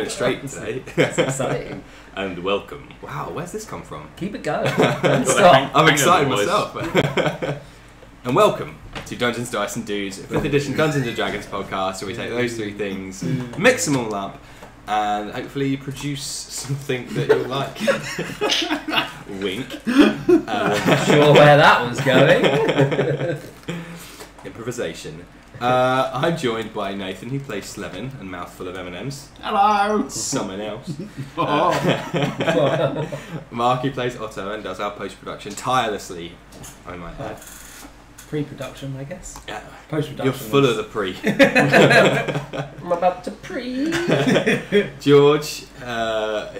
going straight today. That's exciting. And welcome. Wow, where's this come from? Keep it going. Don't stop. I'm excited boys. myself. And welcome to Dungeons, Dice and Dudes, 5th edition Dungeons and Dragons podcast, where we take those three things, mix them all up, and hopefully produce something that you'll like. Wink. Not sure where that was going. Improvisation. I'm joined by Nathan, who plays Slevin and Mouthful of M&Ms. Hello! Someone else. Oh. Mark, who plays Otto and does our post-production tirelessly, I might add. Pre-production, I guess. Yeah. Post-production. You're full of the pre. I'm about to pre. George,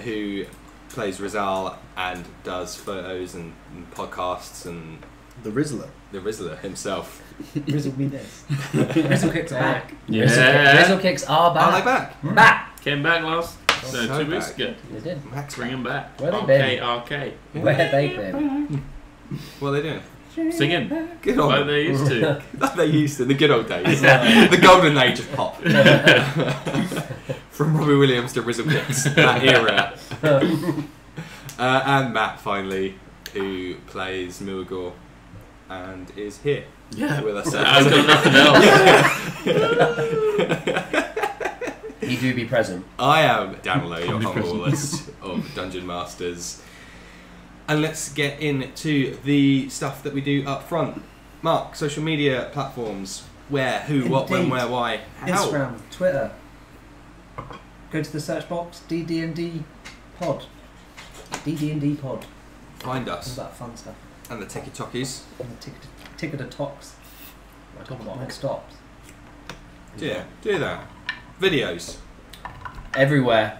who plays Rizal and does photos and podcasts and The Rizzler. the Rizzler himself. Rizzle me this. Rizzle kicks are back. Yeah. Rizzle kicks are back. Are they back? Back. Came back last So 2 weeks back. ago. They did. Max Bring back. them back. Where they RK, been? RK. Where have they been? What are they doing? Singing. Good old Like they used to. like they used to in the good old days. Yeah. The golden age of pop. From Robbie Williams to Rizzle Kicks, that era. And Matt, finally, who plays Milgor and is here Yeah. with us. I've got nothing else. You do be present. I am Danilo, your humblest of Dungeon Masters. And let's get into the stuff that we do up front. Mark, social media platforms. Where, who, what, when, Indeed. where, why, how? Instagram, Twitter. Go to the search box, DD&D Pod. DD&D Pod. Find All us. that fun stuff. And the Techie Talkies. And the ticket of talks. Non-stops. Yeah, do that. Videos. Everywhere.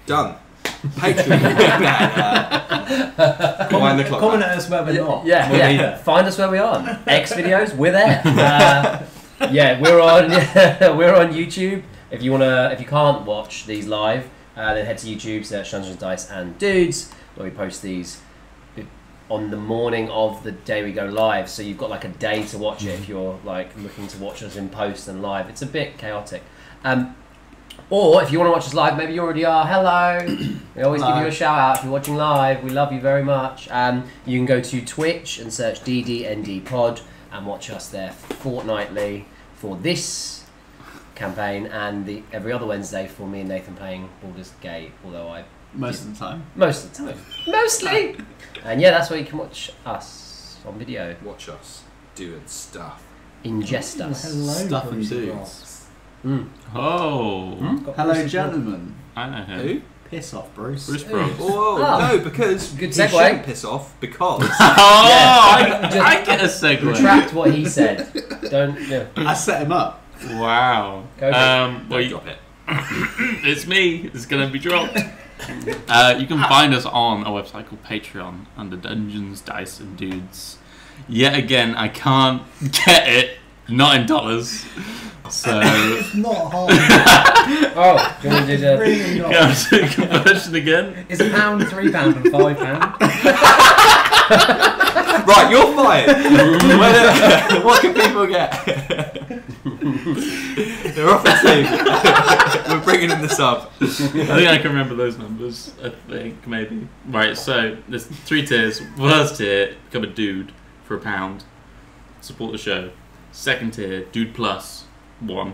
Done. Patreon. Wind the clock Comment back. at us where we're not. Yeah, We'll yeah. be there. Find us where we are. X videos, we're there. Yeah, we're on. We're on YouTube. If you can't watch these live, then head to YouTube, search Dungeons, Dice and Dudes, where we post these on the morning of the day we go live. So you've got like a day to watch it if you're like looking to watch us in post and live. It's a bit chaotic. Or if you want to watch us live, maybe you already are. Hello. We always give you a shout out if you're watching live. We love you very much. You can go to Twitch and search DDND Pod and watch us there fortnightly for this campaign and every other Wednesday for me and Nathan playing Baldur's Gate. Although Most of the time. most of the time, mostly. And yeah, that's where you can watch us on video. Watch us doing stuff. Ingest us. Hello, Stuff and Bruce dudes. Ross. Oh. Got Hello, Bruce's gentlemen. I know him. Who? Piss off, Bruce. Bruce Broggs. Whoa, Oh. no, because Good he segue. shouldn't piss off because Oh, Yeah. I get a segue. Retract what he said. Don't. Yeah. I set him up. Wow. Go for it. Well, drop it. it's me. It's gonna be dropped. You can find us on a website called Patreon under Dungeons, Dice, and Dudes. Yet again, I can't get it. Not in dollars. So It's not hard. Oh, do you want to do the? Really not. go to conversion again. It's £1, £3 and £5. Right, you're fired. What can people get? They're off the team. We're bringing in the sub. I think I can remember those numbers. I think maybe. Right. So there's 3 tiers. First tier, become a dude for £1. Support the show. Second tier, dude plus 1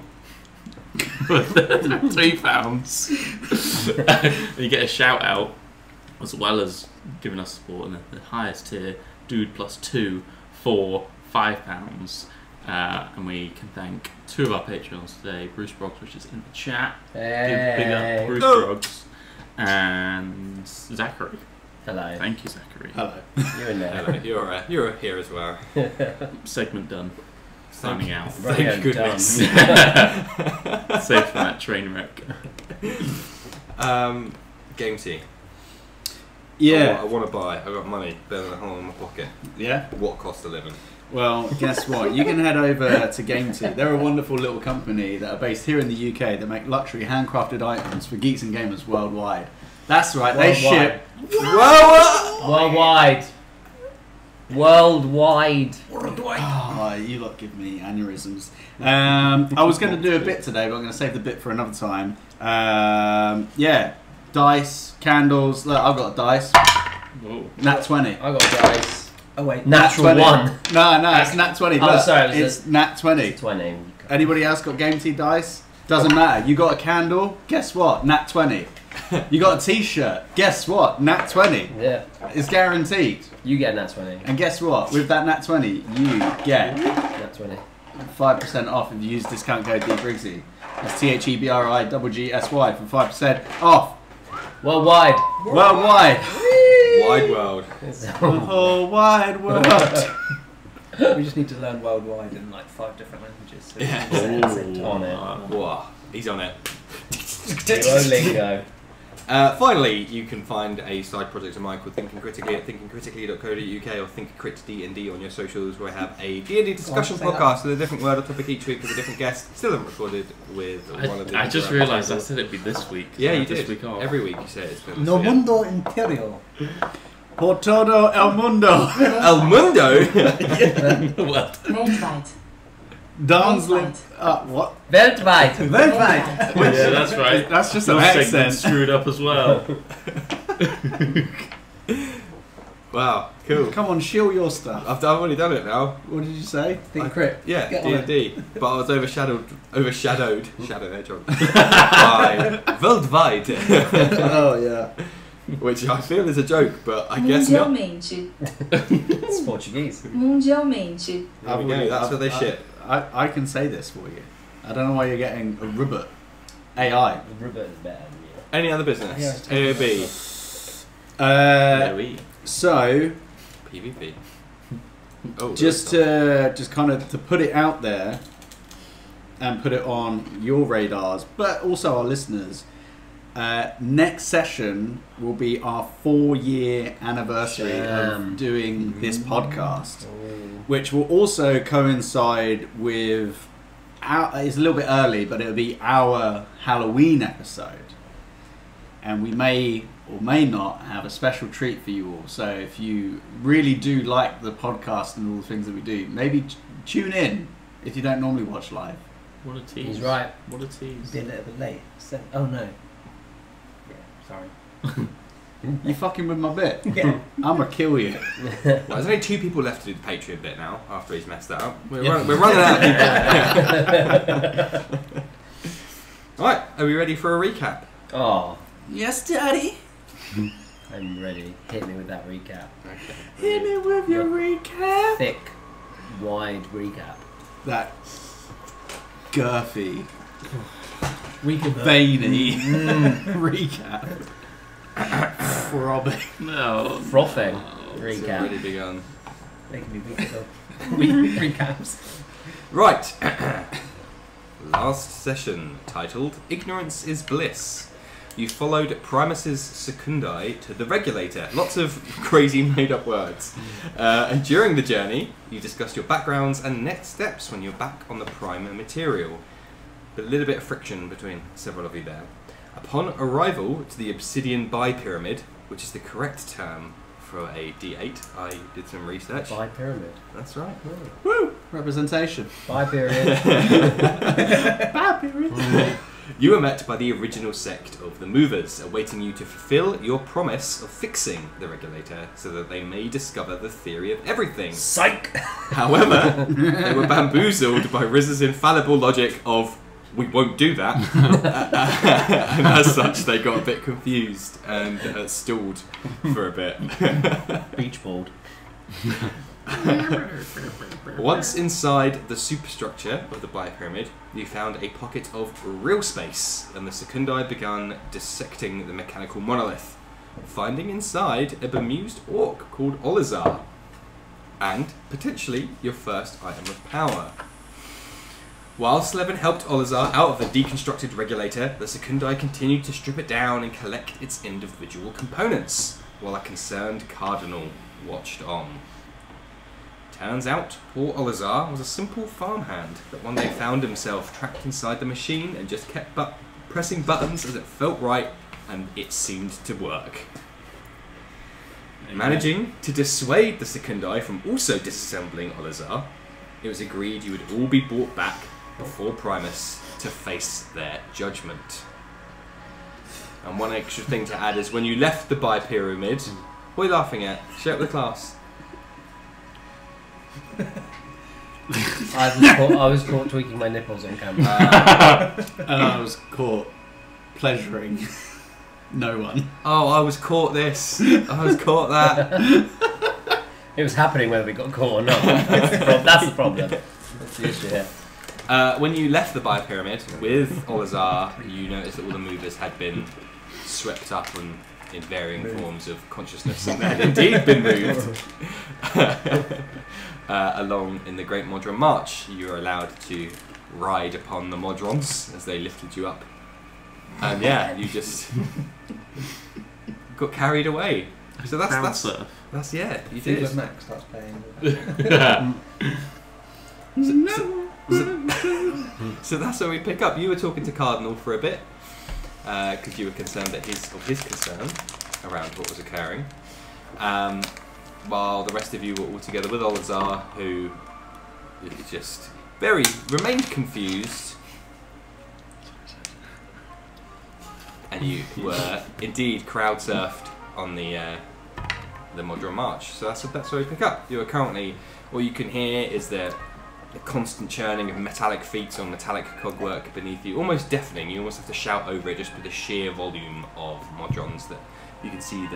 for £3. You get a shout out as well as giving us support. And the highest tier, dude plus 2 for £5. And we can thank 2 of our Patreons today, Bruce Broggs, which is in the chat. Big up Hey. Bruce Broggs and Zachary. Hello. Thank you, Zachary. Hello. You're in there. Hello, you're here as well. Segment done. Signing out. Thank goodness. Safe from that train wreck. Game tea. Yeah. I want to buy. I've got money. Better than a hole in my pocket. Yeah. What cost a living? Well, guess what? You can head over to Game Tea. They're a wonderful little company that are based here in the UK that make luxury handcrafted items for geeks and gamers worldwide. That's right. They ship. Worldwide. Worldwide. Oh, Oh, you lot give me aneurysms. I was going to do a bit today, but I'm going to save the bit for another time. Yeah, dice, candles. Look, I've got a dice. Whoa. Nat 20. I got dice. Oh wait, Natural Nat 20. one. No, it's Nat 20. Oh, Look, sorry, it's Nat 20. 20. Anybody else got Game Tea dice? Doesn't matter. You got a candle? Guess what? Nat 20. You got a t-shirt? Guess what? Nat 20. Yeah. It's guaranteed. You get a nat 20. And guess what? With that Nat 20, you get Nat 20. 5% off if you use discount code DBRIGSY. That's THEBRIGGSY for 5% off. Worldwide. Worldwide. Wide world. The whole wide world. we just need to learn worldwide in like 5 different languages. So Yeah. we can say it at the same time. On it. Whoa, he's on it. Duolingo. Finally, you can find a side project of mine called Thinking Critically at thinkingcritically.co.uk or thinkcritd on your socials, where I have a D&D discussion Say that. podcast with a different word or topic each week with a different guest. Still haven't recorded with one of the... I just realised I said it'd be this week. Yeah, you this did. Week off. Every week you say it's been... No so, yeah. mundo interior. Por todo el mundo. El Mundo! What? Weltweit. Dance what? Weltweit. Weltweit. Yeah, that's right. That's just Your an segment's accent. screwed up as well. Wow, cool. Come on, shill your stuff. I've already done it now. What did you say? Think crit. Yeah, Get on it. D&D. But I was overshadowed, Shadow Hedgehog, by Worldwide, Oh yeah. which I feel is a joke, but I guess not. Mundialmente. It's Portuguese. Mundialmente. There we go, that's what they ship. I can say this for you. I don't know why you're getting a ribbit. AI. The ribbon is better than you. Any other business? Yeah, it's taking AOB. Louis. So PvP. Oh, just kind of to put it out there and put it on your radars, but also our listeners. Next session will be our 4-year anniversary Damn. of doing this podcast, Oh. which will also coincide with it's a little bit early, but it'll be our Halloween episode, and we may or may not have a special treat for you all. So if you really do like the podcast and all the things that we do, maybe tune in if you don't normally watch live. What a tease. He's right. What a tease. Be a little bit late. Oh no. Yeah, sorry. You fucking with my bit. Yeah. I'm gonna kill you. Well, there's only 2 people left to do the Patreon bit now, after he's messed that up. We're, Yeah. we're running out of people. Right, are we ready for a recap? Oh, Yes, Daddy. I'm ready. Hit me with that recap. Okay. Hit me with your recap. Thick, wide recap. That girthy, We can veiny recap. Throbbing. No. Frothing It's recap. already begun. Making me weak though. Recaps. Right. Last session, titled Ignorance is Bliss. You followed Primus's Secundii to the Regulator. Lots of crazy made-up words. And during the journey, you discussed your backgrounds and next steps when you're back on the Primer material. But a little bit of friction between several of you there. Upon arrival to the Obsidian Bi-Pyramid, which is the correct term for a D8, I did some research. Bi pyramid. That's right. Woo! Representation. Bi period. You were met by the original sect of the Movers, awaiting you to fulfill your promise of fixing the Regulator so that they may discover the theory of everything. Psych. However, they were bamboozled by Riz's infallible logic of, we won't do that. And as such, they got a bit confused and stalled for a bit. Beach balled. Once inside the superstructure of the Bi-Pyramid, you found a pocket of real space, and the Secundii began dissecting the mechanical monolith, finding inside a bemused orc called Ollizar, and potentially your first item of power. While Slevin helped Ollizar out of the deconstructed regulator, the Secundii continued to strip it down and collect its individual components, while a concerned cardinal watched on. Turns out, poor Ollizar was a simple farmhand that one day found himself trapped inside the machine and just kept pressing buttons as it felt right, and it seemed to work. Managing to dissuade the Secundii from also disassembling Ollizar, it was agreed you would all be brought back before Primus to face their judgment. And one extra thing to add is when you left the bi-pyramid, what are you laughing at? Shut up the class. I was caught tweaking my nipples on camera. And I was caught pleasuring no one. Oh, I was caught this. I was caught that. It was happening whether we got caught or not. That's the problem. That's the issue. Yeah. When you left the bi-pyramid with Ollizar, you noticed that all the movers had been swept up in varying forms of consciousness and had indeed been moved. Along in the Great Modron March, you were allowed to ride upon the Modrons as they lifted you up. And yeah, you just got carried away. So that's yeah, you did. When Max starts paying. So that's where we pick up. You were talking to Cardinal for a bit because you were concerned at his concern around what was occurring, while the rest of you were all together with Ollizar, who just remained confused, and you were indeed crowd surfed on the Modron March. So that's where we pick up. You are currently, all you can hear is the constant churning of metallic feet on metallic cogwork beneath you, almost deafening. You almost have to shout over it just with the sheer volume of Modrons that you can see.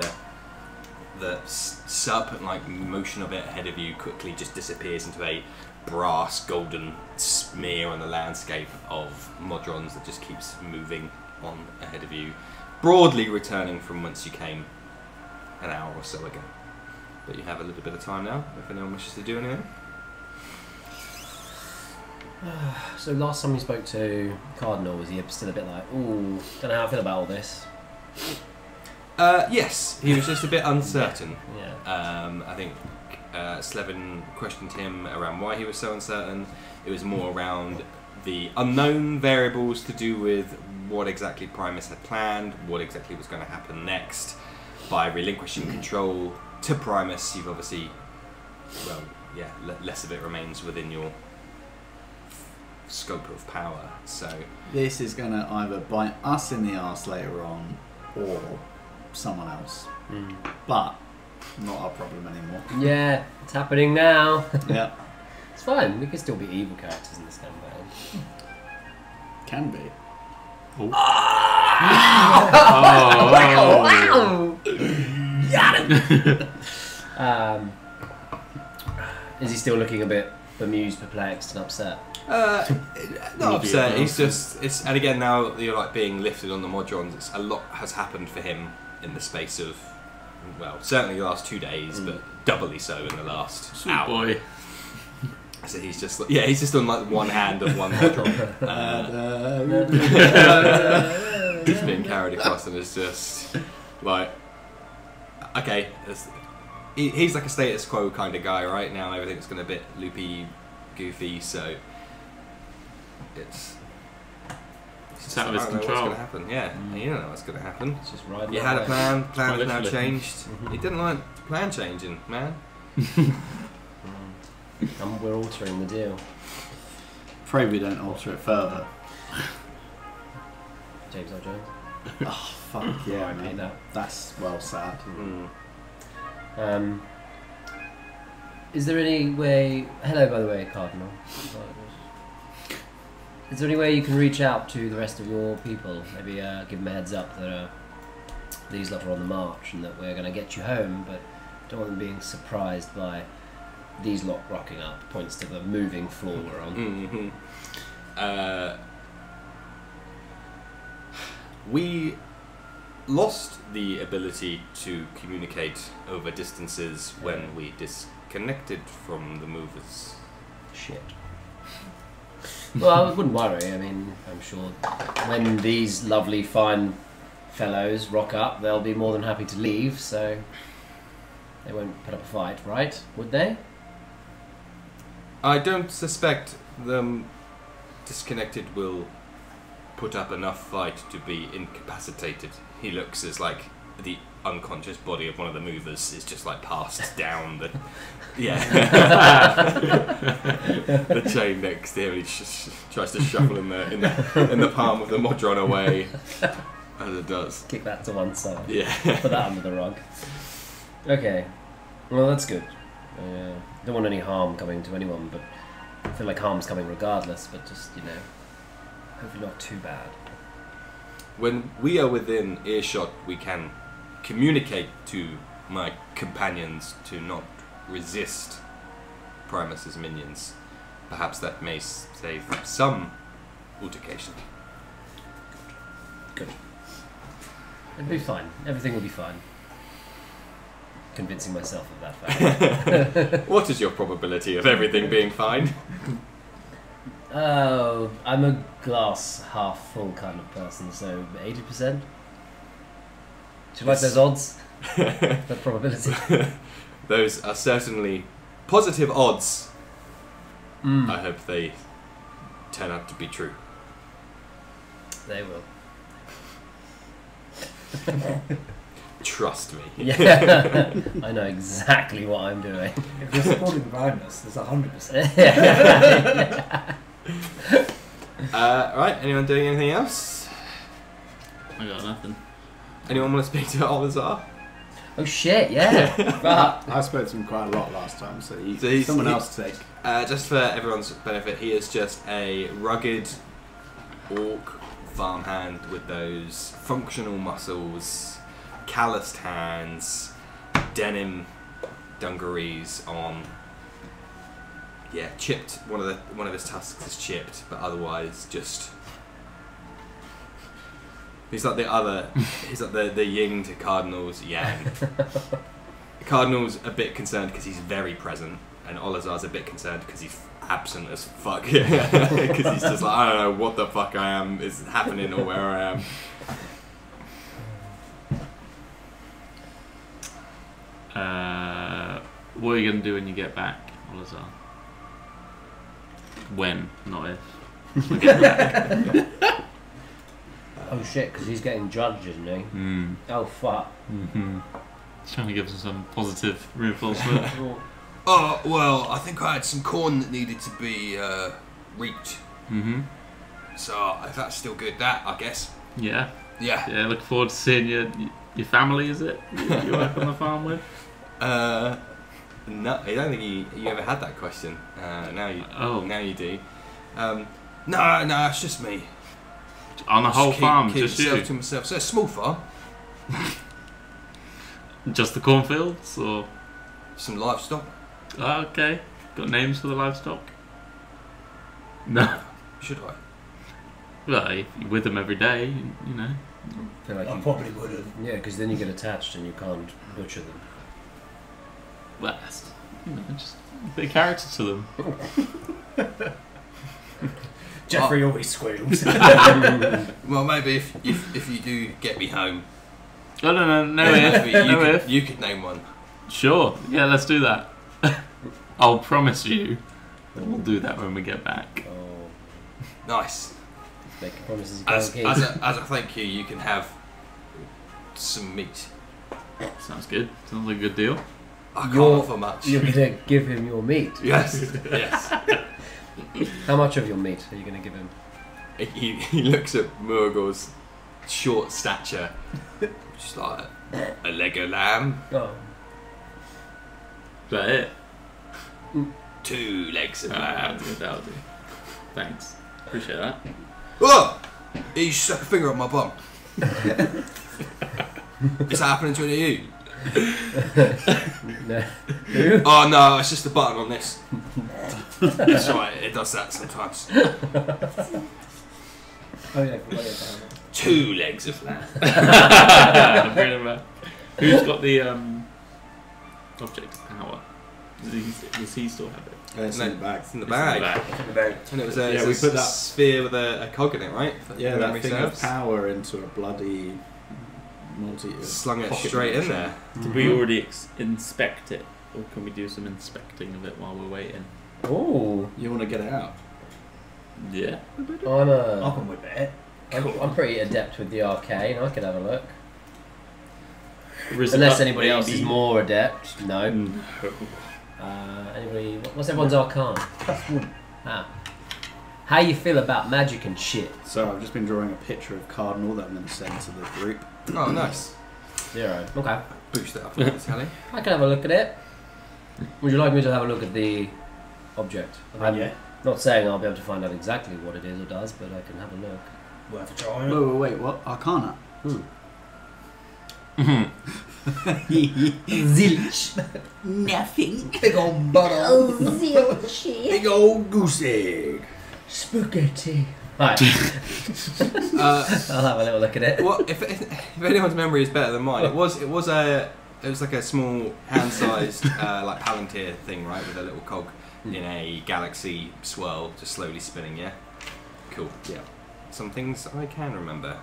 The serpent-like motion of it ahead of you quickly just disappears into a brass golden smear on the landscape of Modrons that just keeps moving on ahead of you, broadly returning from whence you came an hour or so ago. But you have a little bit of time now if anyone wishes to do anything. So last time we spoke to Cardinal, was he still a bit like, ooh, don't know how I feel about all this? Yes, he was just a bit uncertain. Yeah. I think Slevin questioned him around why he was so uncertain. It was more around the unknown variables to do with what exactly Primus had planned, what exactly was going to happen next. By relinquishing control to Primus, you've obviously, well, yeah, less of it remains within your scope of power. So This is going to either bite us in the arse later on or someone else. But not our problem anymore. Yeah, it's happening now. Yeah. It's fine. We can still be evil characters in this campaign. Can be. Oh. Wow! Is he still looking a bit bemused, perplexed, and upset? Not upset. He's just and again now that you're like being lifted on the Modrons, a lot has happened for him in the space of, well, certainly the last 2 days, but doubly so in the last Sweet hour. boy. So he's just he's just on like one hand of one Modron. He's being carried across and is just like, okay, he's like a status quo kind of guy right now. Everything's gone a bit loopy, goofy, so it's out of his I don't know control. what's going to happen. Yeah, you don't know what's going to happen. It's just riding. You had a plan has now Literally. changed. You didn't like plan changing, man. And we're altering the deal. Pray we don't alter it further. James L. Jones. Oh, fuck yeah, R.I.P. man. that. That's well sad. Is there any way... Hello, by the way, Cardinal. Is there any way you can reach out to the rest of your people? Maybe give them a heads up that these lot are on the march and that we're going to get you home, but don't want them being surprised by these lot rocking up. Points to the moving floor we're on. We lost the ability to communicate over distances when we disconnected from the movers. Shit. Well, I wouldn't worry. I mean, I'm sure when these lovely, fine fellows rock up, they'll be more than happy to leave, so they won't put up a fight, right? Would they? I don't suspect them disconnected will put up enough fight to be incapacitated. He looks as like the unconscious body of one of the movers is just like passed down the the chain next to him. He just tries to shuffle in the palm of the Modron away as it does. Kick that to one side. Yeah. Put that under the rug. Okay. Well, that's good. Don't want any harm coming to anyone, but I feel like harm's coming regardless. But just hopefully not too bad. When we are within earshot, we can communicate to my companions to not resist Primus's minions. Perhaps that may save some altercation. Good. It'll be fine. Everything will be fine. Convincing myself of that fact. What is your probability of everything being fine? Oh, I'm a glass half full kind of person, so 80%. Do you like those odds? That probability? Those are certainly positive odds. I hope they turn out to be true. They will. Trust me. Yeah, I know exactly what I'm doing. If you're supporting Primus, there's 100%. Right, anyone doing anything else? I got nothing. Anyone want to speak to Ollizar? Oh shit, yeah. But I spoke to him quite a lot last time, so he's- someone he- else take. Just for everyone's benefit, he is just a rugged orc farmhand with those functional muscles, calloused hands, denim dungarees on. Yeah, chipped. One of his tusks is chipped, but otherwise just. He's like the yin to Cardinal's yang. Cardinal's a bit concerned because he's very present, and Ollizar's a bit concerned because he's absent as fuck. Because he's just like, I don't know what the fuck I am is happening or where I am. What are you going to do when you get back, Ollizar? When, not if. You get back. oh shit, because he's getting judged, isn't he? Oh fuck. Trying to give us some positive reinforcement. Oh, well, I think I had some corn that needed to be reaped. So if that's still good, I guess. Yeah. Yeah. Yeah, look forward to seeing your family, is it? You work on the farm with? No, I don't think you ever had that question. Now you do. No, it's just me. On the whole farm, keep just myself you? to myself. So a small farm, Just the cornfields, or? some livestock. Oh, okay. Got names for the livestock? No. Should I? Well, if you're with them every day, you know. I feel like I probably would have. yeah, because then you get attached and you can't butcher them. Well, that's, just a bit of character to them. Jeffrey always squeals. Well, maybe if you do get me home, Oh, no if. you could name one. Sure, yeah, let's do that. I'll promise you that we'll do that when we get back. Oh, Nice. making promises you As can't keep. a thank you, you can have some meat. Sounds good. Sounds like a good deal. I can't You're- offer much. You're gonna give him your meat. Yes, yes. How much of your meat are you gonna give him? He looks at Murgle's short stature, just like a leg of lamb, Oh, Is that it? 2 legs of lamb. That'll do. Thanks. Appreciate that. Oh! You stuck a finger up my bum. Is that happening to any of you? no. Oh no, it's just a button on this. That's right, it does that sometimes. Oh yeah, forgot about that. 2 legs of lamb. Bring it back. Who's got the object of power? Does he still have it? It's in the bag. It's in the It's in the bag. bag. And it was Yeah, a we put that- sphere with a cog in it, right? If Yeah, that memory thing serves. of power into a bloody Slung it pocket straight in dimension. there. Did we already inspect it? Or can we do some inspecting of it while we're waiting? Oh, You want to get it out? Yeah. I can whip it. I'm pretty adept with the arcane. I could have a look. Unless anybody else is more adept. No. No. Anybody? What's everyone's arcana? +1. Ah. How you feel about magic and shit? So I've just been drawing a picture of Cardinal that I'm going to send to the group. Oh, nice. 0. Okay. Boost it up a bit, Sally. I can have a look at it. Would you like me to have a look at the object? I'm Yeah. not saying I'll be able to find out exactly what it is or does, but I can have a look. Worth a try. Wait, what? Arcana? Zilch. Nothing. Big old bottle. Big old goose egg. Spaghetti. Right. I'll have a little look at it. Well, if anyone's memory is better than mine, it was like a small hand-sized like Palantir thing, right, with a little cog in a galaxy swirl, just slowly spinning. Yeah, cool. Yeah. Some things I can remember.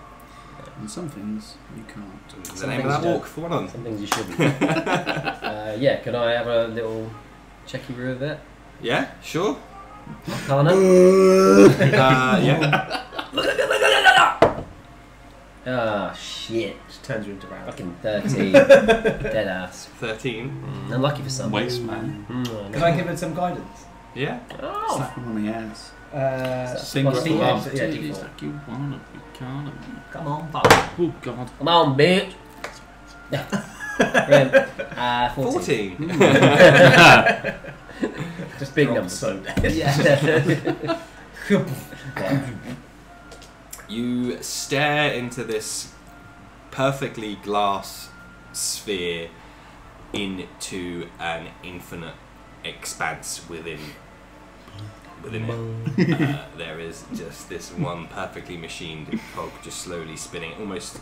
And some things you can't. The Some name of things that you walk for one on. Some things you shouldn't. Yeah, can I have a little checky roo of it? Yeah, sure. Arcana? Yeah. Ah, shit. Just turns you into rabbit. Fucking 13. Dead ass. 13. Unlucky for some. Waste man. Can I give it some guidance? Yeah. Oh. Slap him on the ass. Sing plus with D8, love. yeah, It's D4. like you wanna be kinda. Come on, fuck. Oh god. Come on, bitch. Brilliant. 14. 14. Just big Rob numbers. so dead. Yeah. You stare into this perfectly glass sphere into an infinite expanse within it. There is just this one perfectly machined cog just slowly spinning, almost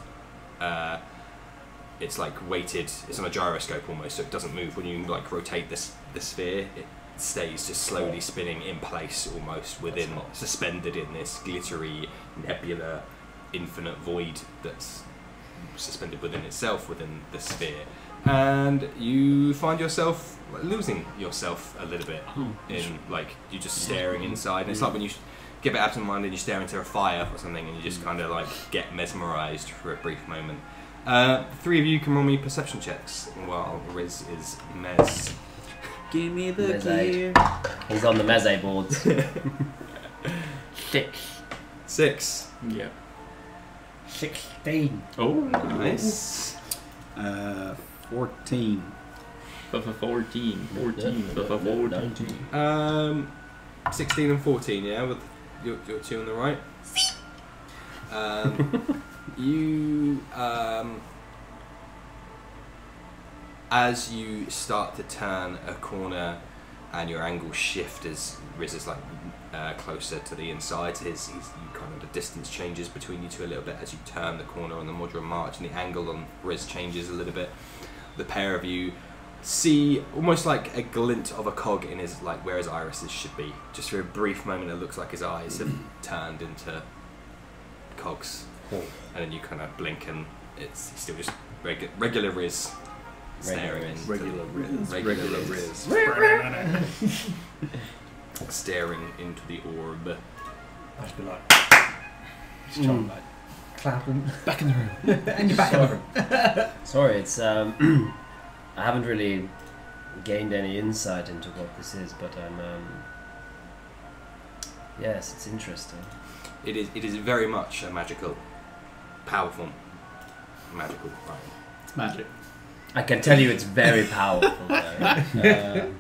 it's like weighted, it's on a gyroscope almost, so it doesn't move when you like rotate the sphere. It stays just slowly spinning in place, almost within, suspended in this glittery nebula infinite void that's suspended within itself within the sphere. And you find yourself losing yourself a little bit in, like, you're just staring inside, and it's like when you get a bit absent minded and you stare into a fire or something and you just kind of like get mesmerized for a brief moment. 3 of you can roll me perception checks while Riz is mez. Give me the Mezade. gear. He's on the meze boards. 6. Yeah. 16. Oh, Nice. 14. But for 14. 14. But for 14. 16 and 14, yeah, with your 2 on the right. You as you start to turn a corner and your angle shift as Riz is like closer to the inside, he's kind of the distance changes between you two a little bit as you turn the corner on the Modron March, and the angle on Riz changes a little bit. The pair of you see almost like a glint of a cog in his, like where his irises should be. Just for a brief moment, it looks like his eyes have turned into cogs, and then you kind of blink, and it's still just regular Riz staring into Regular Riz. regular Riz staring into the orb. I just be like, just trying to like clapping. Back in the room. And you're back in the room. Sorry, it's I haven't really gained any insight into what this is, but I'm yes, it's interesting. It is very much a magical, powerful, magical item. It's magic. I can tell you it's very powerful though.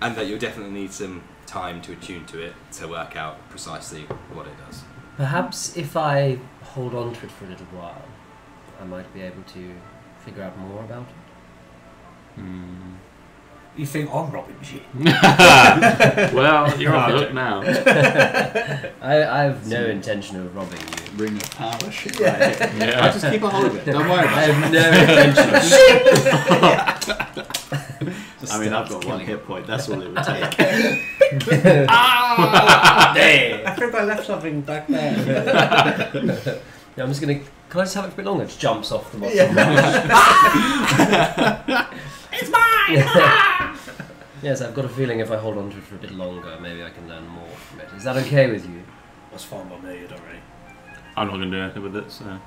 And that you'll definitely need some time to attune to it to work out precisely what it does. Perhaps if I hold on to it for a little while, I might be able to figure out more about it. You think I'm robbing shit? Well, you're off the hook now. I have no intention of robbing you. Ring of power shit. Yeah. Right here. Yeah. I'll just keep a hold of it. Don't worry I about it. have no intention. I mean, I've got 1 hit point. That's all it would take. Ah, damn. I think I left something back there. Yeah, I'm just gonna. Can I just have it for a bit longer? Just jumps off the bottom. It's mine! Yes, I've got a feeling if I hold on to it for a bit longer, maybe I can learn more from it. Is that okay with you? That's fine by me, you don't really. I'm not going to do anything with it, so.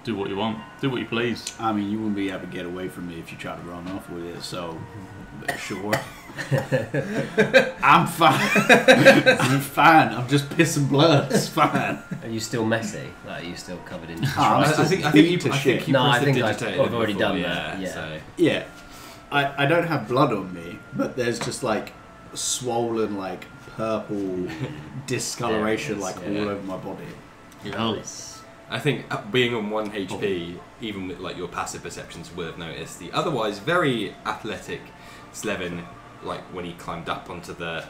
Do what you want. Do what you please. I mean, you wouldn't be able to get away from me if you tried to run off with it, so sure. I'm fine. I'm fine. I'm just pissing blood. It's fine. Are you still messy? Like, are you still covered in? I'm I still think beat you. to I shit. think you No, I think prestidigitated I've already before, done that, yeah. So. Yeah. I don't have blood on me, but there's just like swollen, like purple discoloration, like Yeah. all over my body. Nice. I think being on 1 HP, even with like your passive perceptions, will have noticed the otherwise very athletic Slevin, like when he climbed up onto the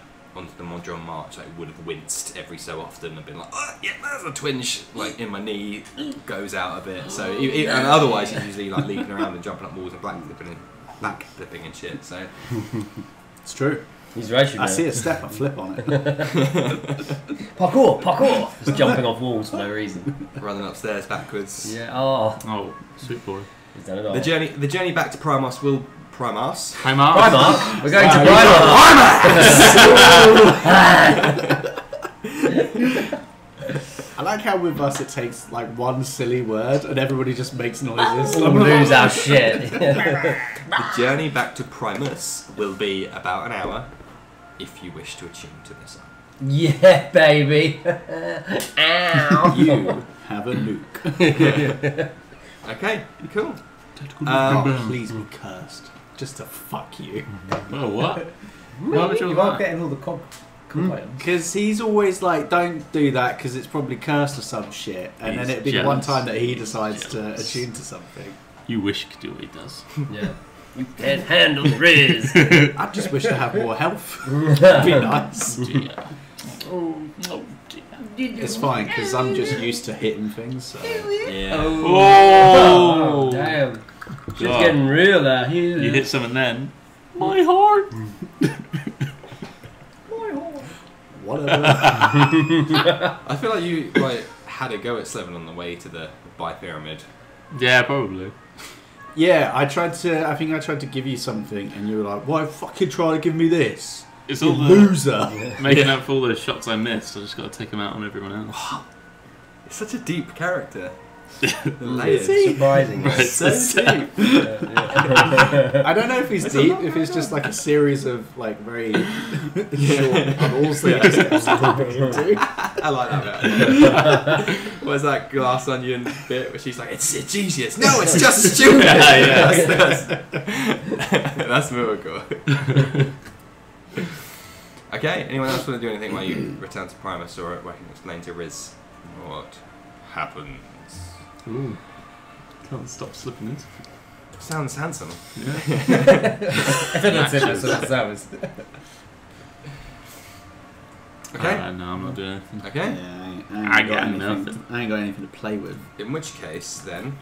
Modron March, like would have winced every so often and been like, oh, yeah, there's a twinge, like in my knee, goes out a bit. So and otherwise he's usually like leaping around and jumping up walls and back flipping and shit. So It's true. He's right. I see a step, I flip on it. Parkour! Just jumping off walls for no reason. running upstairs backwards. Yeah. Oh, Oh, sweet boy. he's done it all. The journey back to Primus will Primus. Hi, Mark. Primark. We're going to Primark. I like how with us it takes like one silly word and everybody just makes noises. We'll lose our shit. The journey back to Primus will be about an hour, if you wish to attune to this. Yeah, baby. Ow. You have a nuke. Okay, cool. Please be cursed. Just to fuck you. Oh, what? Why would you You want aren't that? getting all the complaints. Because he's always like, don't do that because it's probably cursed or some shit. And then He's it'd be the one jealous. time that he decides to Jealous. attune to something. You wish to do what he does. Yeah. You can't handle the Riz. I just wish to have more health. It'd be nice. Dear. Oh, dear. It's fine because I'm just used to hitting things. So. Yeah. Oh! Damn. She's God. getting real out here. You hit some and then... My heart! Whatever. I feel like you had a go at Slevin on the way to the bi-pyramid. Yeah, probably. Yeah, I think I tried to give you something and you were like, why fucking try to give me this? It's You all the... loser. Making up for all those shots I missed, I just got to take them out on everyone else. It's such a deep character. The Is layers. he? Surprising. It's so deep. I don't know if he's It's a deep, lot if it's just like a series of like very Yeah. short puddles that he just gets dropping into. I like that bit. Where's that glass onion bit where she's like, it's genius. No, it's just stupid. Yeah. That's miracle. Okay, anyone else want to do anything while you return to Primus, or I can explain to Riz what happens? Ooh. Can't stop slipping into Sounds handsome. Yeah. That's it. That's what it sounds. Okay. No, I'm not doing anything. Okay. Yeah, I got nothing. I ain't got anything to play with. In which case, then,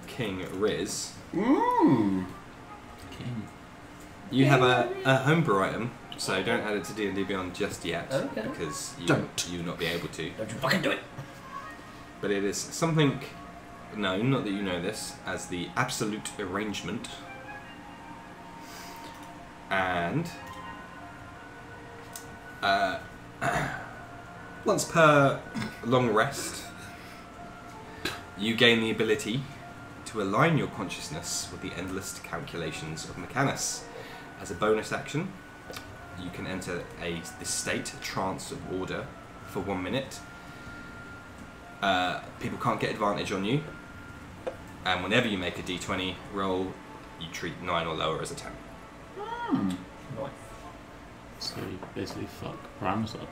King Riz, Mmm. King. you have a homebrew item, so don't add it to D&D Beyond just yet, Okay. because Don't. you will not be able to. Don't you fucking do it. But it is something known, not that you know this, as the Absolute Arrangement. And once per long rest, you gain the ability to align your consciousness with the endless calculations of Mechanus. As a bonus action, you can enter this state, a trance of order, for 1 minute. People can't get advantage on you, and whenever you make a d20 roll, you treat 9 or lower as a 10. Nice. So you basically fuck Primus up.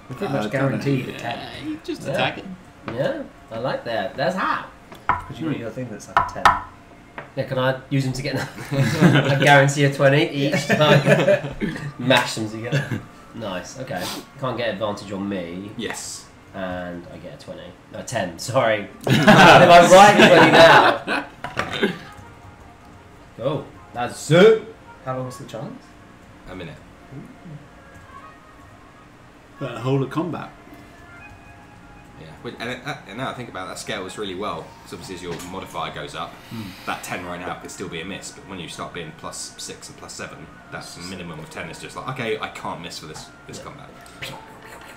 We're pretty much guaranteed Yeah, attack. you just Yeah. attack it. Yeah, I like that. That's hot. Because you got your thing that's like a 10. Yeah, can I use them to get a guarantee of 20 each time? Mash them together. Nice, okay. Can't get advantage on me, Yes. and I get a 20. No, 10, sorry. If I'm right 20 now. Oh, that's it. How long was the chance? A minute. But whole of combat. Yeah. And now I think about it, that scales really well, because obviously as your modifier goes up, that 10 right now could still be a miss, but when you start being +6 and +7, that's minimum of 10 is just like, okay, I can't miss for this combat.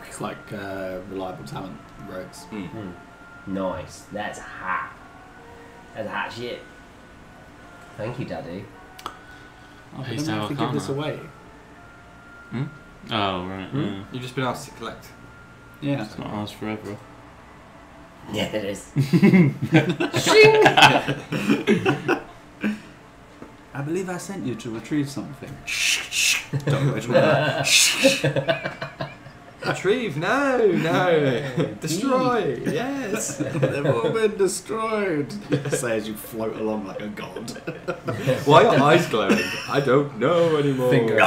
It's like reliable talent rogues. Nice. That's hot. That's hot shit. Thank you, Daddy. I I used don't to have have to a give this car. away. Oh, right. Yeah. You've just been asked to collect. Yeah. It's not ours forever. Yeah, it is. I believe I sent you to retrieve something. Don't go to that. Retrieve? No. Destroy? Yes. They've all been destroyed. Say as you float along like a god. Why are your eyes glowing? I don't know anymore. Finger.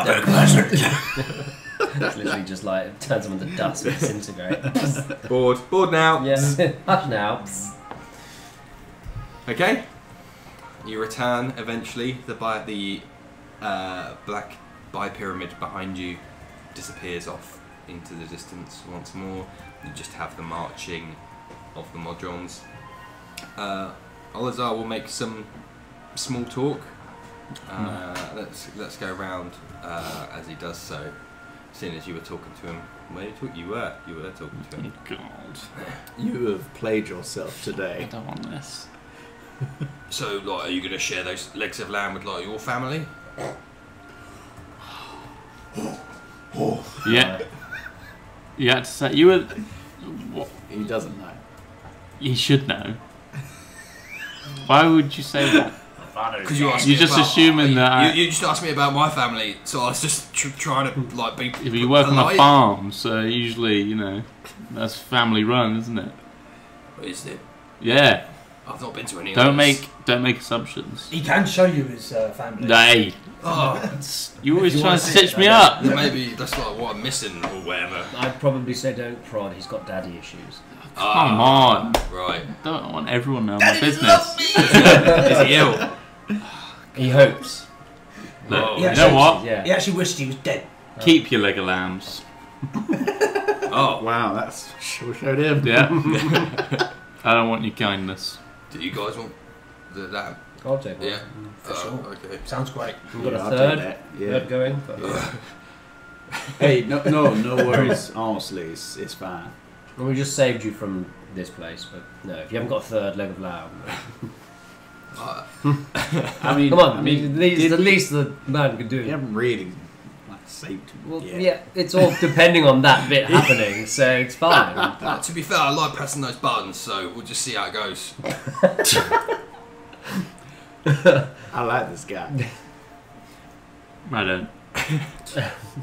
It's literally just like it turns them into dust and disintegrate. Bored now. Yes. Hush now. Okay. You return eventually. The black bi-pyramid behind you disappears off into the distance once more. You just have the marching of the Modrons. Ollizar will make some small talk. Let's go around as he does so. Seeing as you were talking to him, you were talking to him. God. You have played yourself I today. don't want this. So, like, are you going to share those legs of lamb with like your family? Yeah. You had to say you were. What? He doesn't know. He should know. Why would you say that? Because you asked You're me just about- assuming that you just asked me about my family, so I was just trying to like be. if you work on a polite. farm, so usually that's family run, isn't it? Is it? Yeah. I've not been to any. Don't of those. make assumptions. He can show you his family. Hey, Oh, you always you trying wanna to see stitch it, me then. up. then maybe that's like what I'm missing or whatever. I'd probably say don't prod. He's got daddy issues. Come on. Right. Don't want everyone to know my business. Is he ill? He hopes. Look, Oh. you Yeah, know what? Yeah. He actually wished he was dead. Keep your leg of lambs. Oh, Wow, that's sure showed him. Yeah. I don't want your kindness. do you guys want that? I'll take one. Yeah. For sure. Okay. Sounds great. We've got Yeah, a I'll take third. that, yeah. Third going. Hey, no worries. Honestly, it's fine. Well, we just saved you from this place, but no, if you haven't got a third leg of lamb, I mean, come on. I mean, the least the man could do. you haven't really saved him. Well, yet. yeah, it's all depending on that bit happening, so it's fine. To be fair, I like pressing those buttons, so we'll just see how it goes. I like this guy. I don't.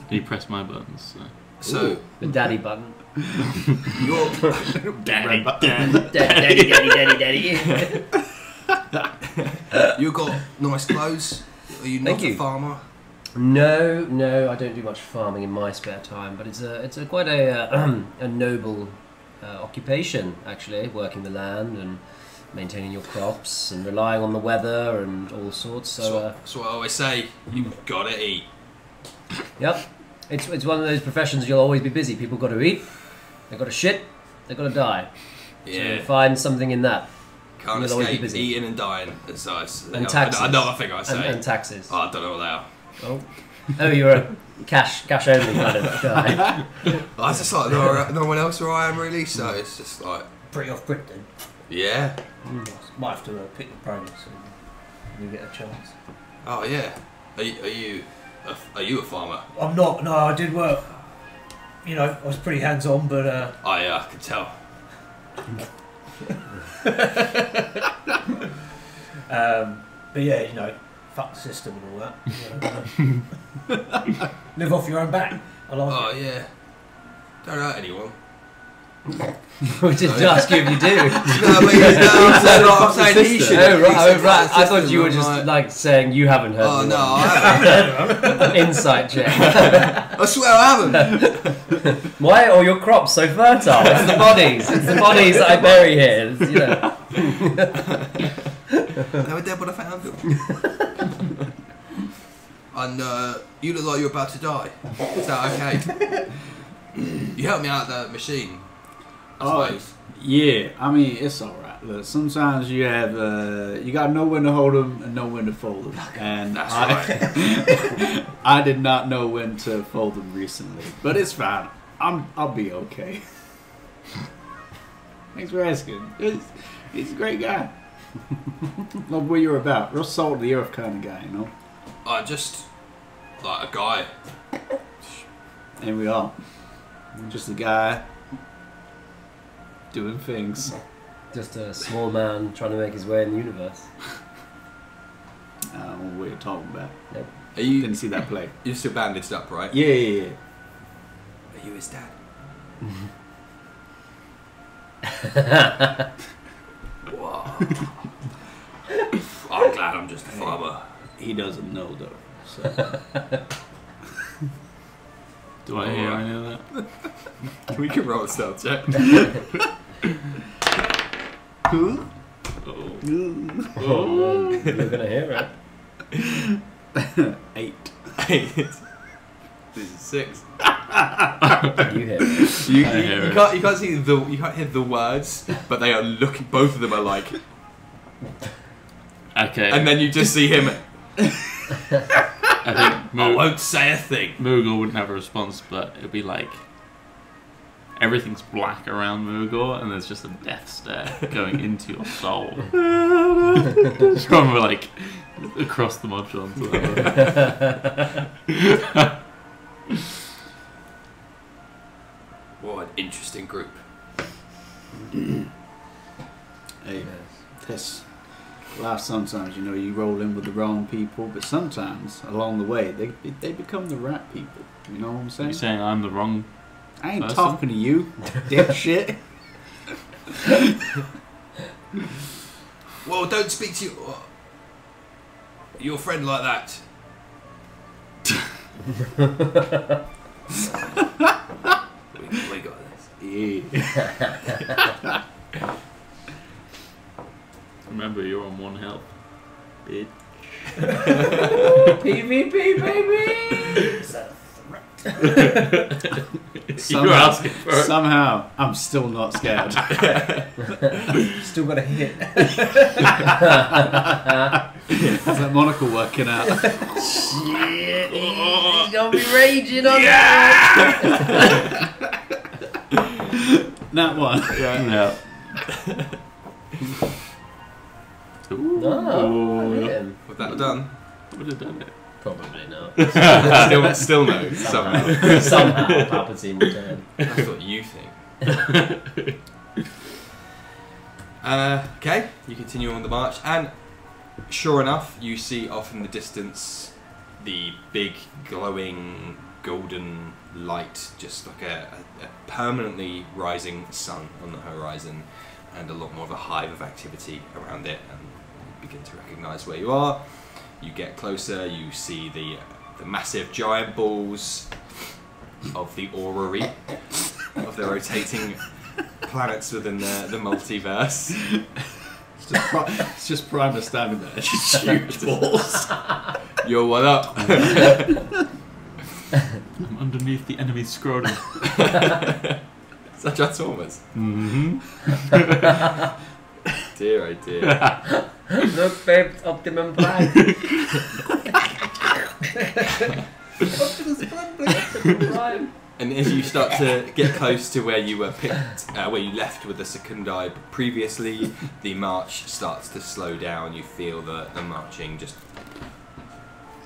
You press my buttons. So. So The daddy button. you're Daddy, Daddy. you got nice clothes. Are you Thank not a you. farmer? No, I don't do much farming in my spare time, but it's a quite a noble occupation actually, working the land and maintaining your crops and relying on the weather and all sorts. So That's what I always say. You gotta eat. yep, it's one of those professions you'll always be busy. People got to eat, they got to shit, they got to die. Yeah. So find something in that. Can't You'll always be escape busy. eating and dying. It's nice. And taxes. Another thing I say. And taxes. Oh, I don't know what they are. Oh, you're a cash only kind of guy. I just like no one else where I am really, so it's just like Pretty off grid then. yeah. Might have to pick the Primus and you get a chance. Oh yeah. Are you a farmer? I'm not. No, I did work. You know, I was pretty hands on, but Oh yeah, I can tell. but yeah, you know, fuck the system and all that. You know, live off your own back. I like Oh it. yeah. Don't hurt anyone. We didn't ask you if you do. No, but I'm saying he should. Oh right. I thought you were just like saying you haven't heard. Oh me. no, I haven't. Insight check. I swear I haven't. Why are your crops so fertile? It's the bodies. It's the bodies that I bury here. It's, you know. They were dead when I found them. And you look like you're about to die. Is that okay? You helped me out of the machine. I suppose. Yeah, I mean, it's alright. Look, sometimes you have, you gotta know when to hold them and know when to fold them. And That's I did not know when to fold them recently, but it's fine. I'll be okay. Thanks for asking. He's a great guy. Love what you're about. Real salt of the earth kind of guy, you know? I just like a guy. Here we are. Just a guy doing things. Just a small man trying to make his way in the universe. I don't know what you're talking about. Are you? Didn't see that play. You're still bandaged up, right? Yeah. Are you his dad? Whoa. I'm glad I'm just a farmer. He doesn't know though. So. Do I hear any of that? We can roll a stealth check. Who? Oh, you're gonna hear it. 8. 8. This is 6. You hear it. You hear can't see you can't hear the words, but they are looking. Both of them are like. Okay. And then you just see him. I think I won't say a thing. Moogle wouldn't have a response, but it'd be like everything's black around Moogle, and there's just a death stare going into your soul from like across the Modron. What an interesting group. Hey, this life sometimes, you know, you roll in with the wrong people, but sometimes along the way they become the right people. You know what I'm saying? You're saying I'm the wrong I ain't person? talking to you, dipshit. Well, don't speak to your friend like that. we got this. Yeah. Remember, you're on 1 health, bitch. PvP, baby! You were asking for it. Somehow, I'm still not scared. Still got a hit. How's that monocle working out? Shit! He's gonna be raging on That one. Yeah. Ooh. No, I hit him. With that done. Would have done it. Probably not. still no. Somehow. Somehow Palpatine returned. That's what you think. Okay, you continue on the march, and sure enough, you see off in the distance the big glowing golden light, just like a permanently rising sun on the horizon, and a lot more of a hive of activity around it, and you begin to recognise where you are. You get closer, you see the massive giant balls of the orrery of the rotating planets within the multiverse. It's just Primus standing there. Just huge balls. Yo, what up? I'm underneath the enemy's scrotum. Is that Transformers? Mm-hmm. Dear, oh dear. Look, babe, Optimum Prime. Optimus Prime. And as you start to get close to where you were picked, where you left with the Secundai previously, the march starts to slow down. You feel the marching just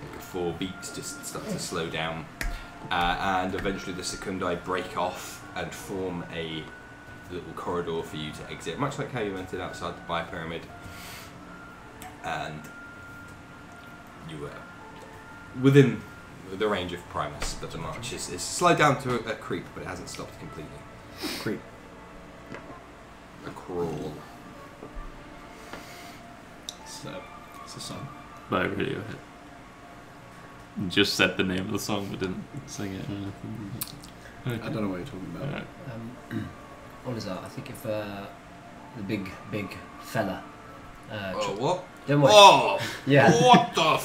like 4 beats just start to slow down, and eventually the Secundai break off and form a little corridor for you to exit, much like how you entered outside the Bi-Pyramid. And you were within the range of Primus, but the march is slowed down to a creep, but it hasn't stopped completely. Creep. A crawl. So, it's a song. By Radiohead. Just said the name of the song, but didn't sing it or anything. I don't know what you're talking about. Alright. Ollizar, I think if the big fella. Oh, what? Don't worry. Oh! Yeah. What the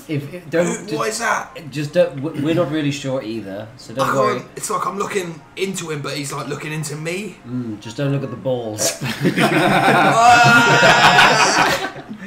If don't. what is that? Just don't. We're not really sure either, so don't worry. It's like I'm looking into him, but he's like looking into me. Just don't look at the balls.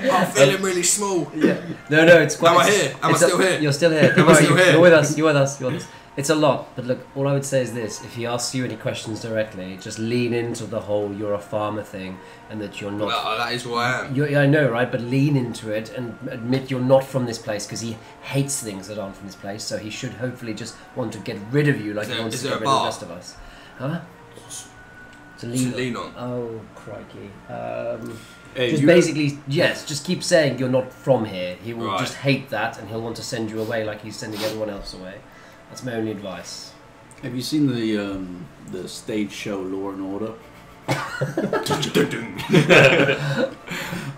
I'm feeling really small. Yeah. No, it's quite. Am I here? Am I still here? You're still here. Am I still here? You're with us. You're with us. You're with us. It's a lot, but look, all I would say is this. If he asks you any questions directly, just lean into the whole you're a farmer thing and that you're not... Well, that is who I am. Yeah, I know, right? But lean into it and admit you're not from this place because he hates things that aren't from this place, so he should hopefully just want to get rid of you like he wants to get rid of the rest of us. Huh? To lean on. Oh, crikey. Hey, just basically, yes, just keep saying you're not from here. He will Right. just hate that and he'll want to send you away like he's sending everyone else away. That's my only advice. Have you seen the stage show Law and Order?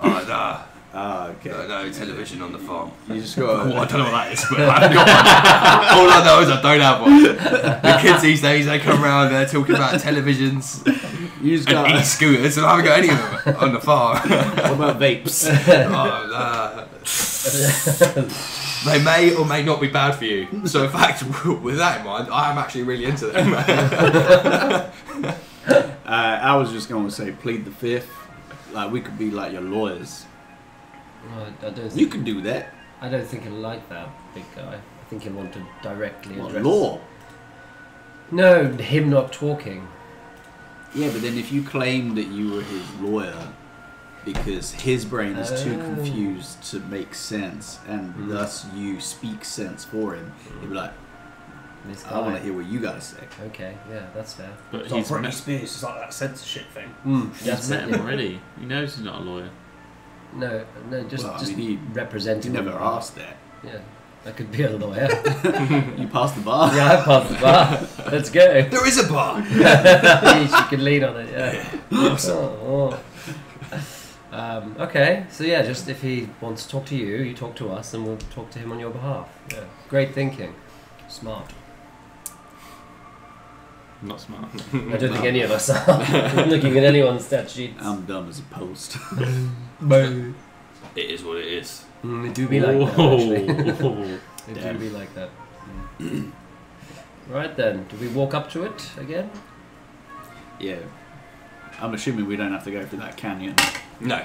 Oh, nah. Ah, okay. No television on the farm. You just got. I don't know what that is, but I haven't got one. All I know is I don't have one. The kids these days, they come around, they're talking about televisions You just and got. e-scooters, and I haven't got any of them on the farm. What about vapes? They may or may not be bad for you. So, in fact, with that in mind, I am actually really into them. I was just going to say, plead the fifth. Like we could be like your lawyers. I don't You can do that. I don't think he'll like that, big guy. I think he'll want to directly What, address... law? No, him not talking. Yeah, but then if you claim that you were his lawyer because his brain is too Oh. confused to make sense, and thus you speak sense for him, he'd be like, This I want guy. to hear what you guys say. Okay, yeah, that's fair. But It's like he's Britney met, Spears, it's like that censorship thing. he's That's met it, him yeah. already. He knows he's not a lawyer. No, just Well, I just mean, representing You never him. asked that. Yeah, I could be a lawyer. You passed the bar. Yeah, I passed the bar. Let's go. There is a bar. She can lean on it. Yeah. Oh. Okay, so yeah, just if he wants to talk to you, you talk to us, and we'll talk to him on your behalf. Yeah, great thinking, smart. Not smart. I don't think any of us are looking at anyone's stat sheets. I'm dumb as a post. It is what it is. It do be like that, actually. Whoa. It do Damn. be like that. Right then, do we walk up to it again? Yeah. I'm assuming we don't have to go through that canyon. No.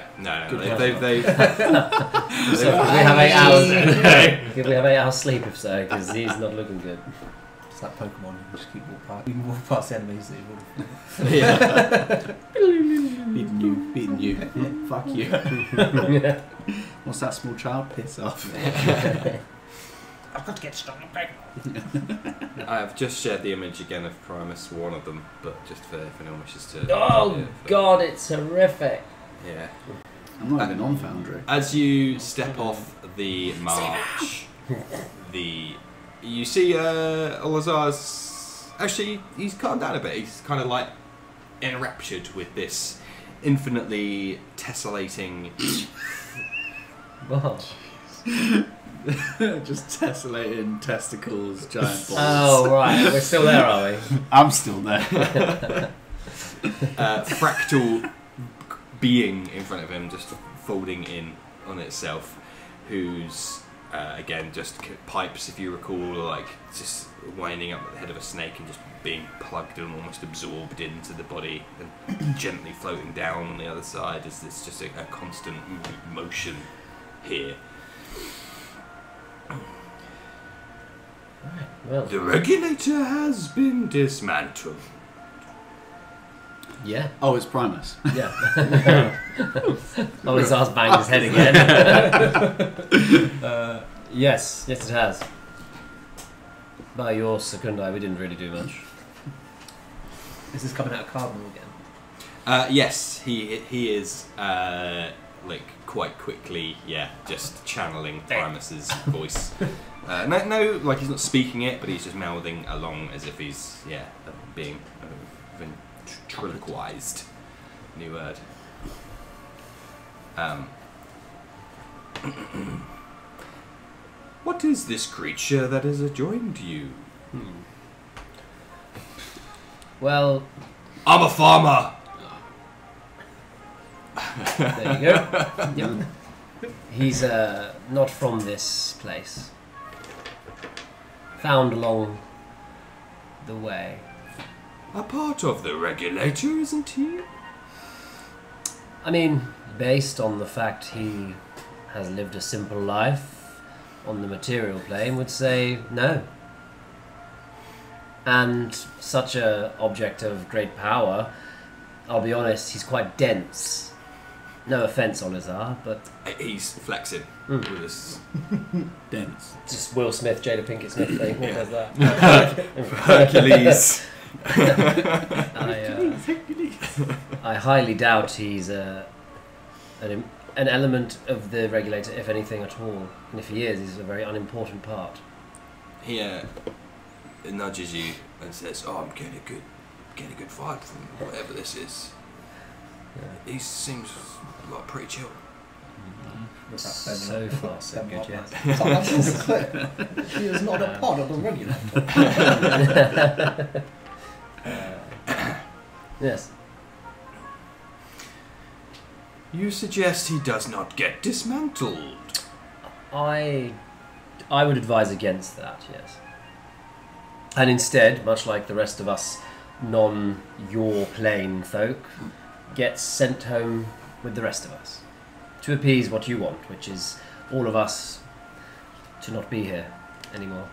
Good They So could we have 8 hours? Could we have 8 hours sleep if so? Because he's not looking good. It's like Pokemon, you just keep walking past the enemies that Beating you. Fuck you. What's that small child? Piss off. I've got to get strong in Pokemon. I have just shared the image again of Primus, one of them, but just for if anyone wishes to. Oh god, it's horrific. Yeah. I'm not even on Foundry. As you step off the march, you see Ollizar's. Actually, he's calmed down a bit. He's kind of like enraptured with this infinitely tessellating. Wow. Just tessellating testicles, giant balls. Oh right, we're still there, are we? I'm still there. Fractal being in front of him, just folding in on itself, who's again just pipes, if you recall, like just winding up at the head of a snake and just being plugged and almost absorbed into the body and gently floating down on the other side. Is this just a constant motion here? Well, The regulator has been dismantled. yeah, Oh, it's Primus. yeah. Oh, his ass banged his head again. Yes, it has. By your secundai, we didn't really do much. Is this coming out of Cardinal again? Yes, he is like quite quickly, just channeling Primus's voice. No, like he's not speaking it, but he's just mouthing along as if he's being ventriloquized. New word. What is this creature that has joined you? Well, I'm a farmer. there you go. Yep. He's not from this place. Found along the way. A part of the regulator, isn't he? I mean, based on the fact he has lived a simple life on the material plane, would say no. and such a object of great power, I'll be honest, he's quite dense. No offence, Ollizar, but He's flexing Mm. with us. Dense. just Will Smith, Jada Pinkett Smith thing. Who does that? Hercules. I highly doubt he's an element of the regulator, if anything at all. And if he is, he's a very unimportant part. He nudges you and says, "Oh, I'm getting a good vibe from whatever this is. He seems like pretty chill." So far, so good, yes. He is not a part of the regulator. Yes. You suggest he does not get dismantled. I would advise against that, yes. And instead, much like the rest of us non-your plane folk, gets sent home with the rest of us. To appease what you want, which is all of us to not be here anymore.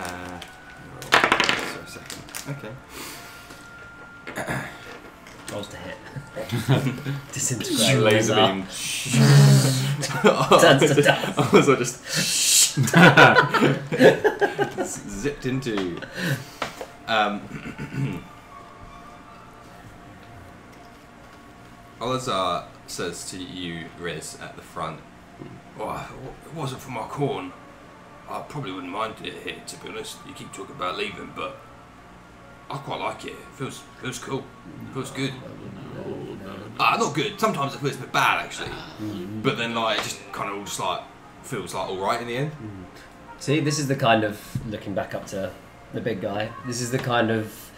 So a second. Okay. Rolls to hit. Disintegrate. Laser Ollizar. beam. Turns to dust. I was just zipped into. Ollizar says to you, Riz, at the front, "Oh, if it wasn't for my corn, I probably wouldn't mind it here, to be honest. You keep talking about leaving, but I quite like it. It feels cool. It feels good. Not good. Sometimes it feels a bit bad, actually. But then, like, it just kind of all just, like, feels like alright in the end." See, this is the kind of, looking back up to the big guy, this is the kind of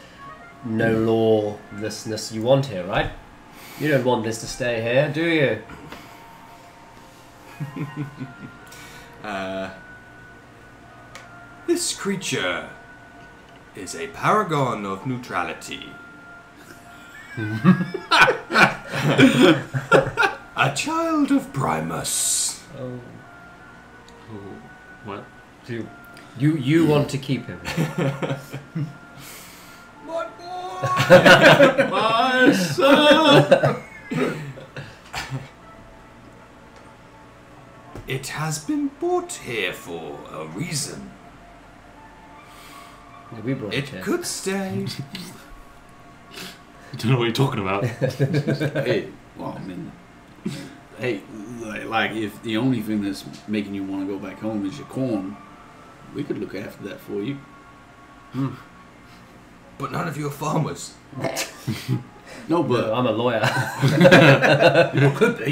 no lawlessness you want here, right? You don't want this to stay here, do you? This creature is a paragon of neutrality. A child of Primus. Oh, What? you want to keep him. My son! It has been brought here for a reason. We brought it It here. could stay. I don't know what you're talking about. Hey, well, I mean, hey, like if the only thing that's making you want to go back home is your corn, we could look after that for you. But none of you are farmers. No, but No, I'm a lawyer. You could be.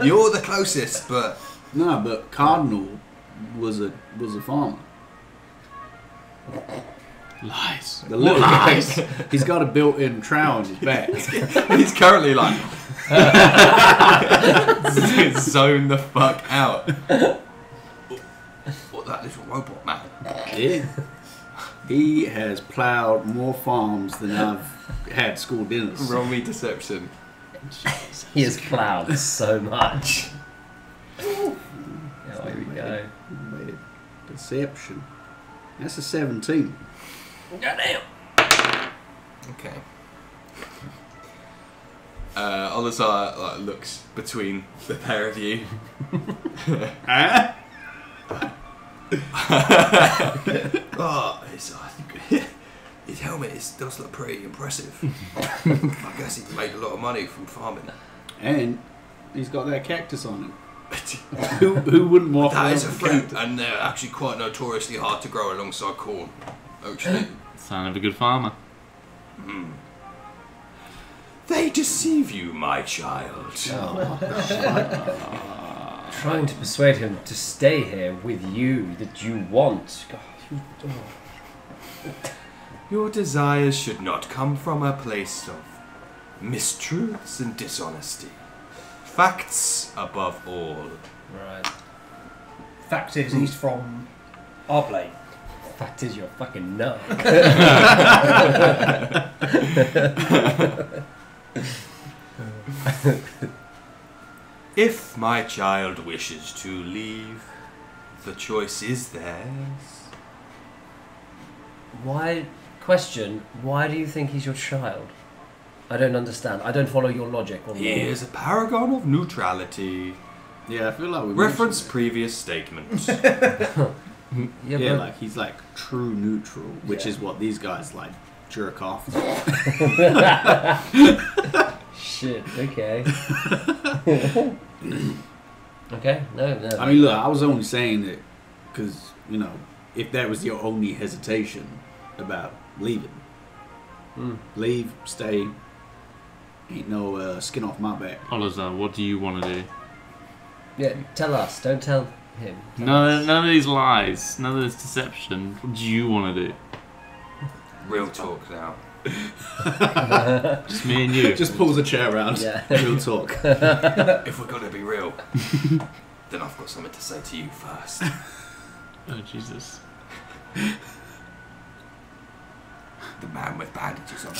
You're the closest, but no, but Cardinal was a farmer. Lies. The little Lies. guy, he's got a built-in trowel on his back. he's currently like zone the fuck out. What, that little robot man? Yeah. He has ploughed more farms than I've had school dinners. Roll me deception. He has ploughed so much. Oh, here we go. Wait, deception. That's a 17. Goddamn. Okay. Ollizar like, looks between the pair of you. Ah? His helmet does look pretty impressive. I guess he made a lot of money from farming. And he's got that cactus on him. Who wouldn't walk That around is a with fruit, cactus? and they're actually quite notoriously hard to grow alongside corn. Actually, Sign of a good farmer. they deceive you, my child. Trying to persuade him to stay here with you that you want. God, Your desires should not come from a place of mistruths and dishonesty. Facts above all. Right. Fact is, he's from our plane. Fact is, you're fucking nut. If my child wishes to leave, The choice is theirs. Why do you think he's your child? I don't understand. I don't follow your logic. Or He is a paragon of neutrality. Yeah, I feel like we Reference mentioned previous statement. yeah, like he's like true neutral, which is what these guys like jerk off. Shit. Okay. Okay. No. I mean, look, I was only saying it because if that was your only hesitation about leaving, leave, stay. Ain't no skin off my back. Ollizar, what do you want to do? Yeah. Tell us. Don't tell him. None of these lies, none of this deception. What do you want to do? Real talk now. Just me and you. Just pulls a chair around. Yeah. Real talk. If we're gonna be real, then I've got something to say to you first. Oh Jesus! The man with bandages on.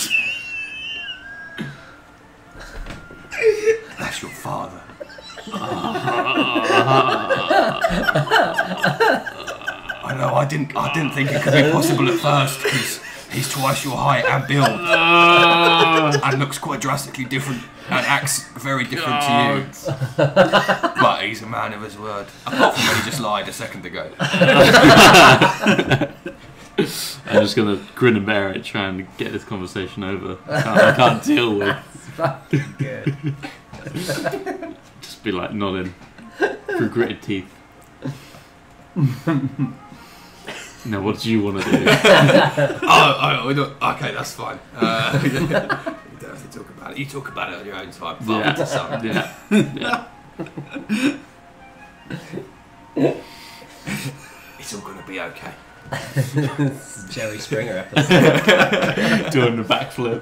That's your father. I know. I didn't think it could be possible at first because he's twice your height and build, and looks quite drastically different and acts very different to you. But he's a man of his word. Apart from when he just lied a second ago. I'm just gonna grin and bear it, trying to get this conversation over. I can't deal with. Fucking good. Just be like nodding through gritted teeth. Now, what do you want to do? Okay, that's fine. You don't have to talk about it. You talk about it on your own time. Father to son. Yeah. It's all going to be okay. This is Jerry Springer episode. Doing the backflip.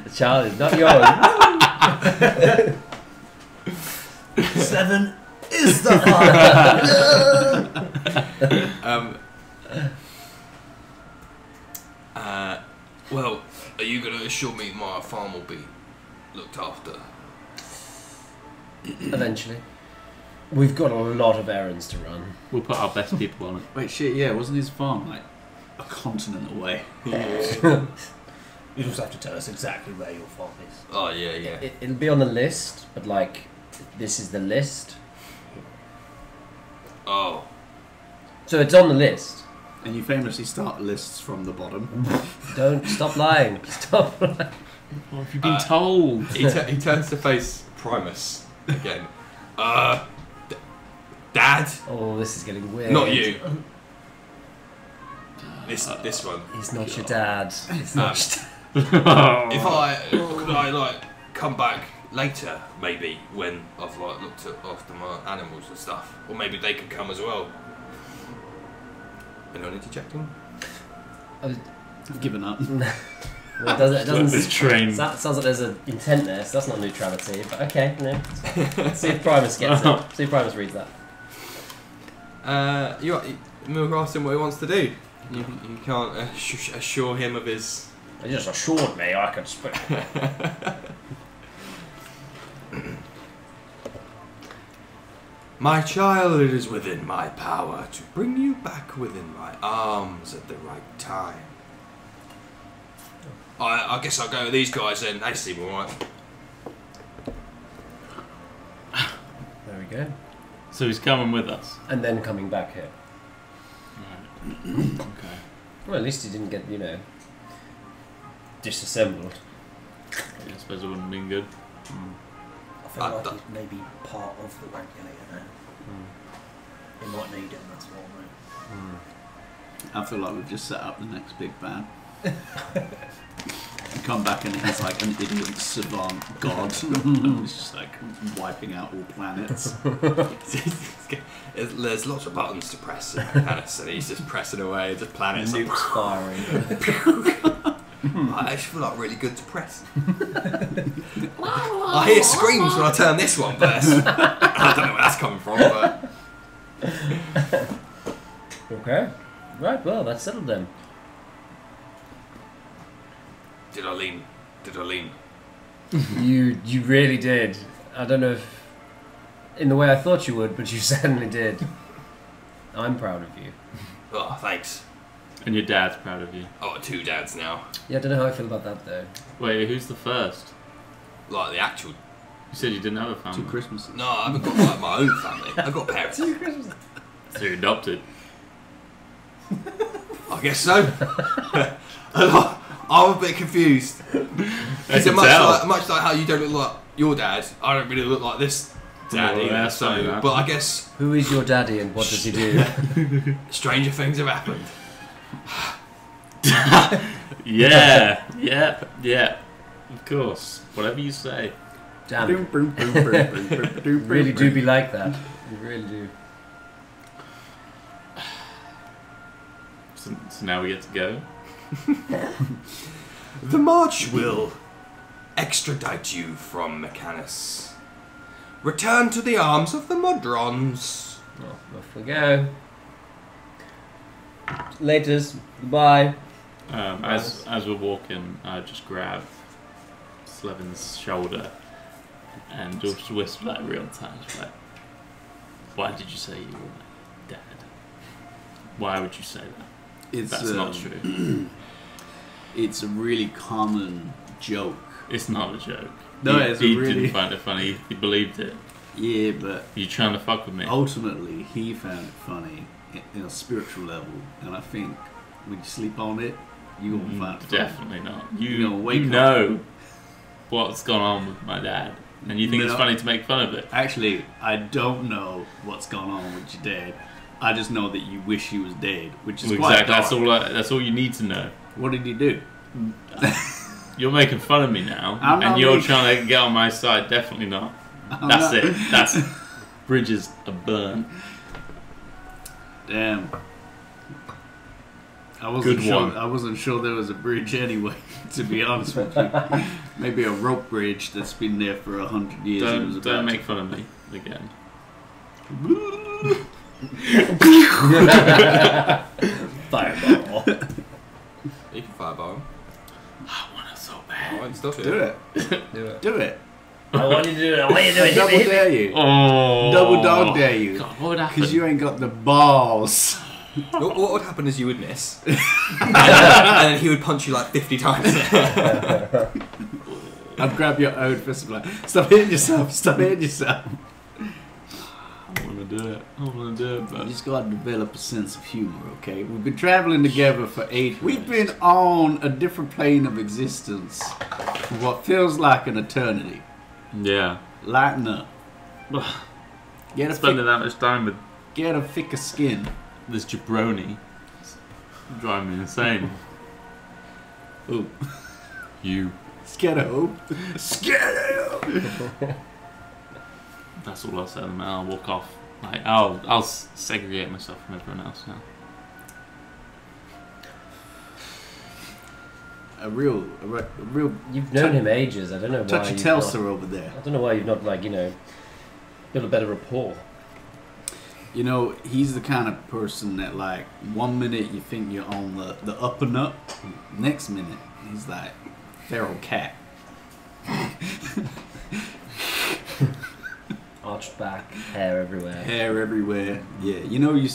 The child is not yours. 7 is the father. Well, are you going to assure me my farm will be looked after? Eventually. We've got a lot of errands to run. We'll put our best people on it. Wait, shit, yeah, wasn't his farm like a continent away? You just have to tell us exactly where your farm is. Oh, yeah. It'll be on the list, but like, this is the list. Oh. So it's on the list. And you famously start lists from the bottom. Don't stop lying. Stop lying. What have you been told? He turns to face Primus again. Dad? Oh, this is getting weird. Not you. This one. He's not your dad. He's not your dad. Could I like come back later, maybe when I've like looked after my animals and stuff, or maybe they could come as well. Anyone interjecting? I've given up. Well, it doesn't This train. That sounds like there's an intent there, so that's not neutrality. But okay, no. Let's see if Primus gets it. See if Primus reads that. You asked him what he wants to do. You can't assure him of his. He just assured me I could speak. My child, it is within my power to bring you back within my arms at the right time. I guess I'll go with these guys then. They seem alright. There we go. So he's coming with us. And then coming back here. Right. Okay. Well, at least he didn't get, disassembled. Yeah, I suppose it wouldn't have been good. I feel like he's maybe part of the regulator now. He might need it, that's all, mate. I feel like we've just set up the next big bad. You come back and he's like an idiot savant god. He's just like wiping out all planets. There's lots of buttons to press in planets, and he's just pressing away, just planets. Nukes firing. I actually feel like really good to press. I hear screams when I turn this one first. I don't know where that's coming from, but Okay. Right, well, that's settled then. did I lean? You really did. I don't know if... in the way I thought you would, but you certainly did. I'm proud of you. Oh, thanks. And your dad's proud of you. Oh, 2 dads now. Yeah, I don't know how I feel about that though. Wait, who's the first? Like the actual. You said you didn't have a 2 family. Christmases. No, I haven't got like my own family. I've got parents. So you're adopted. I guess so. I'm a bit confused. I can much tell. like how you don't look like your dad, I don't really look like this dad Well, either. that's funny, So, that. but I guess Who is your daddy and what does he do? stranger things have happened. Yeah. Of course. Whatever you say. Damn, you really do be like that. You really do. So now we get to go. The March will extradite you from Mechanus. Return to the arms of the Modrons. Well, off we go. Laters. Goodbye. As we're walking, I just grab Slevin's shoulder and just whisper like real time, like, "Why did you say you were my dad? Why would you say that? That's not true. It's a really common joke. It's not a joke. No, he, it's he really... didn't find it funny. He believed it. Yeah, but You trying to fuck with me? ultimately he found it funny in a spiritual level, and I think when you sleep on it, you gonna find it funny. Definitely not. You're You gonna wake up. know what's gone on with my dad, and you think it's No. funny to make fun of it. Actually, I don't know what's gone on with your dad. I just know that you wish he was dead, which is quite Exactly. dark. That's all you need to know. What did he do? You're making fun of me now, I'm and not you're making- trying to get on my side. Definitely not. I'm That's not- it. That's bridges are burned. Damn. I Good one. I wasn't sure there was a bridge anyway, to be honest with you. Maybe a rope bridge that's been there for 100 years. and it was Don't about make fun of me again. Fireball. You can fireball him. I want it so I bad. won't stop Do it. Do it. Do it. I want you to do it. I want you to do it. Double Hit me, hit me. dare you. Oh, Double dog dare you. God, what would happen? Because you ain't got the balls. What would happen is you would miss, and then he would punch you like 50 times. I'd grab your own fist and be like, stop hitting yourself, stop hitting yourself. I want to do it. I want to do it, You but just gotta develop a sense of humor, okay? We've been traveling together for 8 We've been on a different plane of existence for what feels like an eternity. yeah, Lighten up. Get a, spending that much time with get a thicker skin. this jabroni is driving me insane. Ooh. You. Sketto. Sketto! That's all I'll say to them. I'll walk off. Like I'll segregate myself from everyone else now. A real You've known him ages. I don't know why. touchy you've Telsa not- over there. I don't know why you've not, like, you know, built a better rapport. You know, he's the kind of person that, like, one minute you think you're on the up and up, next minute he's like feral cat. Arched back, hair everywhere. Hair everywhere. Yeah, you know, you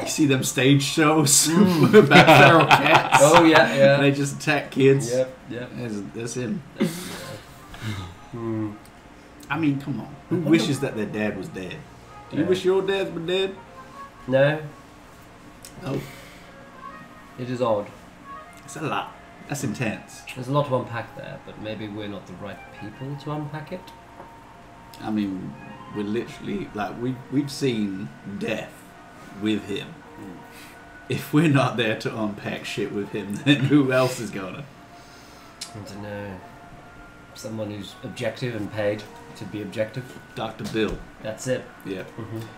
see them stage shows about feral cats. Oh yeah, yeah. They just attack kids. Yep, yep. That's him. Hmm. I mean, come on. Who wishes that their dad was dead? Do you Yeah. wish your dads were dead? No, No. it is odd. It's a lot. That's intense. There's a lot to unpack there, but maybe we're not the right people to unpack it. I mean, we're literally, like, we've seen death with him. If we're not there to unpack shit with him, then who else is gonna? I don't know. Someone who's objective and paid to be objective. Dr. Bill. That's it. Yeah.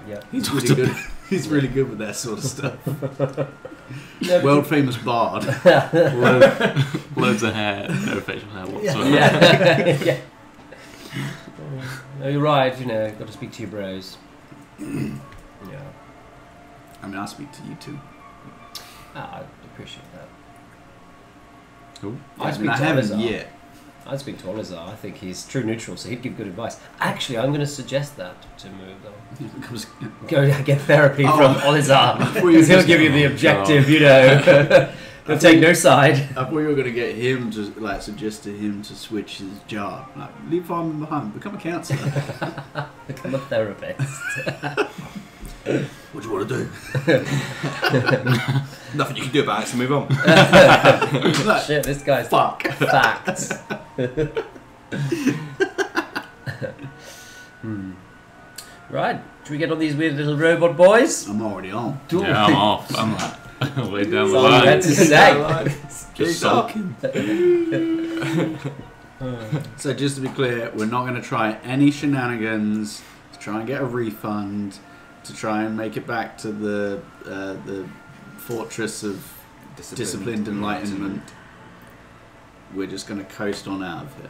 Yeah. He's really good. He's really good with that sort of stuff. No, World famous bard. Loads of hair, no facial hair whatsoever. yeah. Yeah. No, you're right. You know, got to speak to your bros. Yeah. I mean, I'll speak to you too. I appreciate that. Cool. I speak I to haven't Ollizar. yet. I'd speak to Ollizar. I think he's true neutral, so he'd give good advice. Actually, I'm going to suggest that to move on. Go get therapy from Ollizar, because he'll give you the objective, you know. He'll take no side. I thought you were going to get him to, like, suggest to him to switch his job. Like, leave farming behind, become a counsellor. Become a therapist. What do you want to do? Nothing you can do about it, so move on. Shit, this guy's Fuck. facts. Right, should we get on these weird little robot boys? I'm already on. Yeah, I'm off. I'm like way down the That's all you had line. to say. Just sulking. So just to be clear, we're not going to try any shenanigans to try and get a refund, to try and make it back to the fortress of disciplined enlightenment. We're just going to coast on out of here.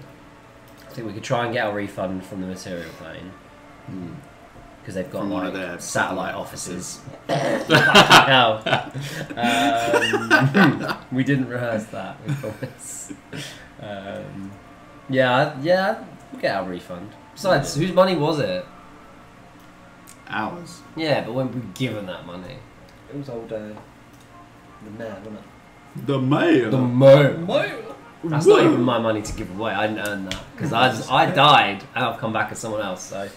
I think we could try and get a refund from the material plane. Because they've got From one like of their satellite offices. No. We didn't rehearse that, we promise. Yeah, we'll get our refund. Besides, whose money was it? Ours. Yeah, but when we were given that money? It was old the man, wasn't it? The mayor. The mo. That's not even my money to give away. I didn't earn that because I died and I've come back as someone else. So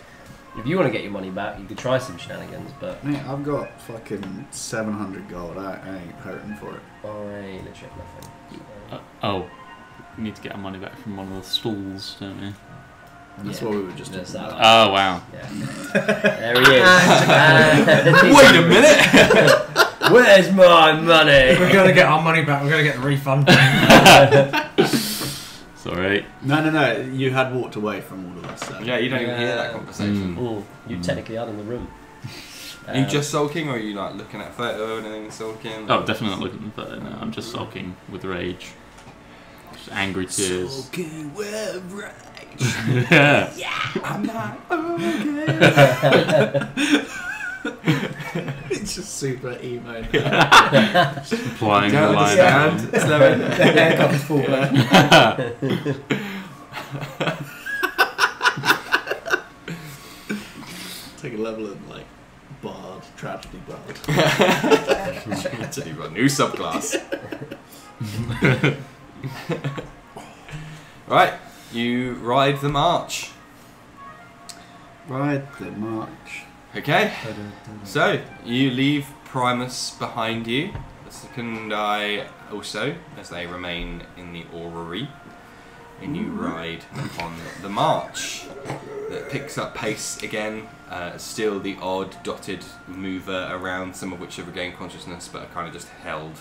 if you want to get your money back, you could try some shenanigans. But Mate, I've got fucking 700 gold. I ain't hurting for it. I legit nothing. Oh, we need to get our money back from one of the stalls, don't we? That's what we were just There's talking that, about. Oh wow. Yeah. There he is. Wait a minute! Where's my money? We're going to get our money back. We're going to get the refund. Sorry. No. You had walked away from all of this. So. Yeah, you don't even hear that conversation. You technically are in the room. Are you just sulking, or are you like looking at a photo and anything sulking? Oh, definitely not looking at the photo now. I'm just sulking with rage. Just angry tears. Sulking with rage. Yeah. I'm not okay. It's just super emo now. Just applying the Don't line. understand. It's never- The haircut's forward. Take a level of like bard, tragedy bard. Tragedy bard, new subclass. Right, you ride the march. Ride the march. Okay, so you leave Primus behind you. The second eye also, as they remain in the orrery, and you ride on the march. That picks up pace again. Still the odd dotted mover around, some of which have regained consciousness, but are kind of just held,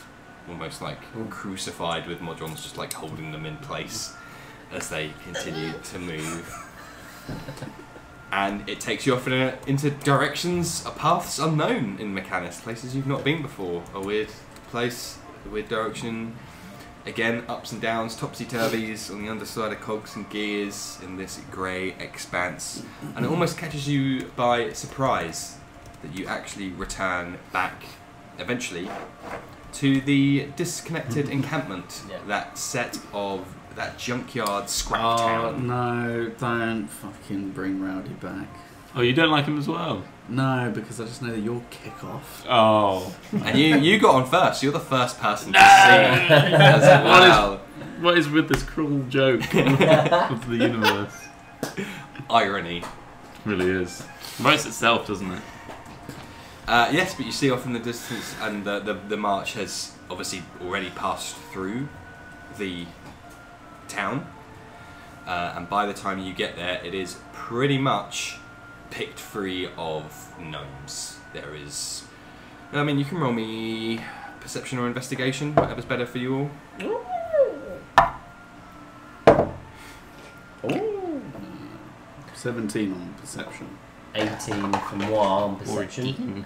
almost like crucified, with Modrons just like holding them in place as they continue to move. And it takes you off into directions, paths unknown in Mechanus, places you've not been before. A weird place, a weird direction. Again, ups and downs, topsy-turvies on the underside of cogs and gears in this grey expanse. And it almost catches you by surprise that you actually return back, eventually, to the disconnected encampment. Yeah. That set of that junkyard scrap Oh town. no, don't fucking bring Rowdy back. Oh, you don't like him as well? No, because I just know that you'll kick off. Oh. And you got on first. You're the first person to see. As well. What is with this cruel joke of the universe? Irony. It really is. It writes itself, doesn't it? Yes, but you see off in the distance, and the march has obviously already passed through the town. And by the time you get there, it is pretty much picked free of gnomes. There is... I mean, you can roll me perception or investigation, whatever's better for you all. Ooh. 17 on perception. 18 for moi on perception.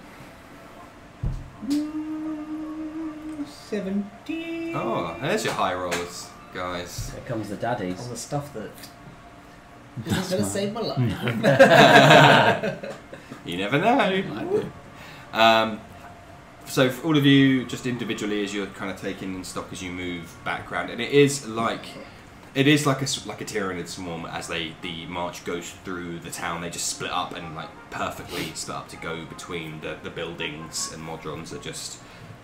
17. Oh, there's your high rolls, guys. Here comes the daddies. On the stuff that is going to save my life. You never know. I do. So for all of you, just individually, as you're kind of taking in stock as you move background, and it is like It is like a Tyranid swarm. As the march goes through the town, they just split up and like perfectly split up to go between the buildings, and Modrons are just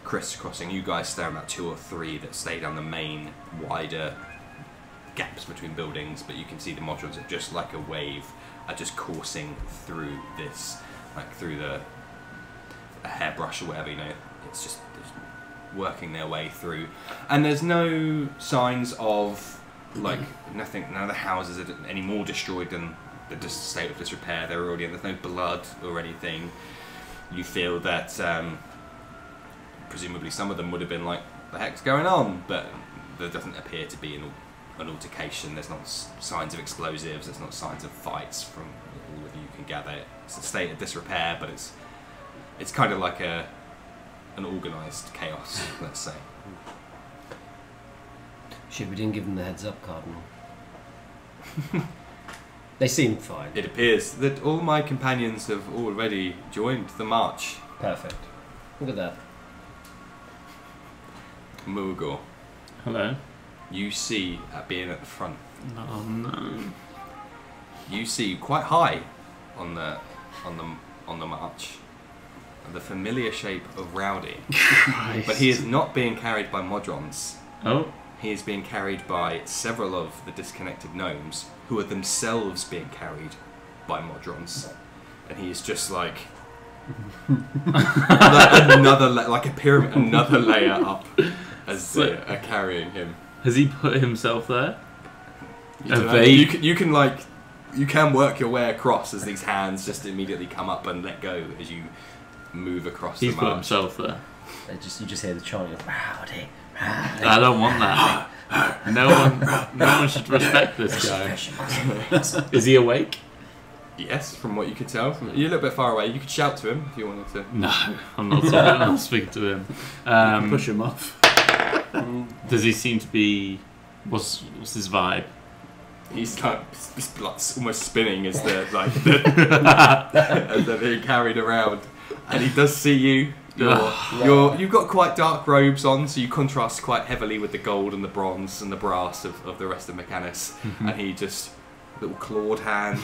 crisscrossing. You guys stay about 2 or 3 that stay down the main wider gaps between buildings, but you can see the Modrons are just like a wave, are just coursing through this, like through a hairbrush or whatever, you know. It's just working their way through, and there's no signs of like nothing. None of the houses are any more destroyed than the state of disrepair they're already in. There's no blood or anything. You feel that presumably some of them would have been like, the heck's going on, but there doesn't appear to be an altercation. There's not signs of explosives. There's not signs of fights from all of you can gather. It's a state of disrepair, but it's kind of like an organised chaos, let's say. Shit, we didn't give them the heads up, Cardinal. They seem fine. It appears that all my companions have already joined the march. Perfect. Look at that. Mugor, Hello. you see, being at the front, Oh no. you see quite high on the march, the familiar shape of Rowdy. But he is not being carried by Modrons. Oh. He is being carried by several of the disconnected gnomes, who are themselves being carried by Modrons. And he is just like like a pyramid, another layer up as they are carrying him. Has he put himself there? You can work your way across as these hands just immediately come up and let go as you move across He's the put march. himself there. You just hear the chanting of Rowdy. I don't want that. No one should respect this guy. Is he awake? Yes, from what you can tell. You're a little bit far away. You could shout to him if you wanted to. No, I'm not speaking to him. Push him off. Does he seem to be? What's his vibe? He's like almost spinning as they're as they're being carried around, and he does see you. You've got quite dark robes on, so you contrast quite heavily with the gold and the bronze and the brass of the rest of Mechanus. And he just little clawed hand.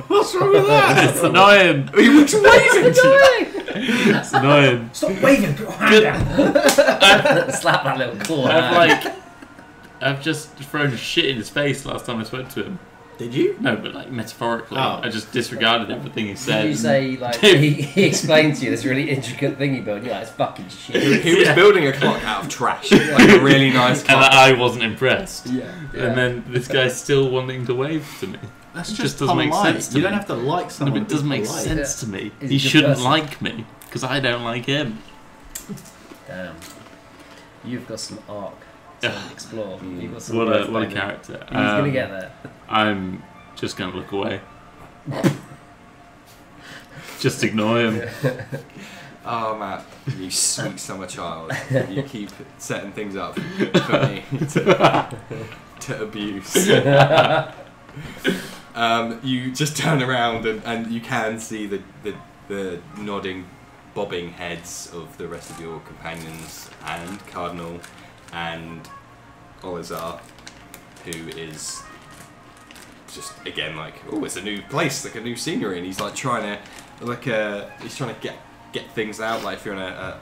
What's wrong with that? It's annoying. He looks waving. It's annoying. Stop waving, put your hand down. Slap that little claw. I've just thrown shit in his face last time I spoke to him. Did you? No, but like metaphorically. Oh. I just disregarded everything he said. Did you say, like, he explained to you this really intricate thing he built, and you're like, it's fucking shit. He was building a clock out of trash, like a really nice And clock. I wasn't impressed. Yeah. And then this guy's still wanting to wave to me. That's It just doesn't make polite. sense to You me. don't have to like No, someone. but it doesn't make polite. sense to me. Is He he a good shouldn't person? like me because I don't like him. Damn. You've got some arc to explore. You've got some What growth, a baby. character. He's gonna get there. I'm just gonna look away. Just ignore him. Oh man, you sweet summer child. You keep setting things up for me to abuse. You just turn around and you can see the nodding, bobbing heads of the rest of your companions and Cardinal and Ollizar, who is just again like, oh, it's a new place, like a new scenery, and he's like trying to get things out. Like if you're on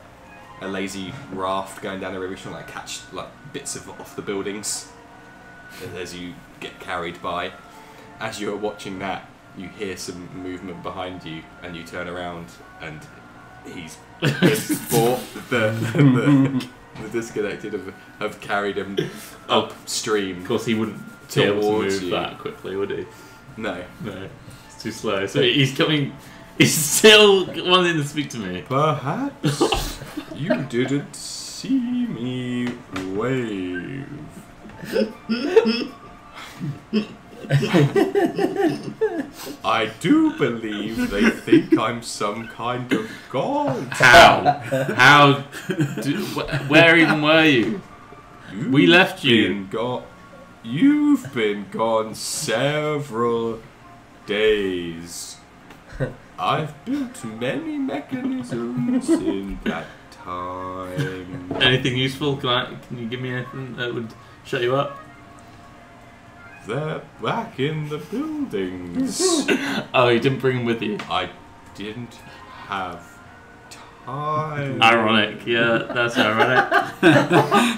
a lazy raft going down the river, trying to like catch like bits off the buildings as you get carried by. As you're watching that, you hear some movement behind you, and you turn around, and he's bought the disconnected have carried him upstream. Of course, he wouldn't be able to Towards move you. that quickly, would he? No. No, it's too slow. So he's coming. He's still wanting to speak to me. Perhaps you didn't see me wave. I do believe they think I'm some kind of god. How? Where even were you? We left you. You've been gone several days. I've built many mechanisms in that time. Anything useful? Can you give me anything that would Shut you up? They're back in the buildings. Oh, you didn't bring them with you? I didn't have time. Ironic, yeah, that's ironic.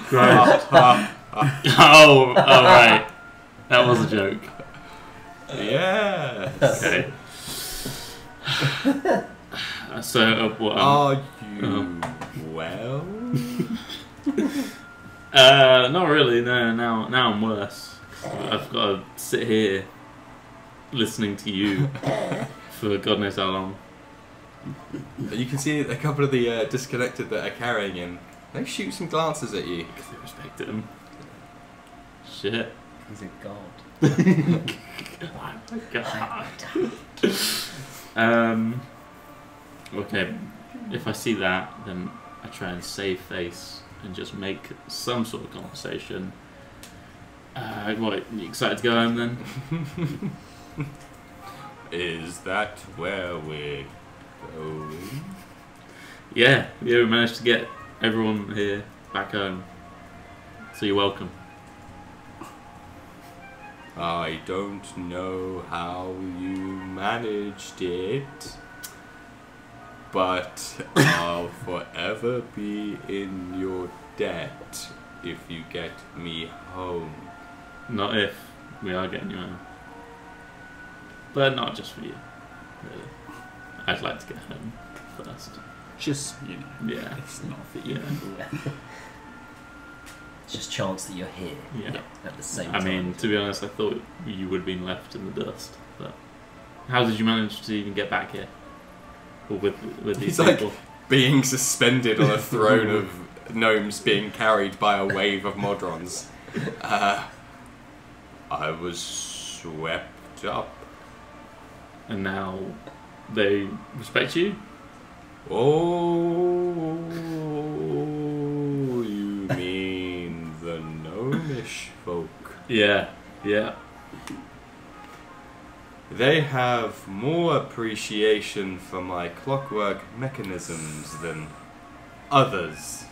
Great. Oh, right. That was a joke. Yes. Okay. So, what? Are you well? Not really. No. Now I'm worse. I've got to sit here listening to you for God knows how long. You can see a couple of the disconnected that are carrying him. They shoot some glances at you. Because they respected him. Shit. He's a god. Oh my god. Okay, if I see that, then I try and save face and just make some sort of conversation. What, you excited to go home then? Is that where we're going? Yeah, we managed to get everyone here back home. So you're welcome. I don't know how you managed it, but I'll forever be in your debt if you get me home. Not if we are getting you home. But not just for you, really. I'd like to get home first. Just, you know, Yeah. it's not for you. Yeah. It's just chance that you're here Yeah. at the same I time. mean, to be honest, I thought you would have been left in the dust. But how did you manage to even get back here? Or with these He's like people? being suspended on a throne of gnomes being carried by a wave of Modrons. I was swept up. And now they respect you? Oh, you mean the gnomish folk? Yeah. They have more appreciation for my clockwork mechanisms than others.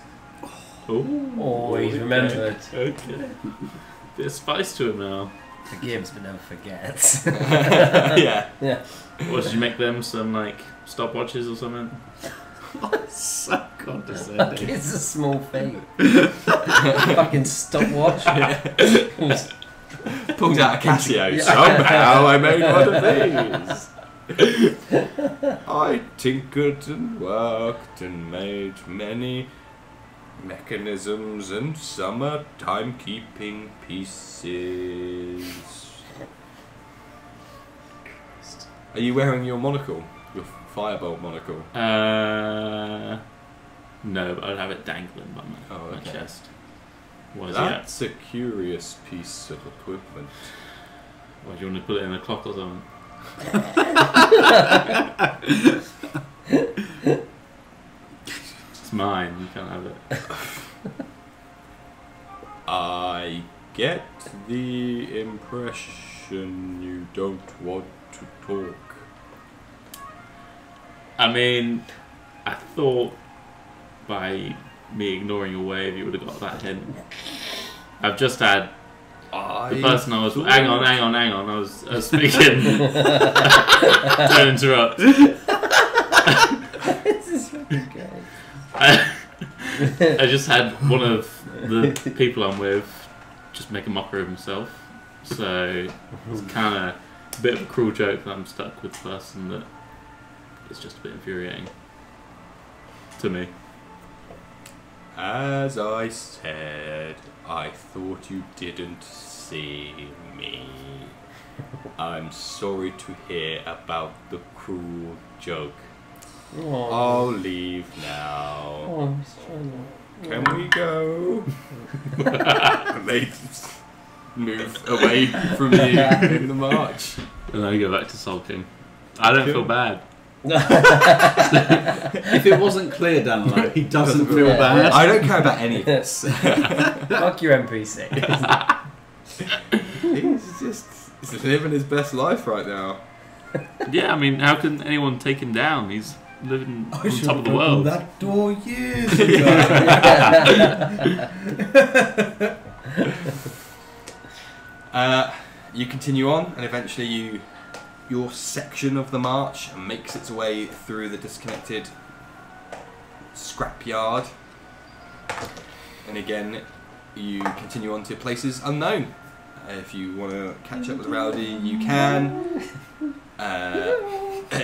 Oh, he's remembered. Okay. Bit of spice to him now. Forgives but never forgets. Yeah. Yeah. What, did you make them some, like, stopwatches or something? So condescending. It's a small thing. Fucking stopwatch. Pulls out a Casio. Yeah. Somehow I made one of these. I tinkered and worked and made many mechanisms and summer timekeeping pieces. Are you wearing your monocle? Your firebolt monocle? No, but I'd have it dangling by Oh, my okay. chest. What is that? That's a curious piece of equipment. Why, do you want to put it in a clock or something? It's mine, you can't have it. I get the impression you don't want to talk. I mean, I thought by me ignoring your wave you would have got that hint. I've just had the person I was... Hang on, I was speaking. Don't interrupt. This is fucking great. I just had one of the people I'm with just make a mockery of himself. So it's kind of a bit of a cruel joke that I'm stuck with the person that is just a bit infuriating to me. As I said, I thought you didn't see me. I'm sorry to hear about the cruel joke. Oh. I'll leave now. Oh, I'm struggling. Can we go? They move away from you in the march. And then I go back to sulking. I don't feel bad. If it wasn't clear, Danilo, he doesn't feel Yeah. bad. I don't care about any of this. Fuck your NPC. He's living his best life right now. Yeah, I mean, how can anyone take him down? He's living I on should top have of the world. that door years ago. You continue on, and eventually your section of the march makes its way through the disconnected scrapyard. And again, you continue on to places unknown. If you want to catch up with Rowdy, you can.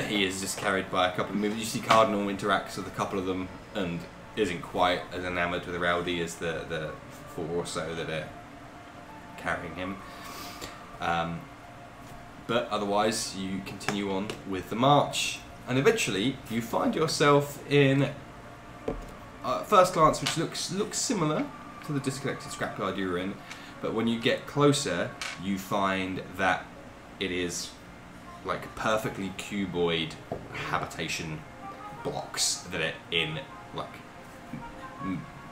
He is just carried by a couple of movers. You see Cardinal interacts with a couple of them and isn't quite as enamoured with Rowdy as the four or so that are carrying him. But otherwise, you continue on with the march, and eventually you find yourself in first glance, which looks similar to the disconnected scrapyard you were in, but when you get closer, you find that it is like perfectly cuboid habitation blocks that are in like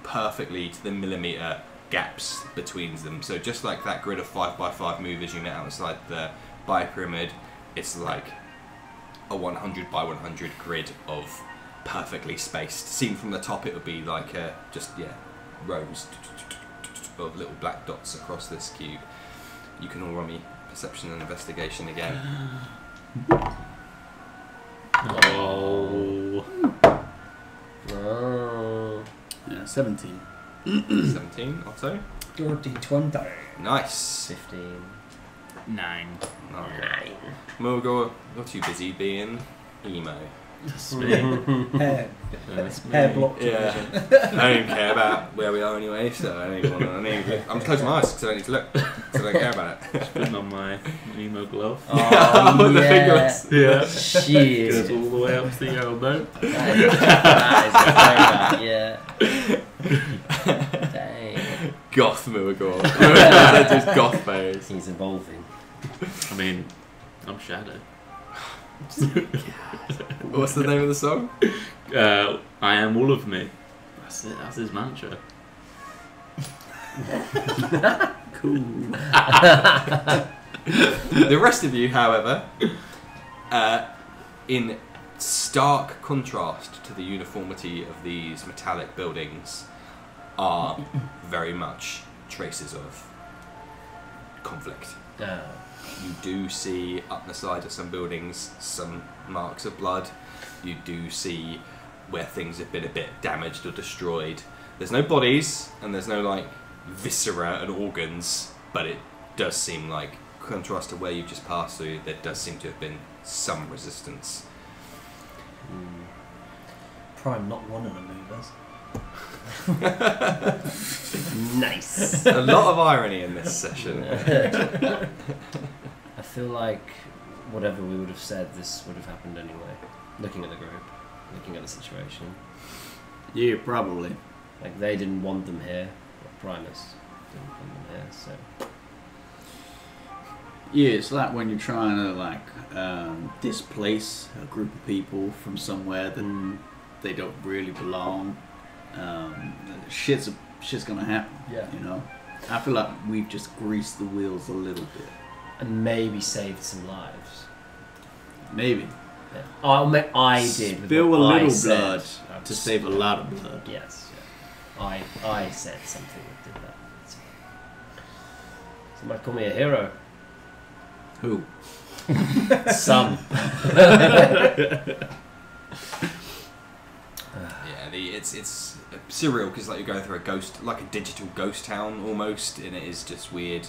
perfectly to the millimeter gaps between them. So just like that grid of 5x5 movers you met outside the pyramid, it's like a 100 by 100 grid of perfectly spaced. Seen from the top, it would be like rows of little black dots across this cube. You can all roll me perception and investigation again. Oh. Yeah, 17. 17, Otto. Dirty 20. Nice. 15. 9. Okay. Morgor, you're too busy being emo. That's me. Hair, That's me. hair blocked. Yeah. I don't care about where we are anyway, so I don't even want to. I'm closing my eyes because I don't need to look, because I don't care about it. Putting on my emo glove. Oh, The yeah. fingerless. Yeah. Shit. Goes all the way up to the elbow. That is yeah. Dang. Goth Morgor. They're just goth face. He's evolving. I mean, I'm Shadow. What's the name of the song? I am all of me. That's it. That's his mantra. Cool. The rest of you, however, in stark contrast to the uniformity of these metallic buildings, are very much traces of conflict. You do see up the side of some buildings some marks of blood. You do see where things have been a bit damaged or destroyed. There's no bodies and there's no like viscera and organs, but it does seem like, contrast to where you've just passed through, there does seem to have been some resistance. Prime not one of the movers. Nice. A lot of irony in this session. I feel like whatever we would have said, this would have happened anyway. Looking at the group, looking at the situation. Yeah, probably. Like, they didn't want them here, but Primus didn't want them here, so... Yeah, it's like when you're trying to like displace a group of people from somewhere that they don't really belong. Shit's gonna happen. Yeah. You know, I feel like we've just greased the wheels a little bit. And maybe saved some lives. Maybe. Yeah. I did. with Spill a what I little said. blood to save a lot of blood. Yes. Yeah. I said something that did that. Somebody call me a hero. Who? Some. Yeah, it's surreal because like you're going through a ghost, like a digital ghost town almost, and it is just weird.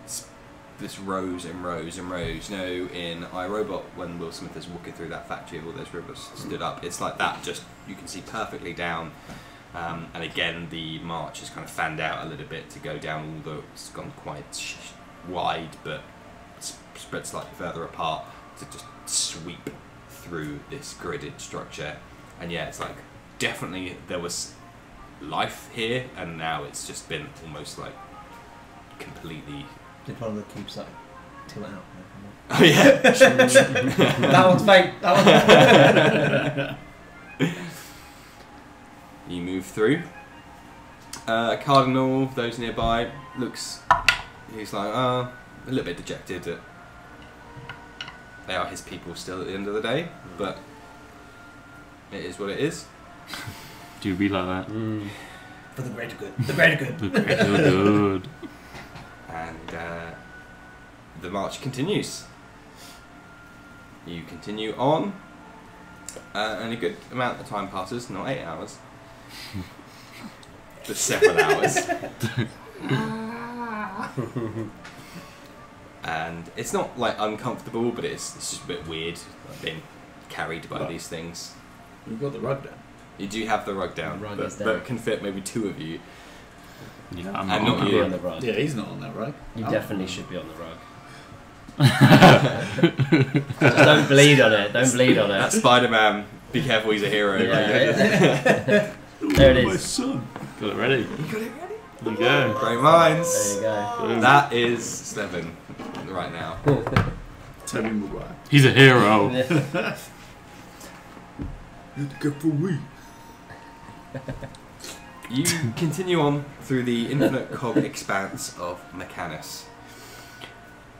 It's this rows and rows and rows. You know, in iRobot, when Will Smith is walking through that factory, all those rivers stood up. It's like that. Just you can see perfectly down. And again, the march has kind of fanned out a little bit to go down, although it's gone quite wide, but spread slightly further apart to just sweep through this gridded structure. And yeah, it's like definitely there was life here, and now it's just been almost like completely. Did one of the cubes like tilt out? Oh yeah. That one's fake. That one's You move through. Cardinal, those nearby, looks. He's like, a little bit dejected that they are his people still at the end of the day, but it is what it is. Do you be like that? for the greater good. The greater good. Good. and the march continues. You continue on, and a good amount of time passes, not 8 hours, but several hours. And it's not like uncomfortable, but it's just a bit weird being carried by these things. You've got the rug down. You do have the rug down, The rug but is down. that can fit maybe 2 of you. Yeah, And I'm not Be you. on the rug. Yeah, he's not on that rug. You Oh. definitely should be on the rug. Just don't bleed on it. Don't bleed on That it. Spider-Man, be careful, he's a hero. Yeah. There it My is. son. Got it ready. You got it ready? There you go. Great There minds. you go. Boom. That is 7 right now. Tobey Maguire. He's a hero. You're good for we. You continue on through the infinite cog expanse of Mechanus.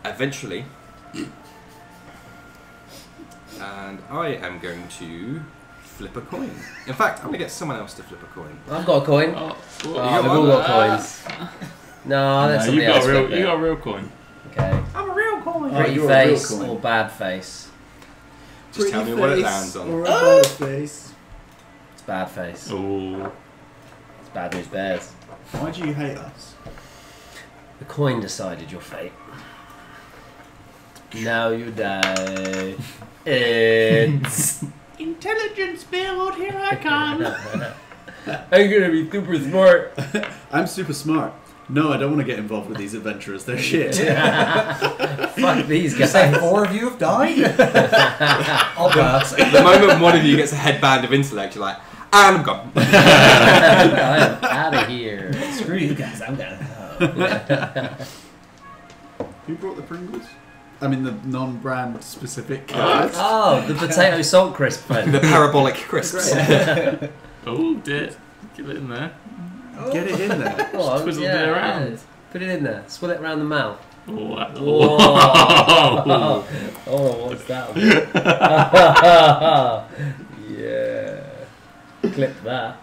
Eventually, and I am going to flip a coin. In fact, I'm going to get someone else to flip a coin. I've got a coin. Oh, Oh, got we've one? all got coins. No, that's you somebody got else. a real, flip it. you got a real coin. Okay. I'm a real coin. Pretty you're a real face coin. or bad face? Just tell me what it lands on. Or a bad face. It's bad face. Oh, It's bad news bears. Why do you hate us? The coin decided your fate. Now you die. It's... Intelligence build, here I come. I'm gonna be super smart. I'm super smart. No, I don't want to get involved with these adventurers. They're shit. Fuck these You guys. say 4 of you have died? I'll pass. The moment one of you gets a headband of intellect, you're like, and I'm gone. I'm out of here. Screw you guys, I'm gonna. Who brought the Pringles? I mean, the non-brand specific cards. Oh, the potato salt crisp friend. The parabolic crisps. oh, dear. Get it in there. Get it in there. Oh, Twizzled it around. Put it in there. Swill it around the mouth. Oh, that- Whoa. Oh, what's that one? Yeah. Clip that.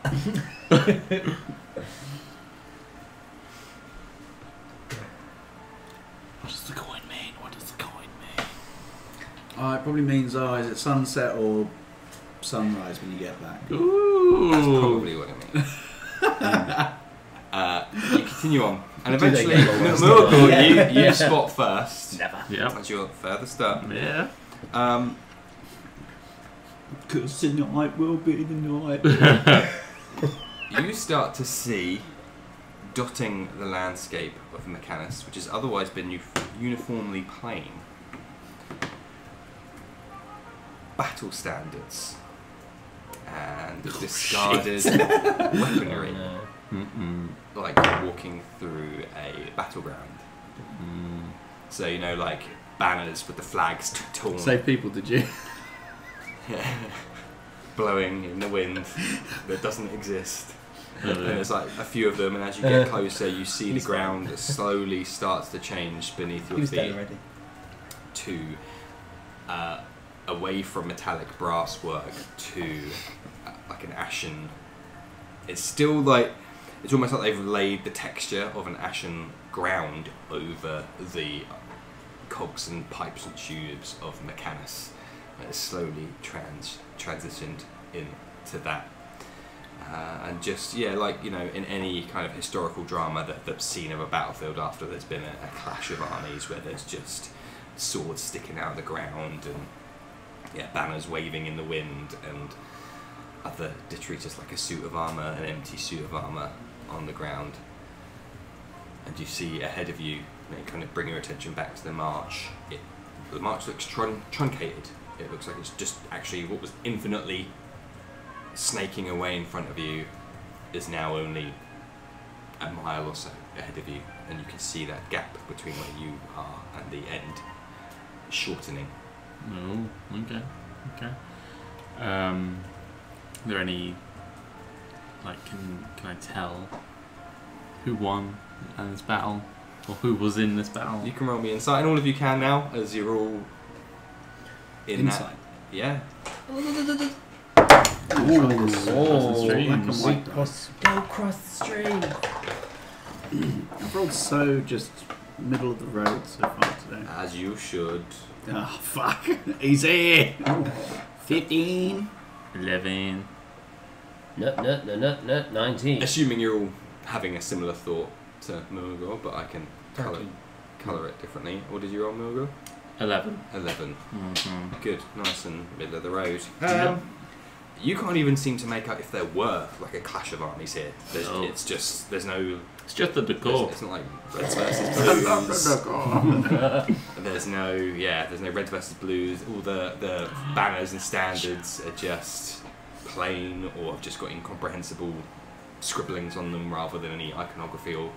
What does the coin mean? What does the coin mean? Oh, it probably means, is it sunset or sunrise when you get back? Ooh. That's probably what it means. You continue on, and Do they eventually, get lost? Miracle, Yeah. you Yeah. spot first. Never. Yep. That's your furthest up. Yeah. Because tonight will be the night. You start to see, dotting the landscape of Mechanus, which has otherwise been uniformly plain, battle standards and discarded weaponry, like walking through a battleground. So, you know, like banners with the flags torn, Save people, did you? blowing in the wind that doesn't exist. And Lovely. there's like a few of them, and as you get closer, you see the ground slowly starts to change beneath your Who's dead feet already? to away from metallic brass work to like an ashen. It's still like it's almost like they've laid the texture of an ashen ground over the cogs and pipes and tubes of Mechanus. It's slowly transitioned into that. And just, yeah, like, you know, in any kind of historical drama that's seen of a battlefield after there's been a clash of armies where there's just swords sticking out of the ground and, yeah, banners waving in the wind and other detritus like a suit of armour, an empty suit of armour on the ground. And you see ahead of you, kind of bring your attention back to the march. The march looks truncated. It looks like it's just actually what was infinitely snaking away in front of you is now only a mile or so ahead of you, and you can see that gap between where you are and the end shortening. Oh, okay. Are there any, like, can I tell who won in this battle, or who was in this battle? You can roll me insight, and all of you can now, as you're all in Inside. that. Yeah. Oh, Streams. black and white. Go cross the stream. I've rolled so just middle of the road so far today. As you should. Oh, fuck. Easy. 15. 11. No, 19. Assuming you're all having a similar thought to Mulgore, but I can colour it differently. What did you roll, Mulgore? 11. 11. Mm-hmm. Good, nice and middle of the road. Yep. You can't even seem to make out if there were like a clash of armies here. No. It's just there's no. It's just the decor. It's not like Reds versus Blues. There's no Reds versus Blues. All the banners and standards are just plain or have just got incomprehensible scribblings on them rather than any iconography or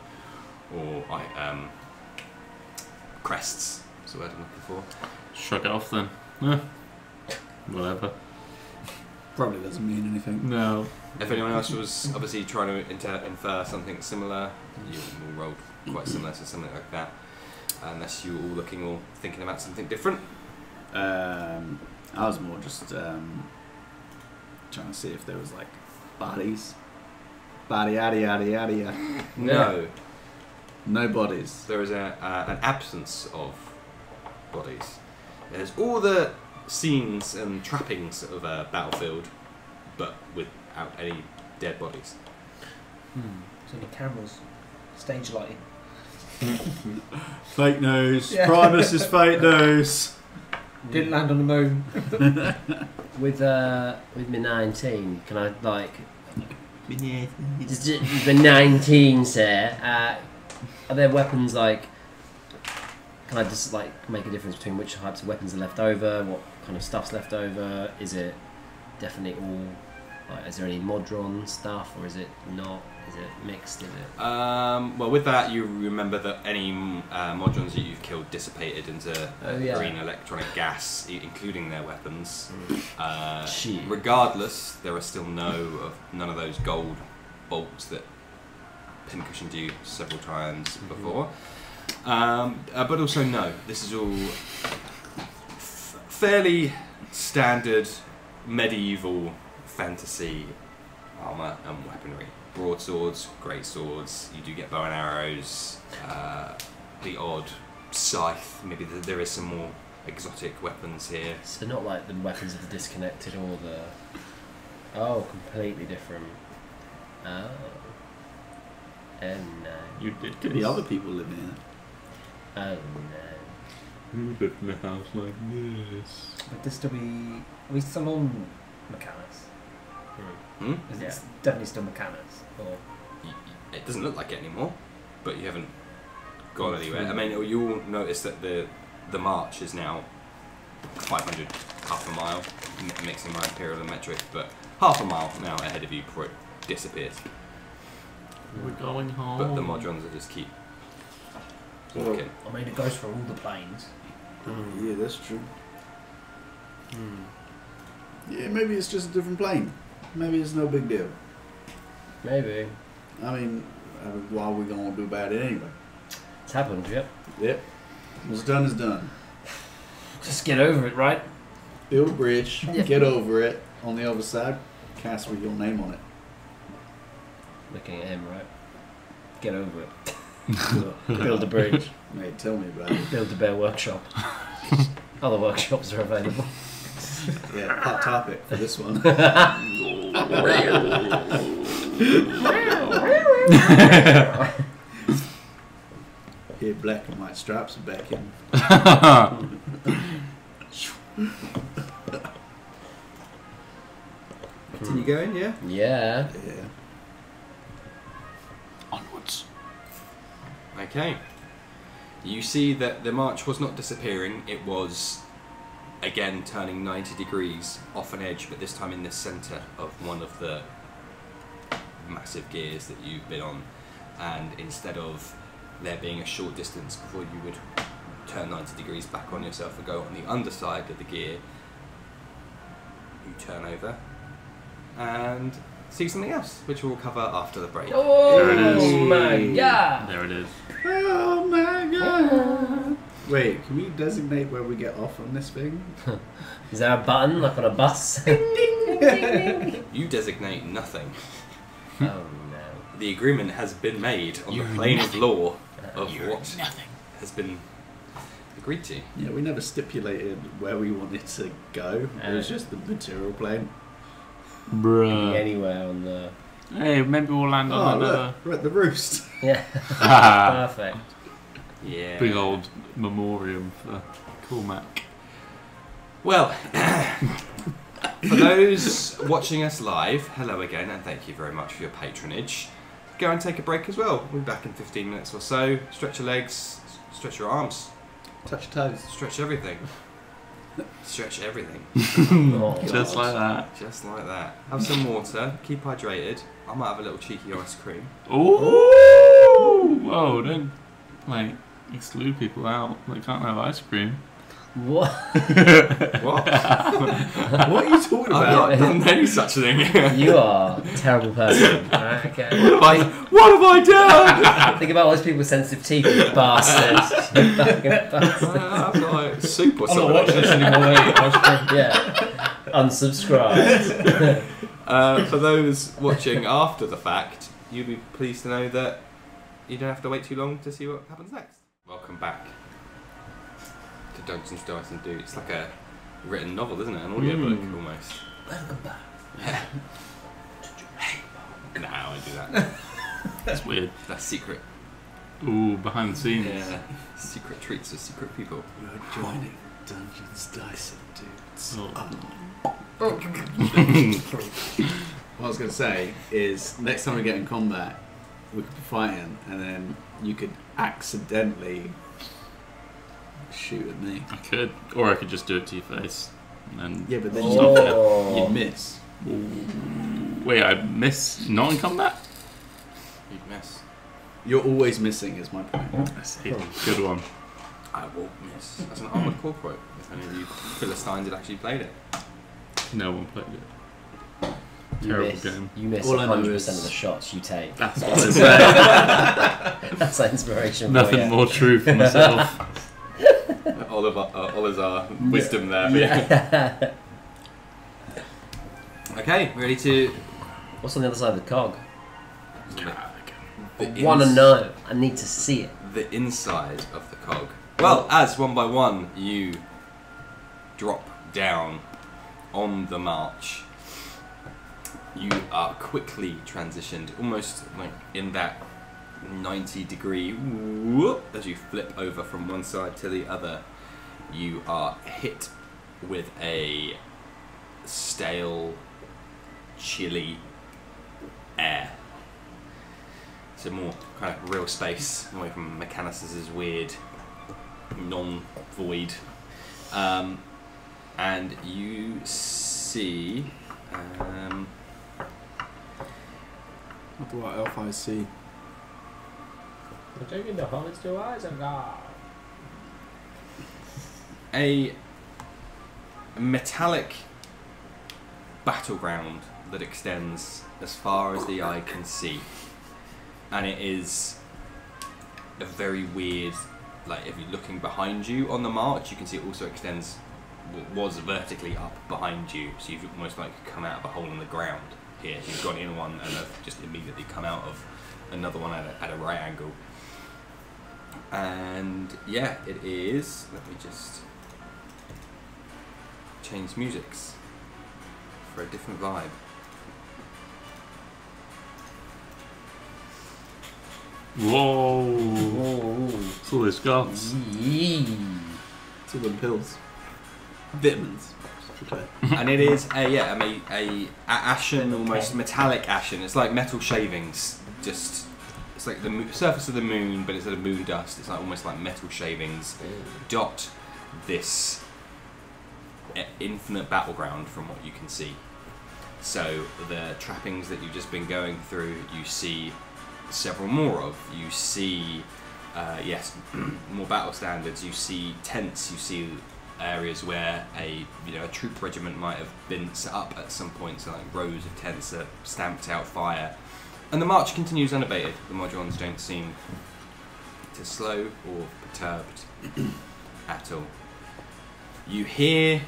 crests. That's the word I'm looking for. Shrug it off then. Whatever. Probably doesn't mean anything. No. If anyone else was obviously trying to infer something similar, you all rolled quite similar to something like that. Unless you were all looking or thinking about something different. I was more just trying to see if there was like bodies. Body, yada, yada, yada, yada. No. No bodies. There is an absence of bodies. There's all the scenes and trappings of a battlefield, but without any dead bodies. So the cameras, stage lighting. Fake news. Yeah. Primus is fake news. Didn't land on the moon. With my 19, can I like Yeah. the 19, sir? Are there weapons like? Can I just like make a difference between which types of weapons are left over? What kind of stuff's left over? Is it definitely all? Like, is there any Modron stuff, or is it not? Is it mixed? Is it? Well, with that, you remember that any Modrons that you've killed dissipated into green electronic gas, including their weapons. Regardless, there are still none of those gold bolts that pincushioned you several times before. But also, no, this is all fairly standard medieval fantasy armour and weaponry. Broadswords, great swords, you do get bow and arrows, the odd scythe, maybe there is some more exotic weapons here. So not like the weapons of the disconnected or the... Oh, completely different. Oh. Oh no. You did Could be other people living in it. Oh no. Who lived in a house like this? Would this still be... Are we still on mechanics? Is it definitely still mechanics? Or? It doesn't look like it anymore, but you haven't gone anywhere. I mean, you all notice that the march is now 500, half a mile, mixing my imperial and metric, but half a mile now ahead of you before it disappears. We're going home. But the Modrons will just keep walking. I mean, it goes for all the planes. Yeah, that's true. Yeah, maybe it's just a different plane. Maybe it's no big deal. Maybe. I mean, why are we going to do about it anyway? It's happened, yep. Yep. What's done is done. Just get over it, right? Build a bridge, Yeah. get over it. On the other side, cast with your name on it. Looking at him, right? Get over it. Build a bridge. Mate, tell me about it. Build a bear workshop. Other workshops are available. Yeah, hot topic for this one. Here, black and white stripes are back in. Continue going, yeah? Yeah. Yeah. Onwards. Okay. You see that the march was not disappearing, it was again turning 90 degrees off an edge, but this time in the centre of one of the massive gears that you've been on, and instead of there being a short distance before you would turn 90 degrees back on yourself and go on the underside of the gear, you turn over and see something else, which we'll cover after the break. Oh There it is. my god! There it is. Oh my god! Wait, can we designate where we get off on this thing? Is there a button like on a bus? You designate nothing. Oh no. The agreement has been made on the plane of law of what has been agreed to. Yeah, we never stipulated where we wanted to go. It was just the material plane. Could be Bruh. anywhere on the. Hey, maybe we'll land Oh, on look, another we're at the roost. Yeah. Ah, Perfect. Yeah. big old memoriam for Cormac. Well, for those watching us live, hello again, and thank you very much for your patronage. Go and take a break as well. We'll be back in 15 minutes or so. Stretch your legs, stretch your arms, Touch your toes. stretch everything. Stretch everything. Oh, Just God. like that. Just like that. Have some water, keep hydrated. I might have a little cheeky ice cream. Ooh! Whoa, don't exclude people out. They can't have ice cream. What? What? What are you talking I've about? not done any such thing. You are a terrible person. Alright, okay. what have I done? Think about all those people with sensitive teeth, you bastards. You fucking bastard. I've got like soup or I'm not something. watching this anymore. Yeah. Unsubscribe. For those watching after the fact, you'll be pleased to know that you don't have to wait too long to see what happens next. Welcome back to Dungeons, Dice and Dudes. It's like a written novel, isn't it? An audiobook almost. Welcome back. No, I won't do that. That's weird. That's secret. Ooh, behind the scenes. Yeah. Secret treats for secret people. You're joining Dungeons, Dice and Dudes. Oh. What I was going to say is, next time we get in combat, we could be fighting, and then you could accidentally shoot at me. I could. Or I could just do it to your face. And then Yeah, but then Oh. you'd miss. wait, I miss not in combat? You'd miss. You're always missing, is my point. I see. Good one. I will miss. That's an Armored Core quote. If any of you Philistines had actually played it. No one played it. You Terrible miss, game. you miss All I know 100% is- of the shots you take. That's what I say. That's like inspiration. Nothing for you. more true for myself. Ollizar wisdom there. For you. Yeah. Okay, ready to. What's on the other side of the cog? The I want to know. I need to see it. The inside of the cog. Well, as one by one you drop down on the march, you are quickly transitioned, almost like in that 90-degree whoop, as you flip over from one side to the other. You are hit with a stale, chilly air. So more kind of real space, away from Mechanicus's weird, non-void. And you see... What do our elf eyes see? We're taking the honest two eyes of God. a metallic battleground that extends as far as the eye can see, and it is a very weird, like if you're looking behind you on the march, you can see it also extends, was vertically up behind you, so you've almost like come out of a hole in the ground here. You've gone in one and have just immediately come out of another one at a right angle. And yeah, it is, let me just change musics for a different vibe. Whoa! Ooh. That's all it's got. Yee. Two them pills. Vitamins. Okay. And it is a ashen, almost metallic ashen. It's like metal shavings. Just it's like the surface of the moon, but instead of moon dust, it's like almost like metal shavings dot this infinite battleground from what you can see. So the trappings that you've just been going through, you see several more of. You see, yes, more battle standards. You see tents. You see areas where a troop regiment might have been set up at some point. So like rows of tents that stamped out fire, and the march continues unabated. The Modrons don't seem to slow or perturbed at all. You hear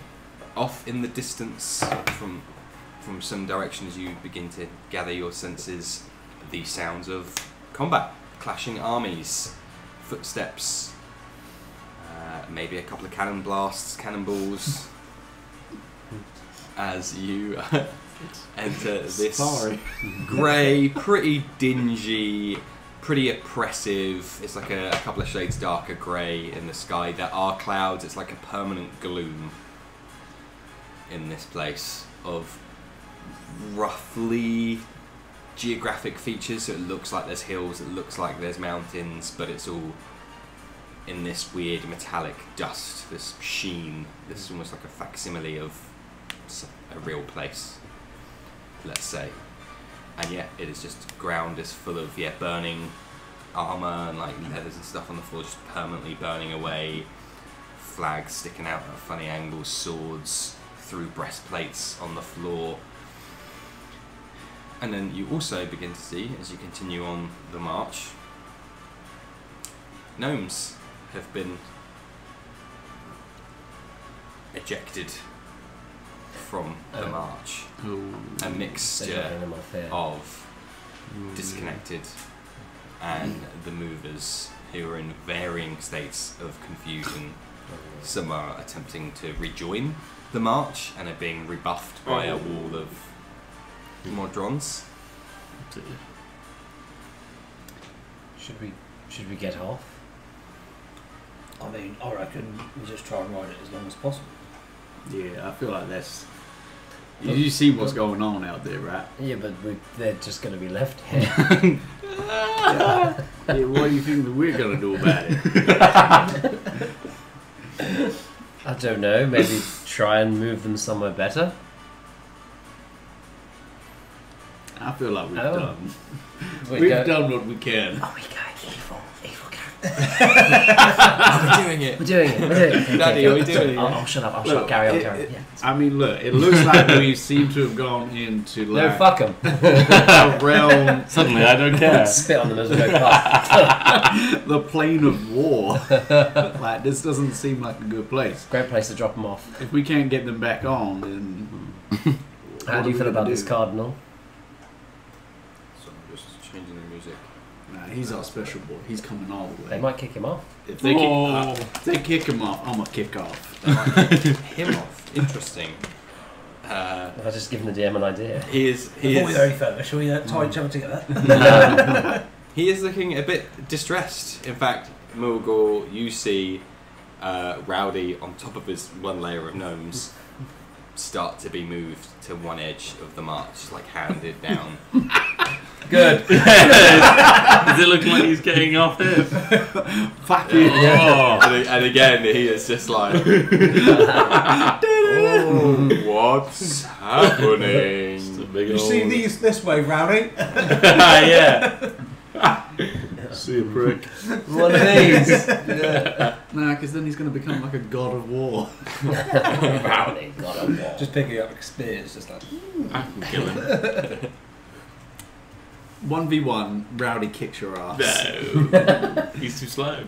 off in the distance from some direction as you begin to gather your senses the sounds of combat, clashing armies, footsteps maybe a couple of cannon blasts, cannonballs, as you enter this grey, pretty dingy, pretty oppressive. It's like a couple of shades darker grey in the sky. There are clouds. It's like a permanent gloom in this place of roughly geographic features. So it looks like there's hills, it looks like there's mountains, but it's all in this weird metallic dust, this sheen. This is almost like a facsimile of a real place, let's say. And yeah, it is just ground is full of burning armor and like leathers and stuff on the floor, just permanently burning away. Flags sticking out at funny angles, swords through breastplates on the floor. And then you also begin to see, as you continue on the march, gnomes have been ejected from the march. A mixture of disconnected and the movers who are in varying states of confusion. Some are attempting to rejoin the march and are being rebuffed by a wall of Modrons. Should we get off? I mean, I reckon we just try and ride it as long as possible. Yeah, I feel like that's... You see what's going on out there, right? Yeah, but they're just going to be left here. Yeah, what do you think that we're going to do about it? I don't know, maybe try and move them somewhere better? I feel like we've done. We've done what we can. Oh, we go evil cat. We're doing it. We're doing it. Daddy, are we doing it? I'll shut up. Carry on. Yeah. I mean, look, it looks like we seem to have gone into No, like fuck them. a realm, Suddenly, I don't care. Spit on them as we go past. the plane of war. Like, this doesn't seem like a good place. Great place to drop them off. If we can't get them back on, then... How do you feel about this cardinal? So I'm just changing the music. Nah, he's our special boy. He's coming all the way. They might kick him off. If they kick him off, I'm gonna kick off. They might kick him off. Interesting. I'll just give him the DM an idea. Before we go any further, shall we tie each other together? He is looking a bit distressed. In fact, Mulgore, you see Rowdy on top of his one layer of gnomes start to be moved to one edge of the march, like handed down. Good. Does it look like he's getting off here? Fuck you. Oh. And again, he is just like, what's happening? You see these this way, Rowdy? Yeah. See a prick. One of these. Yeah. Nah, because then he's going to become like a god of war. Rowdy, God of war. Just picking up spears, just like... I can kill him. 1v1, Rowdy kicks your ass. No. He's too slow.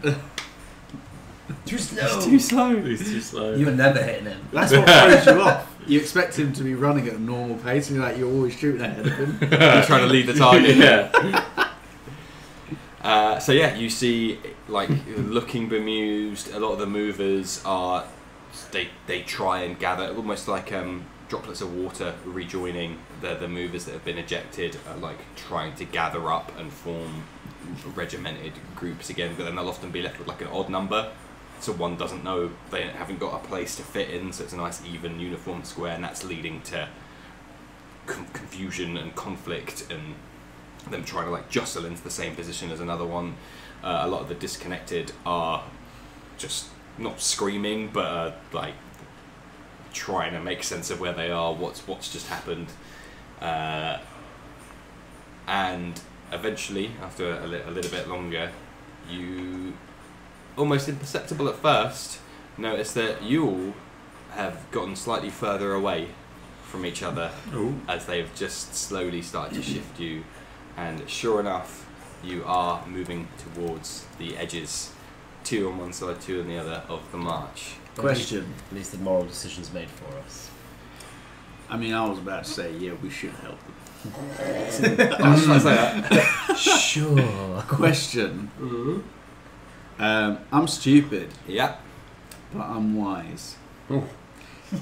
Too slow. He's too slow. He's too slow. You were never hitting him. That's what throws you off. You expect him to be running at a normal pace, and you're always shooting ahead of him. You're trying to lead the target. Yeah. So yeah, you see, like, looking bemused. A lot of the movers are, they try and gather, almost like droplets of water rejoining the movers that have been ejected, are like trying to gather up and form regimented groups again. But then they'll often be left with like an odd number, so one doesn't know, they haven't got a place to fit in. So it's a nice even uniform square, and that's leading to confusion and conflict and them trying to like jostle into the same position as another one. A lot of the disconnected are just not screaming, but like trying to make sense of where they are, what's just happened, and eventually, after a little bit longer, you, almost imperceptible at first, notice that you all have gotten slightly further away from each other. Ooh. As they've just slowly started to shift you. And sure enough, you are moving towards the edges, 2 on one side, 2 on the other of the march. Question. At least the moral decision's made for us. I mean, I was about to say, yeah, we should help them. I was trying to say that. Sure. Question. I'm stupid. Yeah. but unwise. Ooh.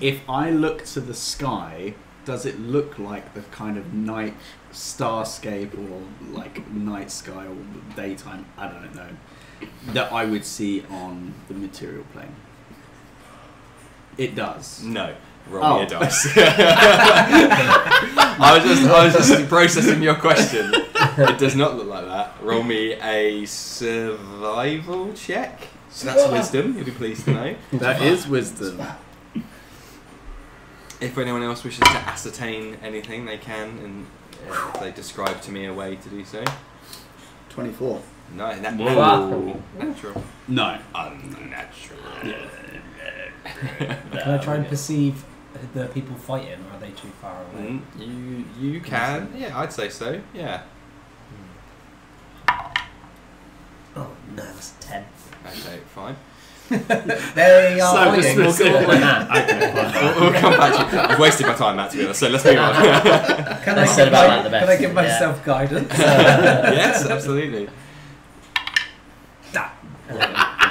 If I look to the sky, does it look like the kind of night starscape or like night sky or daytime, I don't know, that I would see on the material plane? It does. No. Roll me a dice. I was just processing your question. It does not look like that. Roll me a survival check. So that's wisdom, you'll be pleased to know. That is wisdom. If anyone else wishes to ascertain anything, they can, and if they describe to me a way to do so. 24. No, Whoa. natural. No. Unnatural. Can I try and perceive the people fighting, or are they too far away? You can, yeah, I'd say so, yeah. Oh no, that's 10. Okay, fine. They are So fighting. specific. We'll come back to you. You've wasted my time, Matt, to be honest, so let's move on. Can I said about that the best. Can I give myself guidance? Yes, absolutely.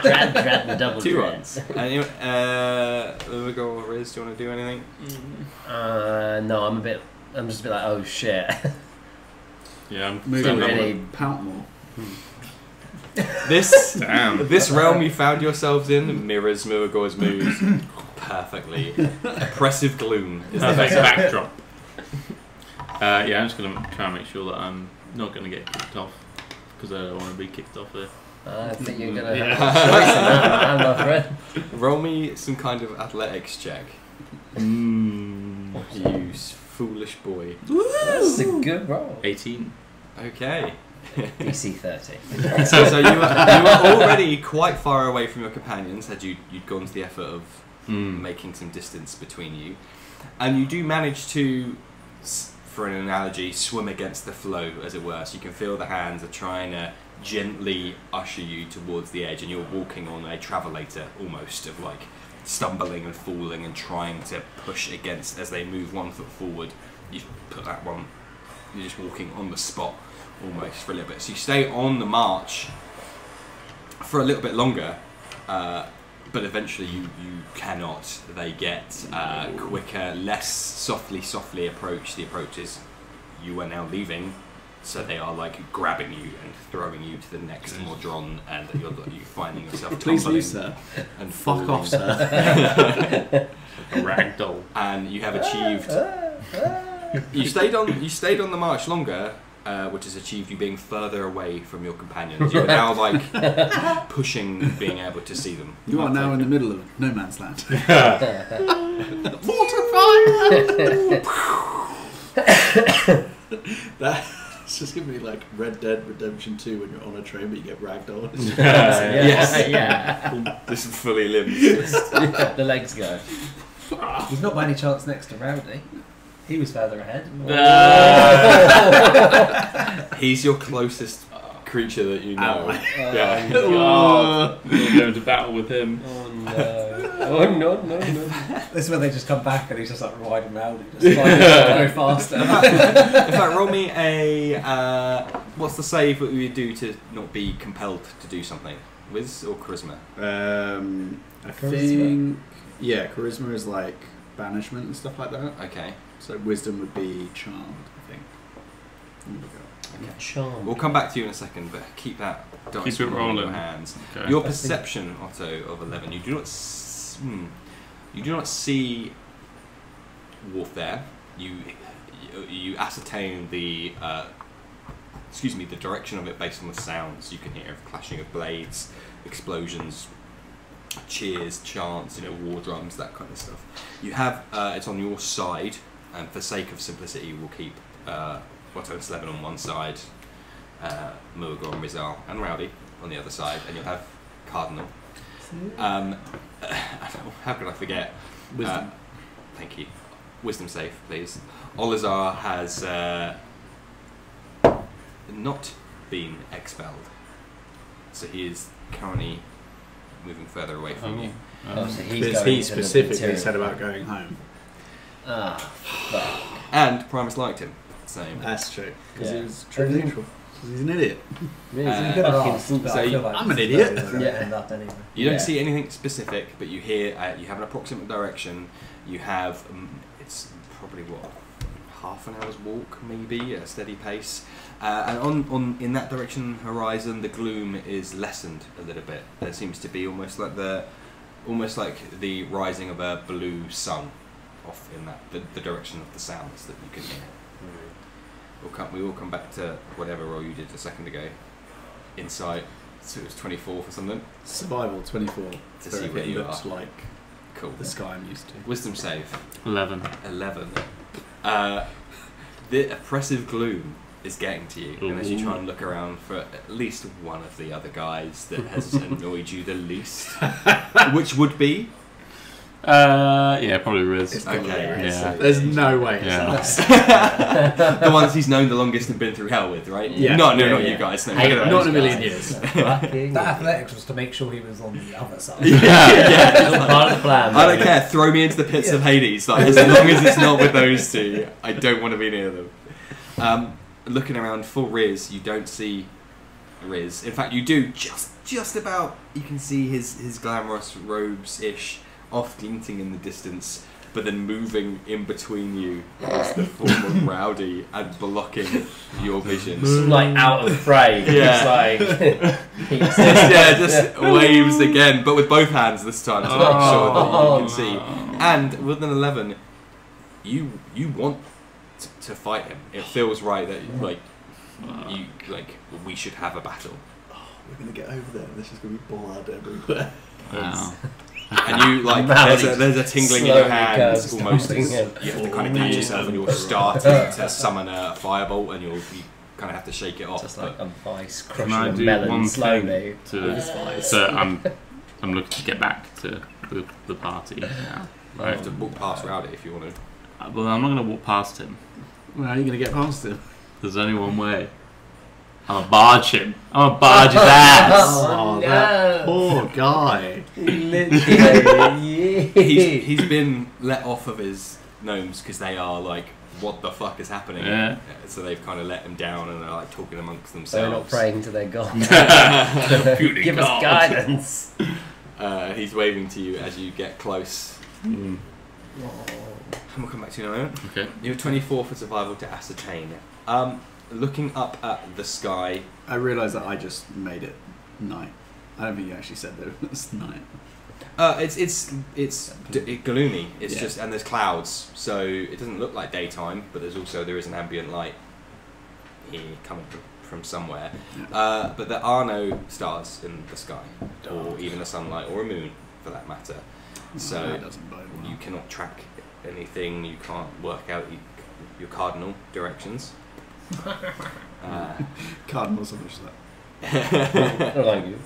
Dread the double 2 dreads. ones. Anyway, Ugo or Riz, do you want to do anything? No, I'm just a bit like, oh shit. Yeah, I'm Moving really- on. Pountmore. Damn. This realm you found yourselves in mirrors Muagor's moves perfectly. Oppressive gloom is the Perfect best. backdrop. Yeah, I'm just going to try and make sure that I'm not going to get kicked off, because I don't want to be kicked off there. I think you're gonna Yeah. have a choice in that, man, my friend. Roll me some kind of athletics check. You foolish boy. That's a good roll. 18. Okay. DC 30. So you were already quite far away from your companions, had you'd gone to the effort of making some distance between you. And you do manage to, for an analogy, swim against the flow, as it were. So you can feel the hands are trying to gently usher you towards the edge, and you're walking on a travelator almost, of like stumbling and falling and trying to push against as they move 1 foot forward. You put that one, you're just walking on the spot almost for a little bit. So you stay on the march for a little bit longer, but eventually you cannot. They get quicker, less softly approach. The approaches you are now leaving, so they are like grabbing you and throwing you to the next Modron, and you're finding yourself Please tumbling leave, sir. and Fuck falling. off, sir. A ragdoll. And you have achieved. You stayed on the march longer, which has achieved you being further away from your companions. You are now like pushing, being able to see them. You are now in the middle of no man's land. That's just gonna be like Red Dead Redemption 2 when you're on a train but you get ragdolled. Yes. Yeah. This is fully limbs. The legs go. He's not by any chance next to Rowdy. He was further ahead. He's your closest creature that you know. Yeah. God. We'll go into battle with him. Oh no. Oh no. This is when they just come back and he's just like riding Rowdy, just trying to go faster. In fact, roll me a. What's the save that we do to not be compelled to do something? Wiz or charisma? I think, yeah, charisma is like banishment and stuff like that. Okay. So wisdom would be charmed, I think. There we go. Okay. Charm. We'll come back to you in a second, but keep that dice Keep it in rolling. your hands. Okay. Your perception, Otto, of 11. You do not see Wolf there. You ascertain the the direction of it based on the sounds you can hear of clashing of blades, explosions, cheers, chants, war drums, that kind of stuff. You have it's on your side, and for sake of simplicity, we'll keep Otto and Slevin on one side, Muagor and Rizal and Rowdy on the other side, and you'll have Cardinal. How could I forget? Wisdom. Thank you. Wisdom save, please. Ollizar has not been expelled, so he is currently moving further away from you. Oh, so he's Because going he to the specifically material. said about going home. Ah, fuck. And Primus liked him. So That's true. Because Yeah. he was true neutral. He's an idiot. Yeah, You could have fucking asked, fool. but So I feel like I'm an this is idiot. where we're gonna Yeah. end up anyway. You don't Yeah. see anything specific, but you hear you have an approximate direction. You have it's probably what half an hour's walk, maybe at a steady pace. And on in that direction horizon, the gloom is lessened a little bit. There seems to be almost like the rising of a blue sun off in that the direction of the sounds that you can hear. We will come back to whatever roll you did a second ago. Insight, so it was 24 for something. Survival 24. To So see if where it you looks are. like Cool. the sky I'm used to. Wisdom save. 11. 11. The oppressive gloom is getting to you, and as you try and look around for at least one of the other guys that has annoyed you the least, which would be Yeah, probably Riz. It's gotta be okay. Riz. Yeah. There's no way. Yeah. It's us. the ones he's known the longest and been through hell with, right? Yeah. No, Yeah, not yeah. you guys. No, Hey, no, no. Not in a those million guys. years. Fucking That athletics was to make sure he was on the other side. yeah. It's part of the plan. I don't mate. care. Throw me into the pits of Hades. Like, as long as it's not with those two, I don't want to be near them. Looking around for Riz, you don't see Riz. In fact, you do just about. You can see his glamorous robes ish off glinting in the distance, but then moving in between you is the form of Rowdy and blocking your visions. It's like out of frame. Yeah. It's like just waves again, but with both hands this time to make sure that you can see. And with an 11, you want to fight him. It feels right that we should have a battle. We're gonna get over there. And there's just gonna be blood everywhere. Wow. And you there's a tingling in your Slowly hands, curves almost as down. you have to kind of catch yourself, and you're starting to summon a firebolt, and you kind of have to shake it off. just like a vice Can I crushing a do melon one slowly. thing so I'm looking to get back to the party now. you have to walk past Rowdy if you want to. Well, I'm not going to walk past him. Well, how are you gonna get past him? There's only one way. I'm going to barge him. I'm going to barge his ass. Oh, that poor guy. He's been let off of his gnomes because they are like, what the fuck is happening? Yeah. So they've kind of let him down, and they're like talking amongst They're themselves. not praying to their god. Puny Give us god. guidance. He's waving to you as you get close. Mm. And we'll come back to you in a moment. Okay. You're 24 for survival to ascertain. Looking up at the sky. I realise that I just made it night. I don't think you actually said that it was night. It's gloomy. It's Yeah. just, and there's clouds, so it doesn't look like daytime. But there is an ambient light here coming from somewhere. Yeah. But there are no stars in the sky, or even a sunlight or a moon, for that matter. So that doesn't bode well. you cannot track anything. You can't work out your cardinal directions. Cardinals, I wish that. Not like you.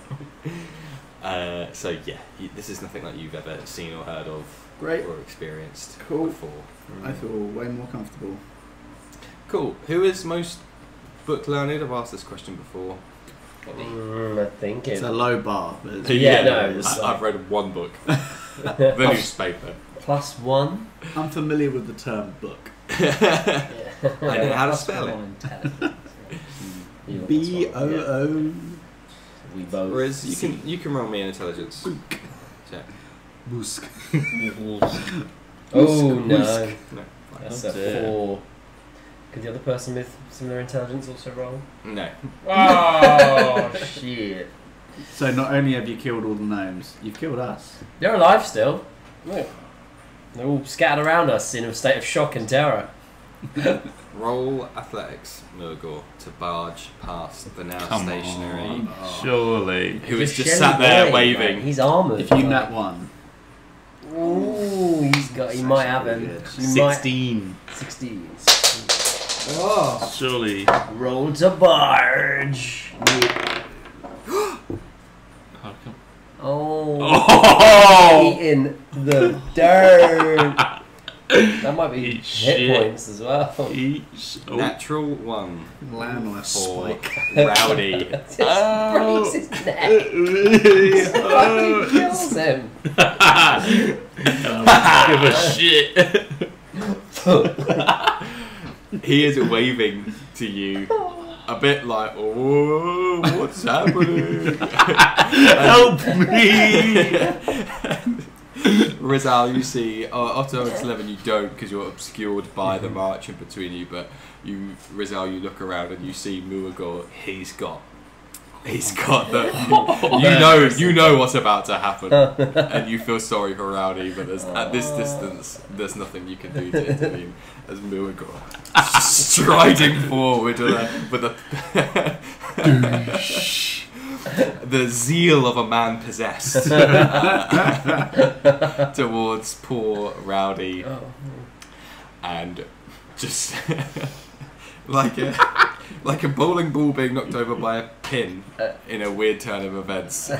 So yeah, this is nothing like you've ever seen or heard of Great. or experienced Cool. before. I feel way more comfortable. Cool. Who is most book learned? I've asked this question before. I think It's it. a low bar. But it's Yeah, no, it was- I've read one book, the newspaper. +1. I'm familiar with the term book. Yeah. I know how to spell it. B-O-O. We both. Whereas you can roll me an intelligence check. Busk. Oh no. Whisk. No, That's Oh, a dear. 4. Could the other person with similar intelligence also roll? no. Oh shit. So not only have you killed all the gnomes, you've killed us. They're alive still. Look. They're all scattered around us in a state of shock and terror. Roll athletics, Murgor, to barge past the now Come stationary. on. Surely. Who is just Shelly sat there Boy, waving. man. He's armoured. If you like- nat one, Ooh, he might have him. That's He might- 16. 16. Oh, Surely. Roll to barge. Oh, come- Oh, eating the dirt. That might be Eat hit shit. points as well. Each. Oh. Natural 1 land on a for spike. Rowdy. Just breaks his neck. Fucking kills him. Give a shit. He is waving to you a bit like, oh, what's happening? Help me! Rizal, you see, Otto and Slevin, you don't because you're obscured by the march in between you. But Rizal, you look around and you see Muagor. He's got the. You know what's about to happen, and you feel sorry for Rowdy. But at this distance, there's nothing you can do to intervene. As Muagor striding forward with a the zeal of a man possessed towards poor Rowdy, and just like a bowling ball being knocked over by a pin in a weird turn of events.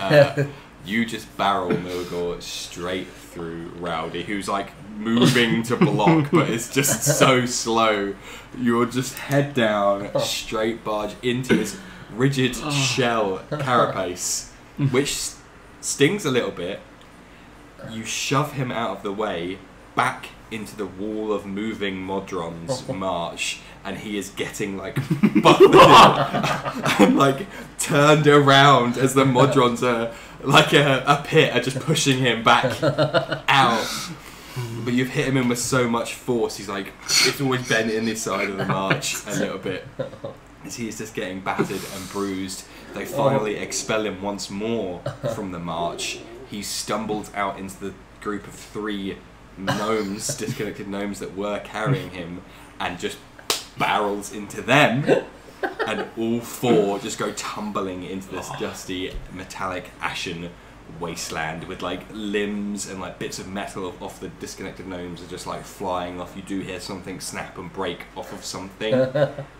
You just barrel Milgor straight through Rowdy, who's like moving to block, but it's just so slow. You're just head down, straight barge into his rigid shell carapace, which stings a little bit. You shove him out of the way, back into the wall of moving Modron's march, and he is getting like buffeted and like turned around as the Modrons are like a pit are just pushing him back out. But you've hit him in with so much force, he's like, it's always bent in this side of the march a little bit. As he is just getting battered and bruised, they finally expel him once more from the march. He stumbles out into the group of 3 gnomes, disconnected gnomes that were carrying him, and just barrels into them. And all 4 just go tumbling into this dusty, metallic, ashen wasteland with like limbs and like bits of metal off the disconnected gnomes are just like flying off. You do hear something snap and break off of something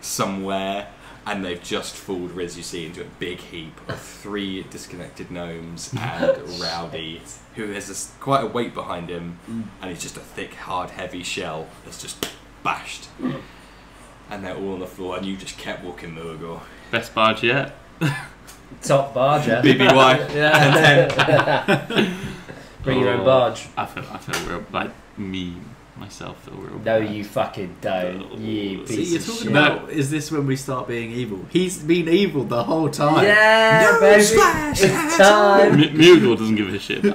somewhere, and they've just fooled Riz, you see, into a big heap of 3 disconnected gnomes and Rowdy, who has quite a weight behind him, and he's just a thick, hard, heavy shell that's just bashed. And they're all on the floor, and you just kept walking, Muagor. Best barge yet. Top barge, yeah. BBY. Yeah. Bring your own barge. I feel real, like me, myself feel real No, bad. you fucking don't. You See, piece you're of talking shit. about, is this when we start being evil? He's been evil the whole time. Yeah, No baby. splash It's at time. Mugor doesn't give a shit, but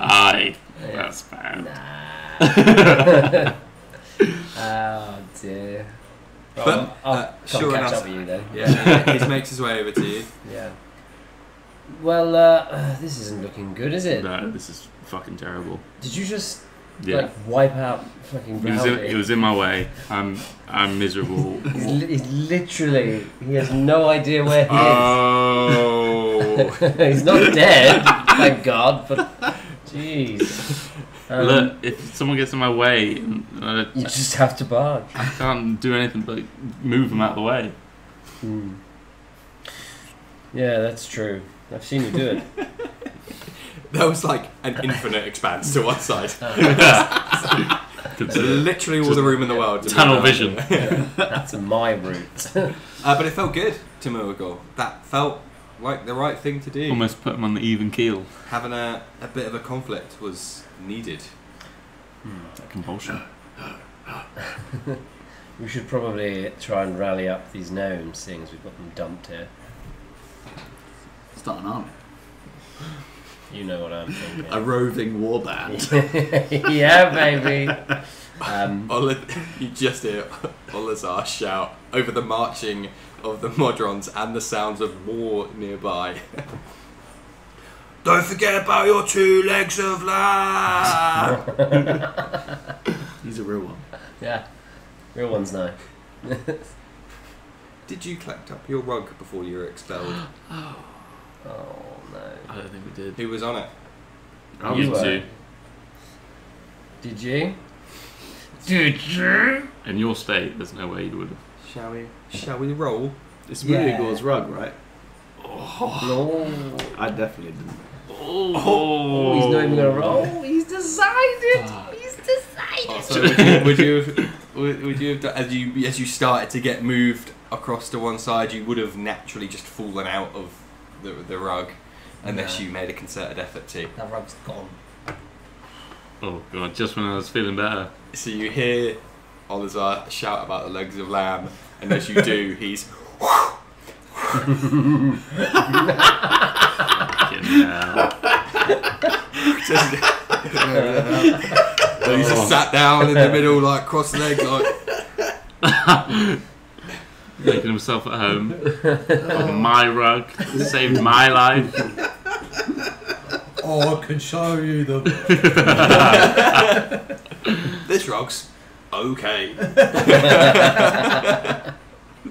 that's bad. Nah. Oh dear. But, I'll sure sure catch enough- up with you then. Yeah, he makes his way over to you. Yeah. Well, this isn't looking good, is it? No, this is fucking terrible. Did you just Yeah. like wipe out fucking Rowdy? It was in my way. I'm miserable. He's literally, he has no idea where he Oh. is. He's not dead, thank God, but jeez. Look, if someone gets in my way, You just have to barge. I can't do anything but move them out of the way. Yeah, that's true. I've seen you do it. That was like an infinite expanse to one side. Consider Literally all the room in the world. to tunnel move vision. around. That's my route. But it felt good to Muagor. That felt like the right thing to do. Almost put them on the even keel. Having a bit of a conflict was needed. That compulsion. We should probably try and rally up these gnomes, seeing as we've got them dumped here. Start an army. You know what I'm A thinking. roving warband. Yeah, baby. You just hear Ollizar shout over the marching of the Modrons and the sounds of war nearby. Don't forget about your 2 legs of lamb! He's a real one. Yeah, real ones now. Did you collect up your rug before you were expelled? Oh no. I don't think we did. Who was on it? You were. two. Did you? Did you? In your state, there's no way you would have. Shall we roll? It's Yeah. Muagor's rug, right? No. I definitely didn't. Oh, he's not even gonna roll. He's decided. He's decided. So would you have done, as you started to get moved across to one side, you would have naturally just fallen out of the rug, unless you made a concerted effort to. That rug's gone. Oh god, just when I was feeling better. So you hear Ollizar shout about the legs of lamb, and as you do, he's He's just sat down in the middle, like cross legs, like making himself at home on my rug, saved my life. Oh, I can show you the. This rug's okay.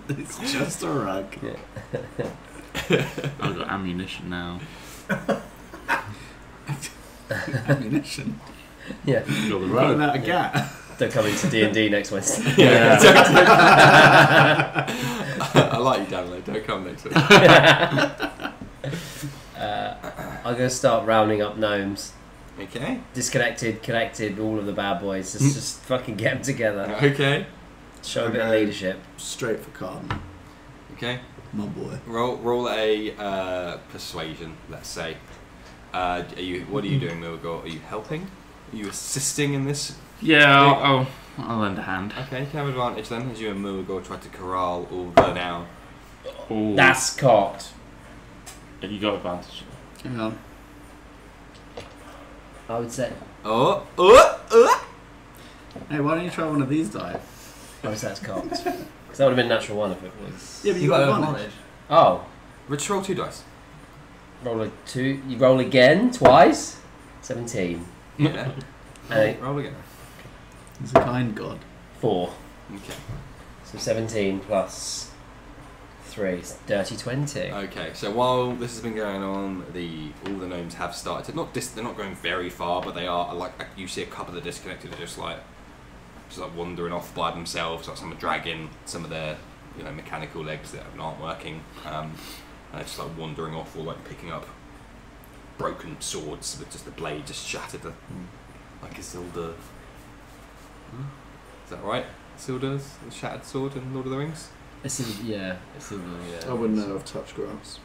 It's just a rug. I've got ammunition now. Ammunition. Yeah. Got the Running rug. out of gat. Don't come into D&D next Wednesday. Yeah. I like you, Danilo. Don't come next week. I'm going to start rounding up gnomes. Okay. Disconnected, connected, all of the bad boys. Just fucking get them together. Okay. Show a bit of leadership. Straight for Cardinal. Okay. My boy. Roll a persuasion, let's say. What are you doing, Milgor? Are you helping? Are you assisting in this? Yeah, I'll lend a hand. Okay, you can have advantage then, as you and Milgor try to corral all the now. Ooh. That's cocked. Have you got advantage? Hang on. I would say. Oh. Hey, why don't you try one of these die? I would say that's cocked. Because that would have been natural one if it was. Yeah, but you got advantage. Oh. Let's roll 2 dice. Roll a 2. You roll again twice. 17. Yeah. Roll again. He's a kind god. 4. Okay. So 17 plus 3. It's dirty 20. Okay, so while this has been going on, all the gnomes have started to they're not going very far, but they are like you see a couple that are disconnected, are just like wandering off by themselves, like some are dragging some of their mechanical legs that aren't working, and they're just like wandering off or like picking up broken swords with just the blade just shattered, like Isildur. Is that right? Isildur's the shattered sword in Lord of the Rings. Yeah. I wouldn't know. I've touched grass.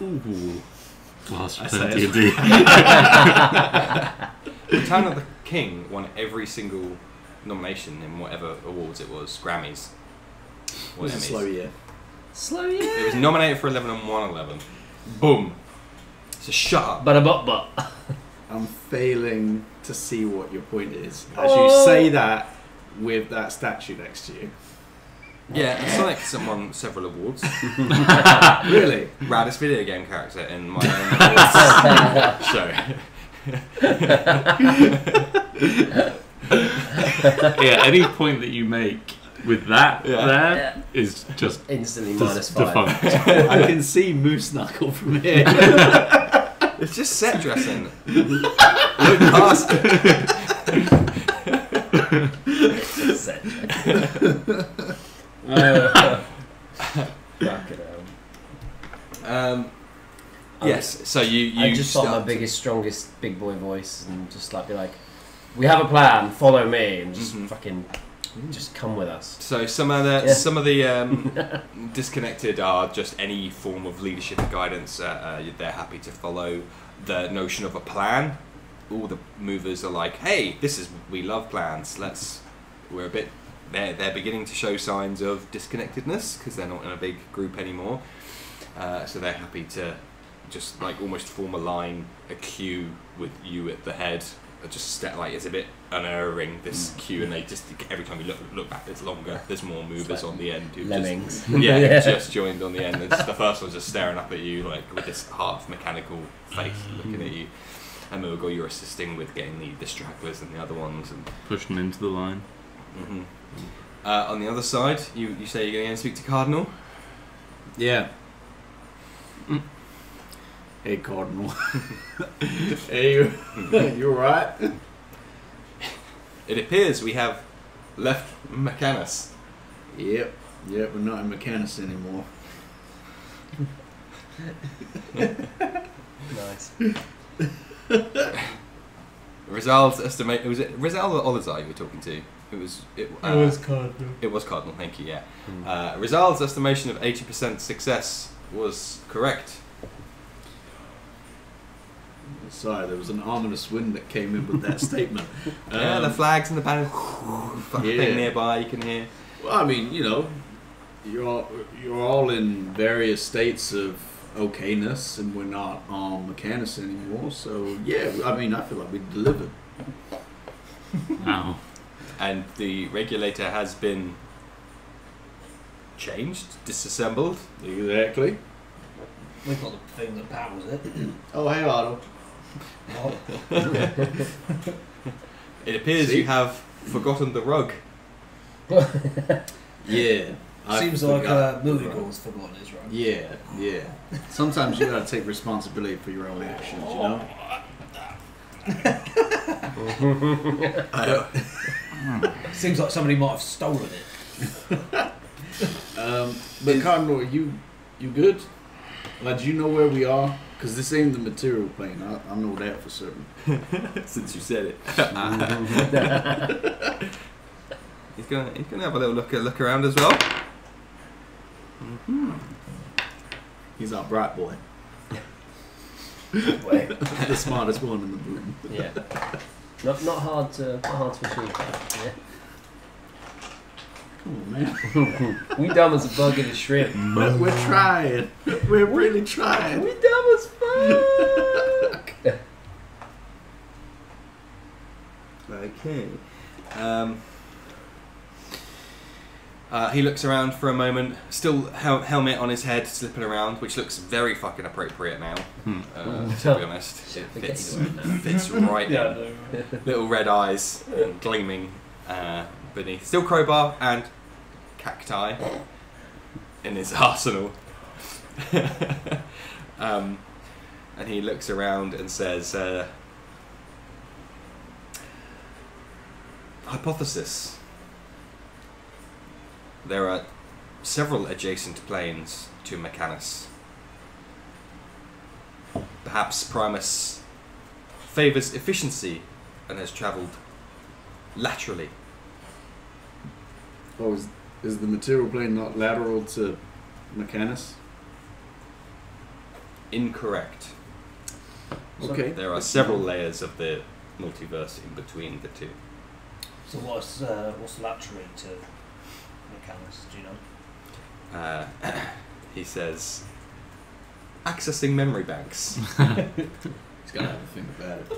Ooh. Last I say D&D. Return of the King won every single nomination in whatever awards it was, Grammys. It was a slow year. Slow, It yeah. was nominated for 11 and won 11. Boom. So shut up. But. I'm failing to see what your point is. As you say that with that statue next to you. Yeah, Sonic won several awards. Really? Raddest video game character in my own show. Yeah, any point that you make with that there is just Instantly minus 5. defunct. I can see Moose Knuckle from here. It's just set dressing. Look past it. Yes, so you I just thought my biggest, strongest big boy voice and just like be like, we have a plan, follow me, and just fucking just come with us. So some of the disconnected are just any form of leadership and guidance. They're happy to follow the notion of a plan. All the movers are like, hey, we love plans. We're a bit. They're beginning to show signs of disconnectedness because they're not in a big group anymore. So they're happy to just like almost form a line, a queue with you at the head. Just like it's a bit unerring, this queue, and they just every time you look back, it's longer. There's more movers like on the end. Lemmings. Just joined on the end. And the first one's just staring up at you like with this half mechanical face looking at you. And Milgor, you're assisting with getting the stragglers and the other ones and Pushing into the line. on the other side, you say you're going to go and speak to Cardinal. Yeah. Hey, Cardinal. Hey, you alright? It appears we have left Mechanus. Yep, we're not in Mechanus anymore. Nice. Rizal's estimate. Was it Rizal or Ollizar you were talking to? It was Cardinal. It was Cardinal. Thank you. Yeah. Rizal's estimation of 80% success was correct. Sorry, there was an ominous wind that came in with that statement. The flags and the banner thing nearby you can hear. Well, I mean, you're all in various states of okayness, and we're not on Mechanus anymore. So yeah, I mean, I feel like we delivered. Wow. And the regulator has been changed, disassembled. Exactly. We've got the thing that powers it. Oh, hey, Otto. What? It appears See? you have forgotten the rug. Yeah. I Seems like forgot the Millie rug. Gall's forgotten his run. Yeah, yeah. Sometimes you gotta take responsibility for your own actions, you know? I don't. Seems like somebody might have stolen it. But Cardinal, you good? Like, do you know where we are? Because this ain't the material plane. I know that for certain. Since you said it. He's gonna have a little look around as well. He's our bright boy. Wait. The smartest one in the room. Yeah. Not hard to achieve that. Come on, man. Yeah. We dumb as a bug in a shrimp. But we're trying. We're really trying. We dumb as fuck. Okay. He looks around for a moment, still helmet on his head, slipping around, which looks very fucking appropriate now. To be honest, it fits right in. Little red eyes gleaming beneath. Still crowbar and cacti in his arsenal. And he looks around and says, hypothesis. There are several adjacent planes to Mechanus. Perhaps Primus favours efficiency and has travelled laterally. Oh, is the material plane not lateral to Mechanus? Incorrect. Okay. There are several layers of the multiverse in between the two. So what's laterally to Mechanus, do you know? He says, accessing memory banks. He's gotta have a think about it.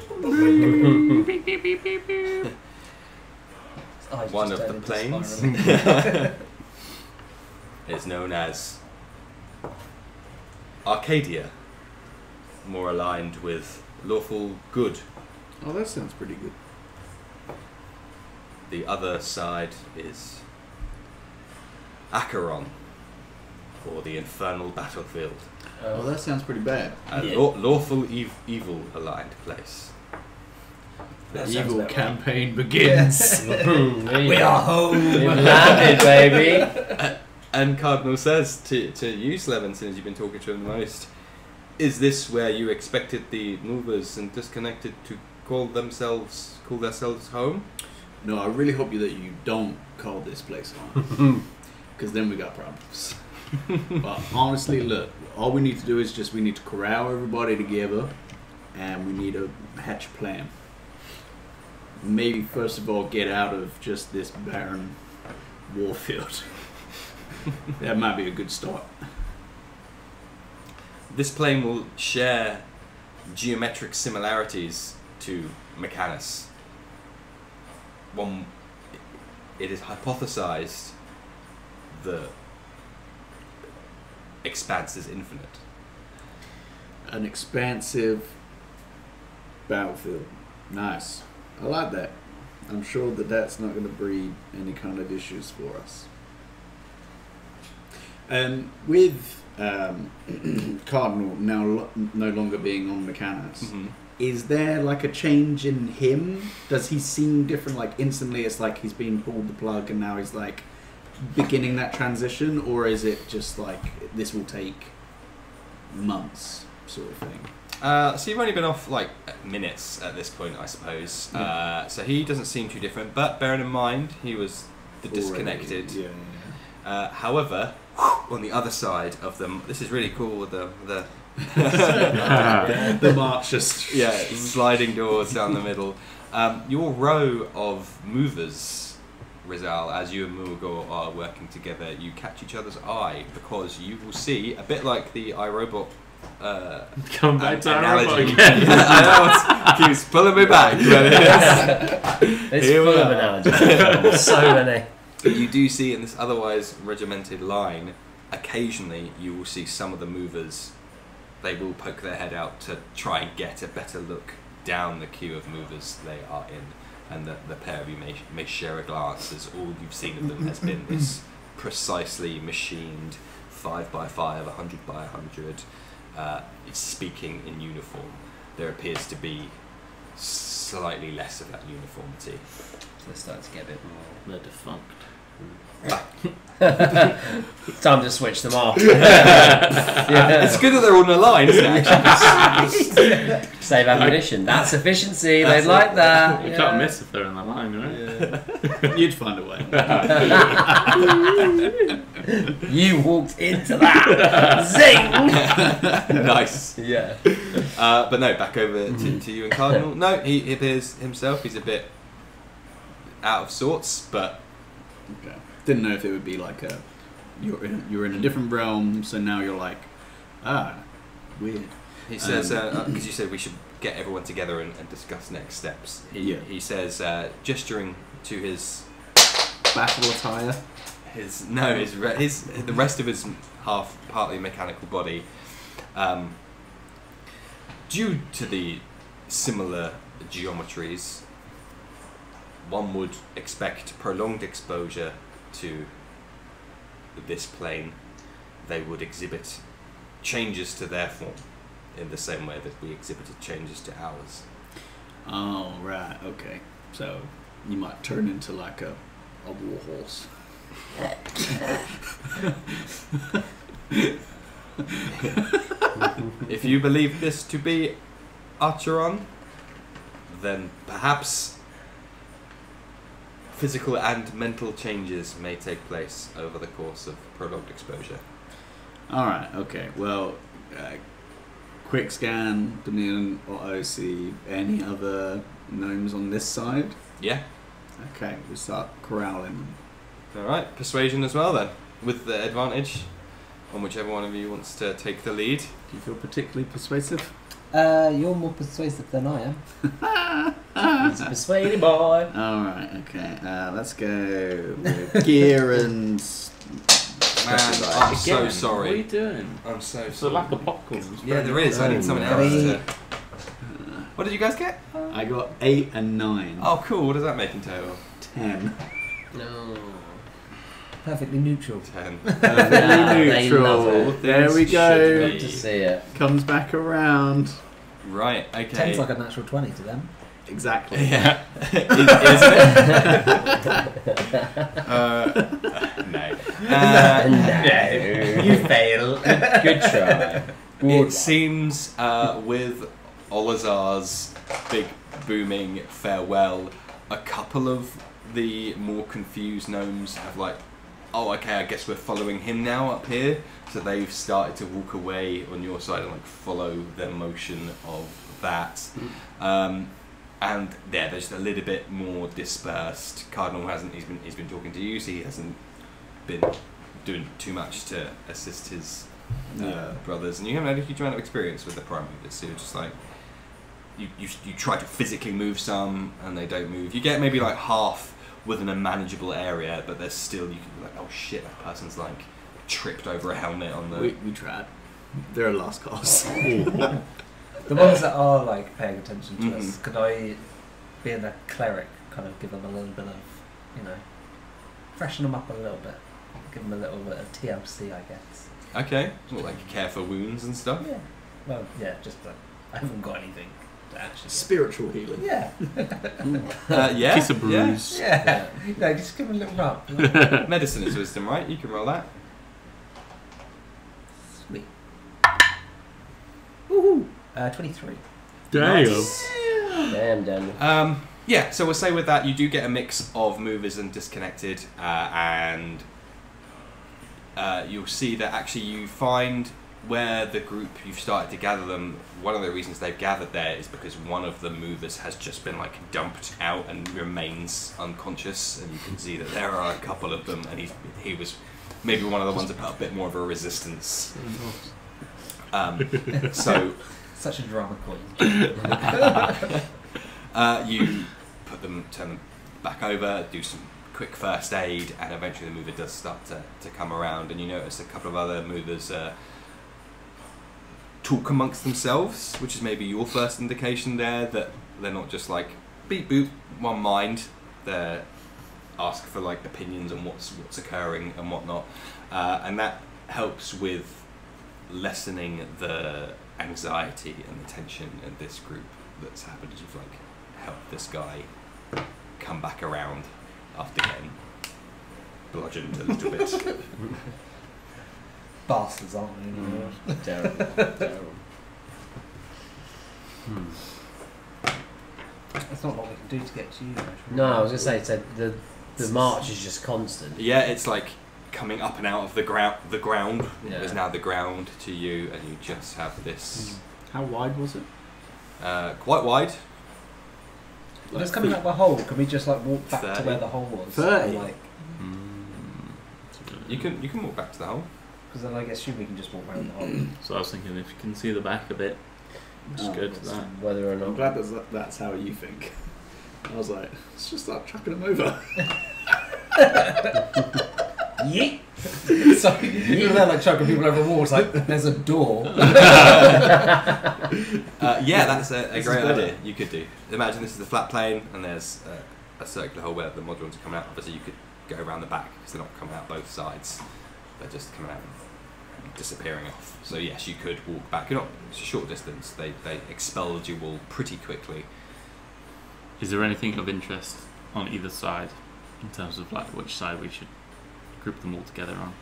One of the planes is known as Arcadia, more aligned with lawful good. Oh, that sounds pretty good. The other side is Acheron, or the infernal battlefield. Oh, that sounds pretty bad. A Yeah. lawful evil aligned place. The That sounds evil about campaign begins. We are home! We've landed, baby. And Cardinal says to you, Slevin, since you've been talking to him the most, is this where you expected the movers and disconnected to call themselves home? No, I really hope that you don't call this place home. Because then we got problems. But honestly, look, all we need to do is we need to corral everybody together, and we need to hatch a plan. Maybe first of all get out of just this barren warfield. That might be a good start. This plane will share geometric similarities to Mechanus. It is hypothesized the expanse is infinite. An expansive battlefield. Nice. I like that. I'm sure that that's not going to breed any kind of issues for us. And with Cardinal now no longer being on Mechanus, Mm-hmm. is there like a change in him? Does he seem different? Like instantly it's like he's been pulled the plug and now he's like beginning that transition? Or is it just like this will take months sort of thing? So you've only been off like minutes at this point, I suppose. Yeah. So he doesn't seem too different, but bearing in mind he was the disconnected. Yeah. However, on the other side of them, this is really cool with the The march just sliding doors down the middle. Your row of movers Rizal, as you and Mulgore are working together, you catch each other's eye because you will see, a bit like the iRobot Come back to analogy. our again. I know, it keeps pulling me back. But It's Here we full of are. analogies. So many. you do see in this otherwise regimented line, occasionally you will see some of the movers, they will poke their head out to try and get a better look down the queue of movers they are in. And the pair of you may share a glance, as all you've seen of them has been this precisely machined 5x5, 100x100, speaking in uniform. There appears to be slightly less of that uniformity. So it's starting to get a bit more. They're defunct. Time to switch them off. It's good that they're on the line, isn't it? Actually, Save ammunition. That's efficiency. That's They'd like that. You can't miss if they're in the line, right? You'd find a way. You walked into that. Zing! Nice. Yeah. But no, back over to you and Cardinal. No, he appears himself. He's a bit out of sorts, but Okay. Didn't know if it would be like you're in a different realm, so now you're like, weird. he says, because you said we should get everyone together and discuss next steps. He says, gesturing to his Battle attire. the rest of his partly mechanical body, due to the similar geometries, one would expect prolonged exposure to this plane. They would exhibit changes to their form in the same way that we exhibited changes to ours. Oh, right, okay. So you might turn into like a warhorse. If you believe this to be Archeron, then perhaps physical and mental changes may take place over the course of prolonged exposure. Alright, okay. Well, quick scan, Dominion or OC, any other gnomes on this side? Yeah. Okay, we start corralling them. Alright, persuasion as well then, with the advantage on whichever one of you wants to take the lead. Do you feel particularly persuasive? You're more persuasive than I am. He's a persuading boy. Alright, okay. Let's go with gear and... Man, I'm so Again, sorry. What are you doing? I'm so It's a sorry. lack of popcorn. Yeah, there is. I need someone else to... What did you guys get? I got 8 and 9. Oh, cool. What does that make in total? 10. No. Perfectly neutral. 10. They love it. There we Should go. be. Good to see it. Comes back around. Right, okay. 10's like a natural 20 to them. Exactly. Yeah. Isn't it? No. No. You fail. Good try. It seems with Ollizar's big booming farewell, a couple of the more confused gnomes have like, oh, okay, I guess we're following him now up here. So they've started to walk away on your side and like follow the motion of that. And yeah, they're just a little bit more dispersed. Cardinal hasn't. He's been talking to you, so he hasn't been doing too much to assist his brothers. And you haven't had a huge amount of experience with the prime movers, so you're just like you try to physically move some, and they don't move. You get maybe like half within a manageable area, but there's still, you can be like, oh shit, that person's like tripped over a helmet on the. We tried. They're a lost cause. The ones that are like paying attention to Mhm. us, could I, being a cleric, kind of give them a little bit of, freshen them up a little bit, give them a little bit of TLC, I guess. Okay, well, like care for wounds and stuff. Yeah. Well, yeah, just I haven't got anything to actually. Spiritual healing. Yeah. Yeah, Kiss a bruise. Yeah. No, just give them a little rub. Yeah. Medicine is wisdom, right? You can roll that. Sweet. Woohoo! 23. Nice. Damn, Daniel. Yeah, so we'll say with that, you do get a mix of movers and disconnected, and you'll see that actually you find where the group you've started to gather them, one of the reasons they've gathered there is because one of the movers has just been like dumped out and remains unconscious, and you can see that there are a couple of them, and he was maybe one of the ones that put a bit more of a resistance. So Such a drama queen. you turn them back over, do some quick first aid, and eventually the mover does start to come around, and you notice a couple of other movers talk amongst themselves, which is maybe your first indication there that they're not just like beep boop one mind. They're ask for like opinions on what's occurring and whatnot, and that helps with lessening the anxiety and the tension in this group that's happened as you've like helped this guy come back around after getting bludgeoned a little bit. Bastards, aren't they? Terrible. There's not a lot we can do to get to you. No, I was going to say, so the march is just constant. Yeah, it's like coming up and out of the ground. The ground Yeah. is now the ground to you, and you just have this How wide was it? quite wide. If it's coming up the hole, can we just like walk back 30. to where the hole was? 30? Like, You can walk back to the hole. because then I assume we can just walk around the hole. So I was thinking if you can see the back a bit, just go to that. Whether or I'm not. glad that's how you think. I was like, let's just start chucking them over. Yeet! So you're there like chucking people over walls, like there's a door. Yeah, that's a This great is better. idea. You could do. Imagine this is the flat plane, and there's a circular hole where the modrons are coming out. Obviously, you could go around the back because they're not coming out both sides. They're just coming out and disappearing off. So yes, you could walk back. You're not it's a short distance. They expelled you all pretty quickly. Is there anything of interest on either side in terms of like which side we should group them all together on?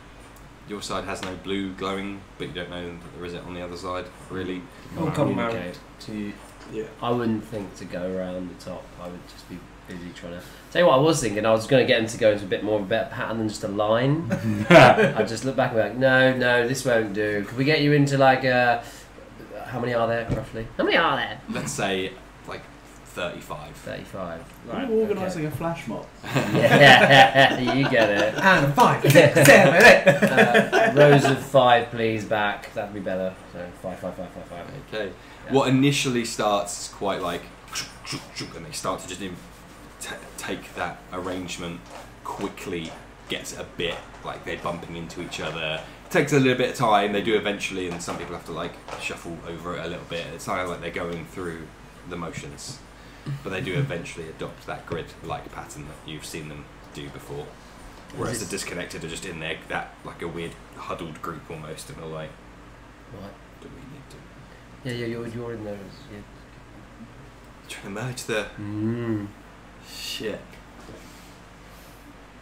Your side has no blue glowing, but you don't know that there is it on the other side, really. We'll come Communicate. round to. Yeah. I wouldn't think to go around the top. I would just be busy trying to. Tell you what, I was thinking. I was going to get him to go into a bit more of a better pattern than just a line. I'd just look back and be like, no, this won't do. Could we get you into like how many are there roughly? How many are there? Let's say like 35. 35. Right, we're organising a flash mob. Yeah, you get it. And 5, 6, 7, 8. Rows of 5, please, back. That'd be better. So 5, 5, 5, 5, 5. Okay. Yeah. What initially starts quite like, and they start to just take that arrangement quickly, gets a bit like they're bumping into each other. It takes a little bit of time. They do eventually, and some people have to like shuffle over it a little bit. It's kind of like they're going through the motions, but they do eventually adopt that grid-like pattern that you've seen them do before. Whereas the disconnected are just in there, that like a weird huddled group almost, and they're like, What? "Do we need to Yeah, you're in there. Yeah. try to merge the Mm. shit?"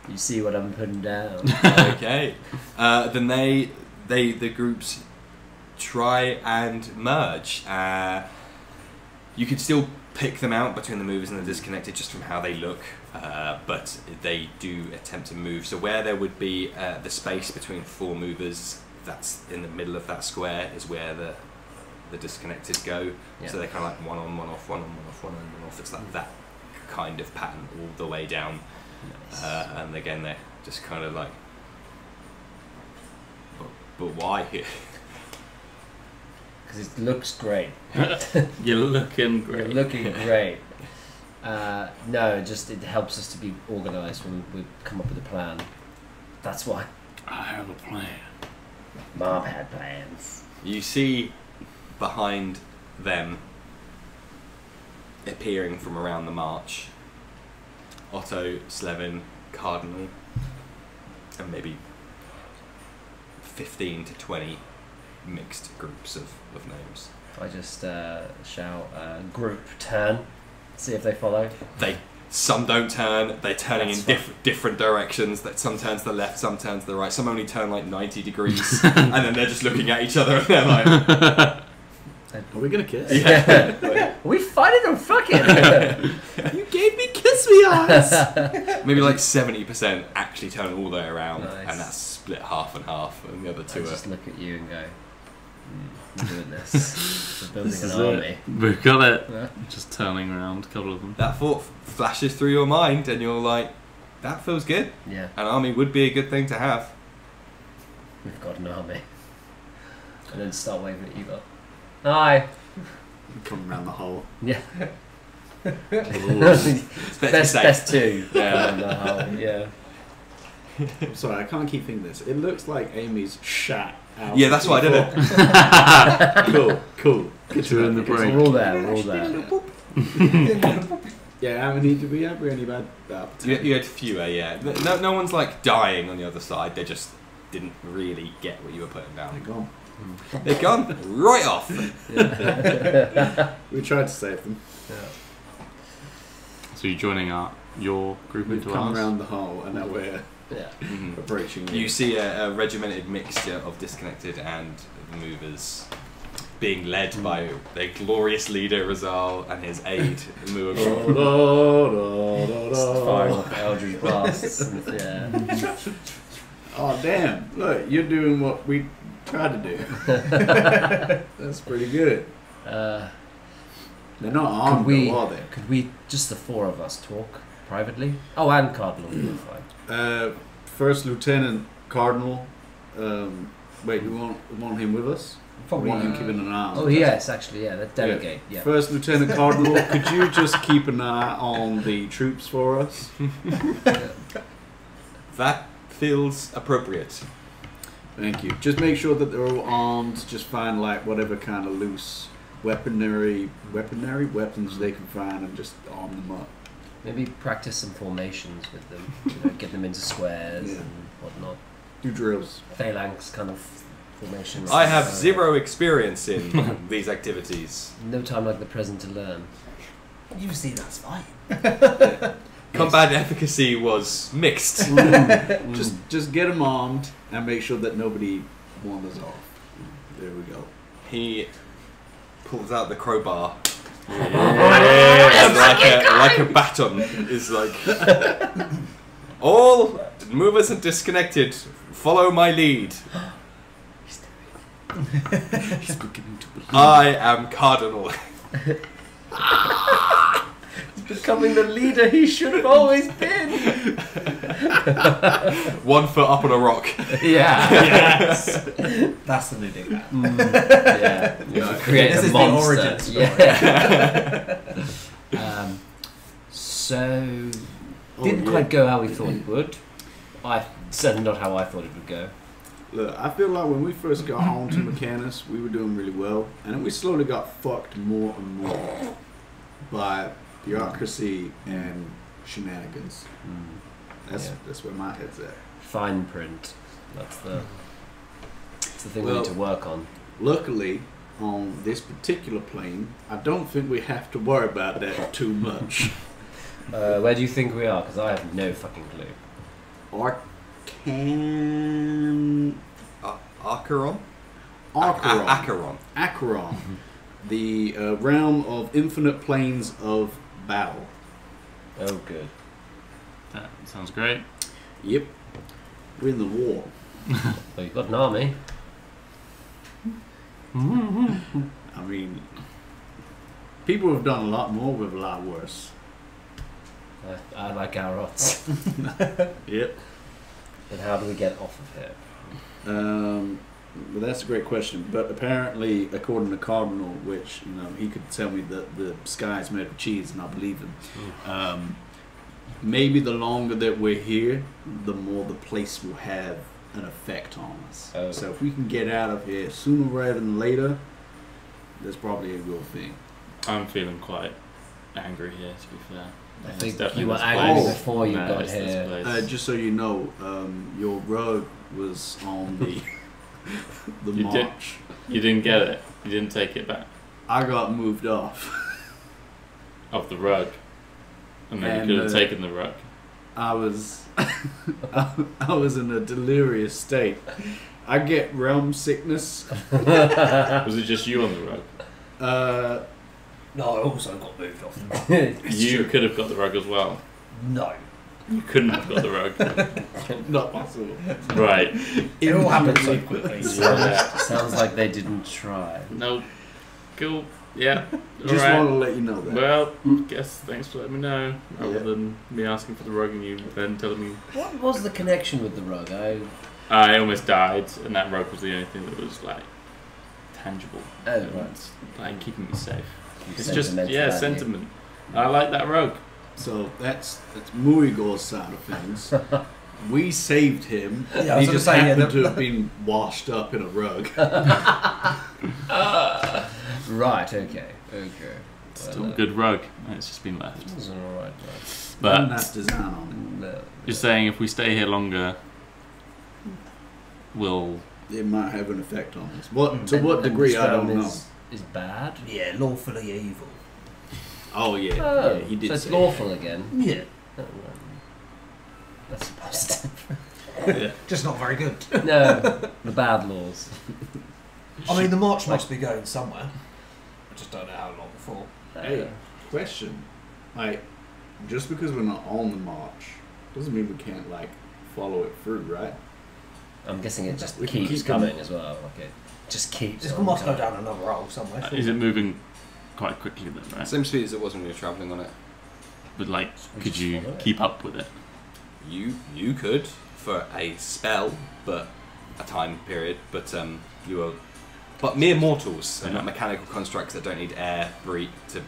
You see what I'm putting down. Okay. Then the groups try and merge. You could still pick them out between the movers and the disconnected just from how they look, but they do attempt to move. So where there would be the space between 4 movers, that's in the middle of that square is where the disconnected go. Yeah. So they're kind of like one on, one off, one on, one off, one on, one off. It's like that kind of pattern all the way down. Nice. And again, they're just kind of like, but why? Because it looks great. You're looking great. You're looking great. No, just it helps us to be organised when we come up with a plan. That's why I have a plan. Marv had plans. You see behind them, appearing from around the march, Otto, Slevin, Cardinal, and maybe 15 to 20 mixed groups of names. I just shout, group, turn, see if they follow. Some don't turn, they're turning That's in fine. different directions. That some turn to the left, some turn to the right, some only turn like 90 degrees, and then they're just looking at each other and they're like, Are we gonna kiss? yeah. Are we fighting or fucking? You gave me kiss me eyes. Maybe like 70% actually turn all the way around, Nice. and that's split half and half, and the other I two are. just look at you and go, We're doing this. We're building This an is army. it. We've got it. Yeah. Just turning around a couple of them. That thought flashes through your mind, and you're like, that feels good. Yeah, An army would be a good thing to have. we've got an army. And then start waving at Eva. Hi. Come around the hole. Yeah. It's better to be safe. Best two. Yeah. Yeah. I'm sorry, I can't keep thinking this. It looks like Amy's shat out. Yeah, that's why I did it. Cool. Good to Two in know. the break. We're all there. We're all there. Yeah, how many did we have? We only had about 10. You had fewer, yeah. No one's like dying on the other side. They just didn't really get what you were putting They're down. gone. They've gone right off. We tried to save them. So you're joining your group We've into come ours? around the hole and now we're Yeah. Mhm. approaching You see a regimented mixture of disconnected and movers being led by their glorious leader Razal and his aide Muagon. Firing off Eldritch blasts. Yeah. Oh damn! Look, you're doing what we tried to do. That's pretty good. They're not armed, we- though, are they? Could we, just the four of us, talk privately? Oh, and Cardinal. You're fine. First Lieutenant Cardinal. Wait, we want him with us? Probably. We want him keeping an eye on Oh, us. yes, actually, yeah. Let's delegate. Yeah. First Lieutenant Cardinal, could you just keep an eye on the troops for us? That feels appropriate. Thank you. Just make sure that they're all armed. Just find like whatever kind of loose weaponry weapons they can find and just arm them up. Maybe practice some formations with them. You know, get them into squares Yeah. and whatnot. Do drills. Phalanx kind of formations. I have zero experience in these activities. No time like the present to learn. Usually that's fine. Combat efficacy was mixed. Just get them armed and make sure that nobody wanders off. There we go. He pulls out the crowbar. And like a baton is like all movers and disconnected, follow my lead. He's beginning to believe. I am Cardinal. Becoming the leader he should have always been. 1 foot up on a rock. Yeah. Yes. That's the new thing. Yeah. Create This a is the monster. origin story. Yeah. So didn't quite go how we thought it would. I certainly not how I thought it would go. Look, I feel like when we first got on to Mechanus, we were doing really well, and then we slowly got fucked more and more by bureaucracy and shenanigans. That's where my head's at. Fine print. That's the thing we Well- need to work on. Luckily, on this particular plane, I don't think we have to worry about that too much. Where do you think we are? Because I have no fucking clue. Acheron? Acheron. Acheron. Acheron. The realm of infinite planes of battle. Oh, good. That sounds great. Yep. We're in the war. Well, you've got an army. I mean, people have done a lot more with a lot worse. I like our odds. Yep. But how do we get off of here? Well, that's a great question. But apparently, according to Cardinal, which he could tell me that the sky's made of cheese, and I believe him. Maybe the longer that we're here, the more the place will have an effect on us. Oh. So if we can get out of here sooner rather than later, that's probably a good thing. I'm feeling quite angry here, to be fair. I It's think definitely you were this angry place. before you No, got it's this here. place. Just so you know, your rug was on the You did- march. You didn't get it. You didn't take it back I got moved off. off the rug. And then And, you could have uh, taken the rug. I was I was in a delirious state. I get realm sickness. Was it just you on the rug? No, I also got moved off. You could have got the rug as well. No. You couldn't have got the rug. Not possible. Right. It all happened so quickly. Yeah, sounds like they didn't try. No. Cool. Yeah. Just Alright. want to let you know that. Well, guess thanks for letting me know. Rather Yeah. than me asking for the rug and you then telling me. What was the connection with the rug? I almost died, and that rug was the only thing that was like tangible. Oh, and, right. like keeping me safe. It's Sentimental just value. sentiment. I like that rug. So that's Muigor's side of things. We saved him. Yeah, I He was just gonna say, happened yeah, to have been washed up in a rug. Right. Okay. Still a good rug. It's just been left. It was an alright rug. But But that's design on No. just saying, if we stay here longer, we'll. it. It might have an effect on us. What to And- what and degree this I don't realm know. is bad. Yeah, lawfully evil. Oh yeah, Oh, yeah, he did. so it's say lawful again. Yeah, Oh, that's a positive. Yeah. just not very good. No, the bad laws. I mean, the march must be going somewhere. I just don't know how long for. Hey, question. Like, just because we're not on the march doesn't mean we can't like follow it through, right? I'm guessing it just We can keeps keep coming as well. Like it just keeps. It on must go coming. down another roll somewhere. Is it moving quite quickly then, right? Same speed as it was when we were travelling on it. But like, We could just you follow it. keep up with it? You could for a spell, but a time period. But you are, but mere mortals, and not mechanical constructs that don't need air, breathe, to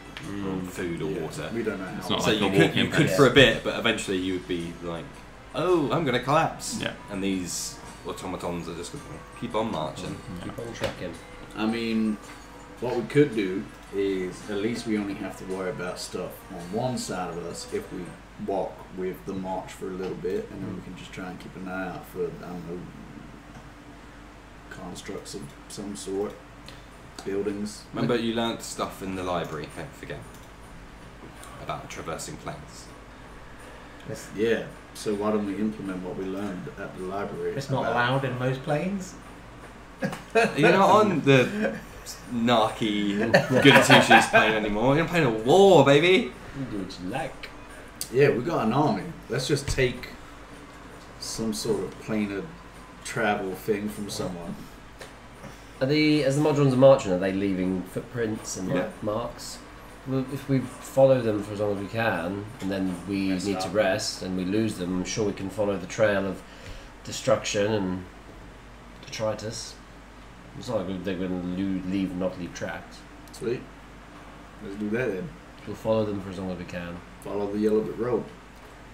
food or Yeah, water. We don't know how. It's not So like you a could walking for a bit, but eventually you would be like, oh, I'm going to collapse. Yeah. And these automatons are just going to keep on marching. Keep on trucking. I mean, what we could do is at least we only have to worry about stuff on one side of us if we walk with the march for a little bit, and then we can just try and keep an eye out for, I don't know, constructs of some sort, buildings. Remember, you learnt stuff in the library, don't forget, about traversing planes. Yeah. So why don't we implement what we learned at the library? It's not about- allowed in most planes. You're not on the narky goody two shoes plane anymore. You're playing a war, baby. You do what you like. Yeah, we got an army. Let's just take some sort of planar travel thing from someone. As the Modrons are marching, are they leaving footprints and Yeah. marks? Well, if we follow them for as long as we can, and then we Rest need to up. rest, and we lose them, I'm sure we can follow the trail of destruction and detritus. It's not like they're going to leave and not leave tracks. Sweet. Let's do that then. We'll follow them for as long as we can. Follow the yellow brick road.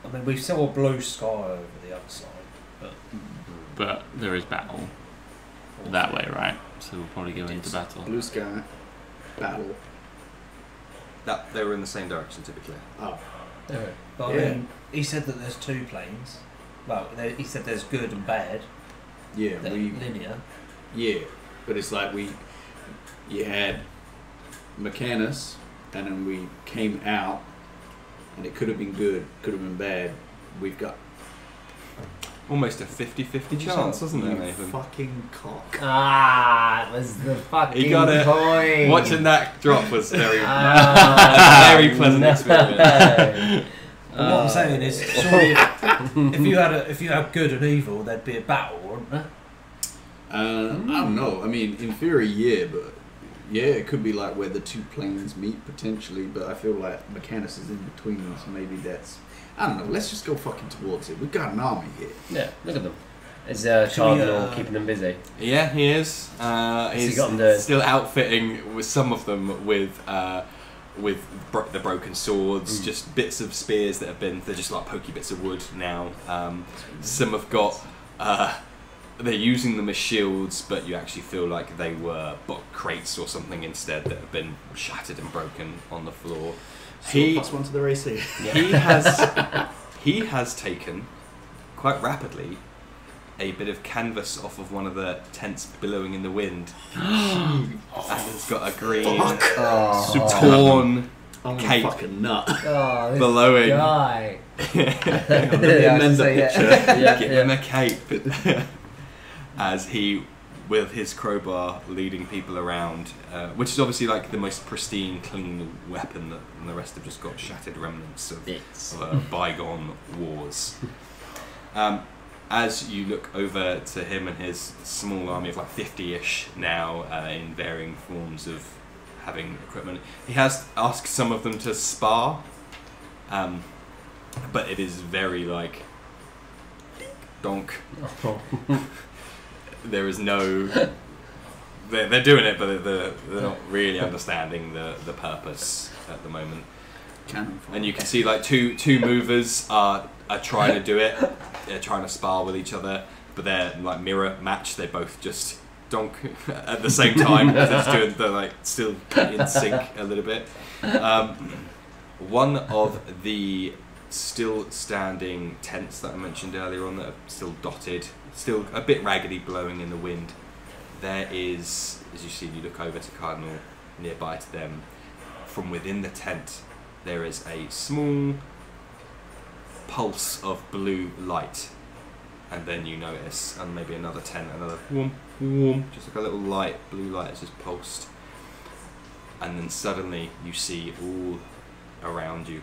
I mean, we saw a blue sky over the other side. But there is battle that way, right? So we'll probably go into battle. Blue sky. Battle. That they were in the same direction, to be clear. Oh. Alright. But I Yeah. mean, he said that there's two planes. Well, he said there's good and bad. Yeah, They're we. linear. Yeah, but it's like you had Mechanus, and then we came out, and it could have been good, could have been bad. We've got Almost a 50-50 chance, wasn't there, you Nathan? fucking cock. Ah, it was the fucking He got it. point. Watching that drop was very, Ah, very pleasant experience. no. But what I'm saying is, surely if you had good and evil, there'd be a battle, wouldn't there? I don't know. I mean, in theory, yeah, but yeah, it could be like where the two planes meet potentially. But I feel like Mechanus is in between them, so maybe that's. I don't know. Let's just go fucking towards it. We've got an army here. Yeah, look at them. Is Should we, Cardinal keeping them busy? Yeah, he is. he He's got 'em doing? still outfitting with some of them with the broken swords, just bits of spears that have been. They're just like pokey bits of wood now. Some have got. They're using them as shields, but you actually feel like they were crates or something instead that have been shattered and broken on the floor. He +1 to the AC. he has taken quite rapidly a bit of canvas off of one of the tents billowing in the wind, and it's got a green torn I'm cape a fucking nut. Oh, this billowing. guy. Amend the picture. Yeah, Give him a cape as he with his crowbar leading people around, which is obviously like the most pristine, clean weapon, and the rest have just got shattered remnants of bygone wars. As you look over to him and his small army of like 50-ish now, in varying forms of having equipment, he has asked some of them to spar, but it is very like donk. There is no. They're doing it, but they're not really understanding the purpose at the moment. And you can see like two movers are trying to do it. They're trying to spar with each other, but they're like mirror match. They both just donk at the same time. They're just doing the like still in sync a little bit. One of the still standing tents that I mentioned earlier on that are still dotted, still a bit raggedy, blowing in the wind. There is, as you see, you look over to Cardinal nearby to them. From within the tent, there is a small pulse of blue light, and then you notice, and maybe another tent, another whoom, just like a little light, blue light has just pulsed, and then suddenly you see all around you,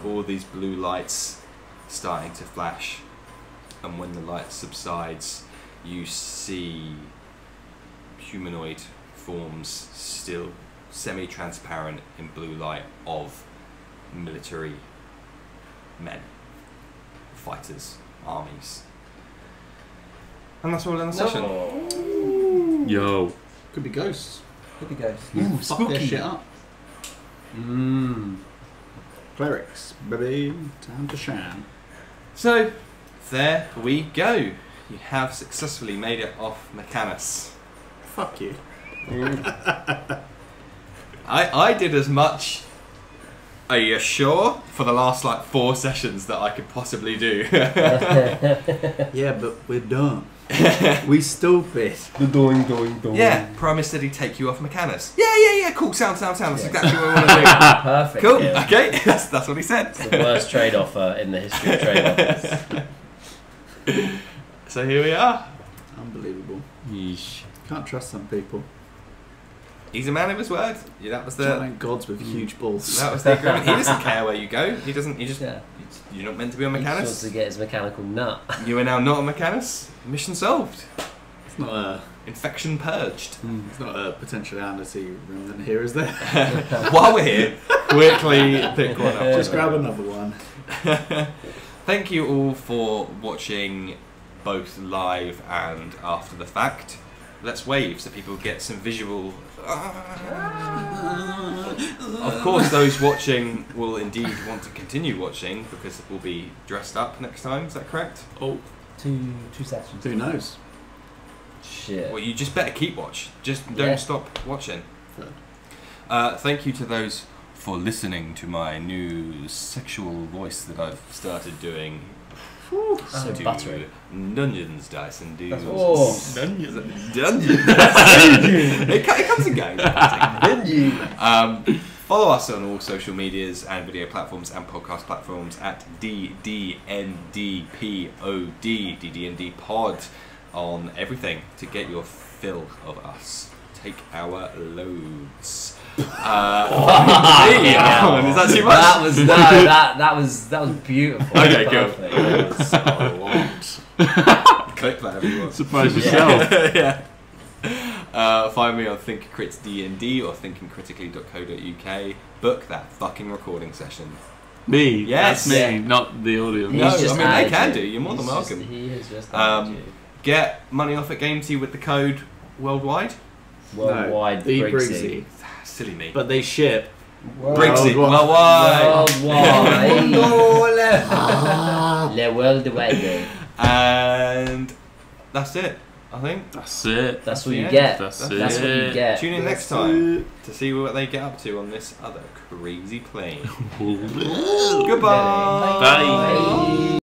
all these blue lights starting to flash, and when the light subsides, you see humanoid forms still semi-transparent in blue light of military men, fighters, armies. And that's all in the session. Yo. Could be ghosts. Could be ghosts. Fuck spooky. their shit up. Clerics, baby, time to shine. So, there we go. You have successfully made it off Mechanus. Fuck you. I did as much, are you sure, for the last like 4 sessions that I could possibly do. Yeah, but we're done. We stupid. Yeah, Primus said he'd take you off Mechanus. Yeah, cool, sound. That's exactly what we want to do. Perfect. Cool, Yeah. okay, that's what he said. It's the worst trade offer in the history of trade offers. So here we are. Unbelievable. Yeesh. Can't trust some people. He's a man of his word. Yeah, that was the Giant gods with huge balls. that was the agreement. He doesn't care where you go. He doesn't. He just. Yeah. You're not meant to be on He just wants Mechanus. to get his mechanical nut. You are now not on Mechanus. Mission solved. It's not a. Infection purged. It's not a potentiality room in here, is there? While we're here, quickly pick one up. Just grab another one. Thank you all for watching, both live and after the fact. Let's wave so people get some visual. Of course, those watching will indeed want to continue watching because we'll be dressed up next time. Is that correct? Oh. Two sessions. Who knows? Shit. Well, you just better keep watch. Just don't Yeah. stop watching. Fair. Thank you to those for listening to my new sexual voice that I've started doing. So to buttery. Dungeons, Dice and Dudes. Oh. Dungeons. It comes and goes. Follow us on all social medias and video platforms and podcast platforms at DDNDPOD, DDND Pod, on everything to get your fill of us. Take our loads. Is that too much? That was beautiful. Okay, cool. Perfect. A lot. Click that everyone. Surprise yourself. Yeah. Find me on ThinkCritDND or thinkingcritically.co.uk. Book that fucking recording session. Me? Yes. That's me, Yeah. not the audio. No, He's just I mean, they added can you. do. You're more than welcome. He has just added you. Get money off at GameTee with the code worldwide. Worldwide the Briggsy. Briggsy. Silly me. But they ship. Briggsy. Worldwide. Worldwide. Le worldwide. And that's it, I think. That's it. That's what you Yeah. get. That's That's what you it. get. Tune in next time to see what they get up to on this other crazy plane. Goodbye. Bye.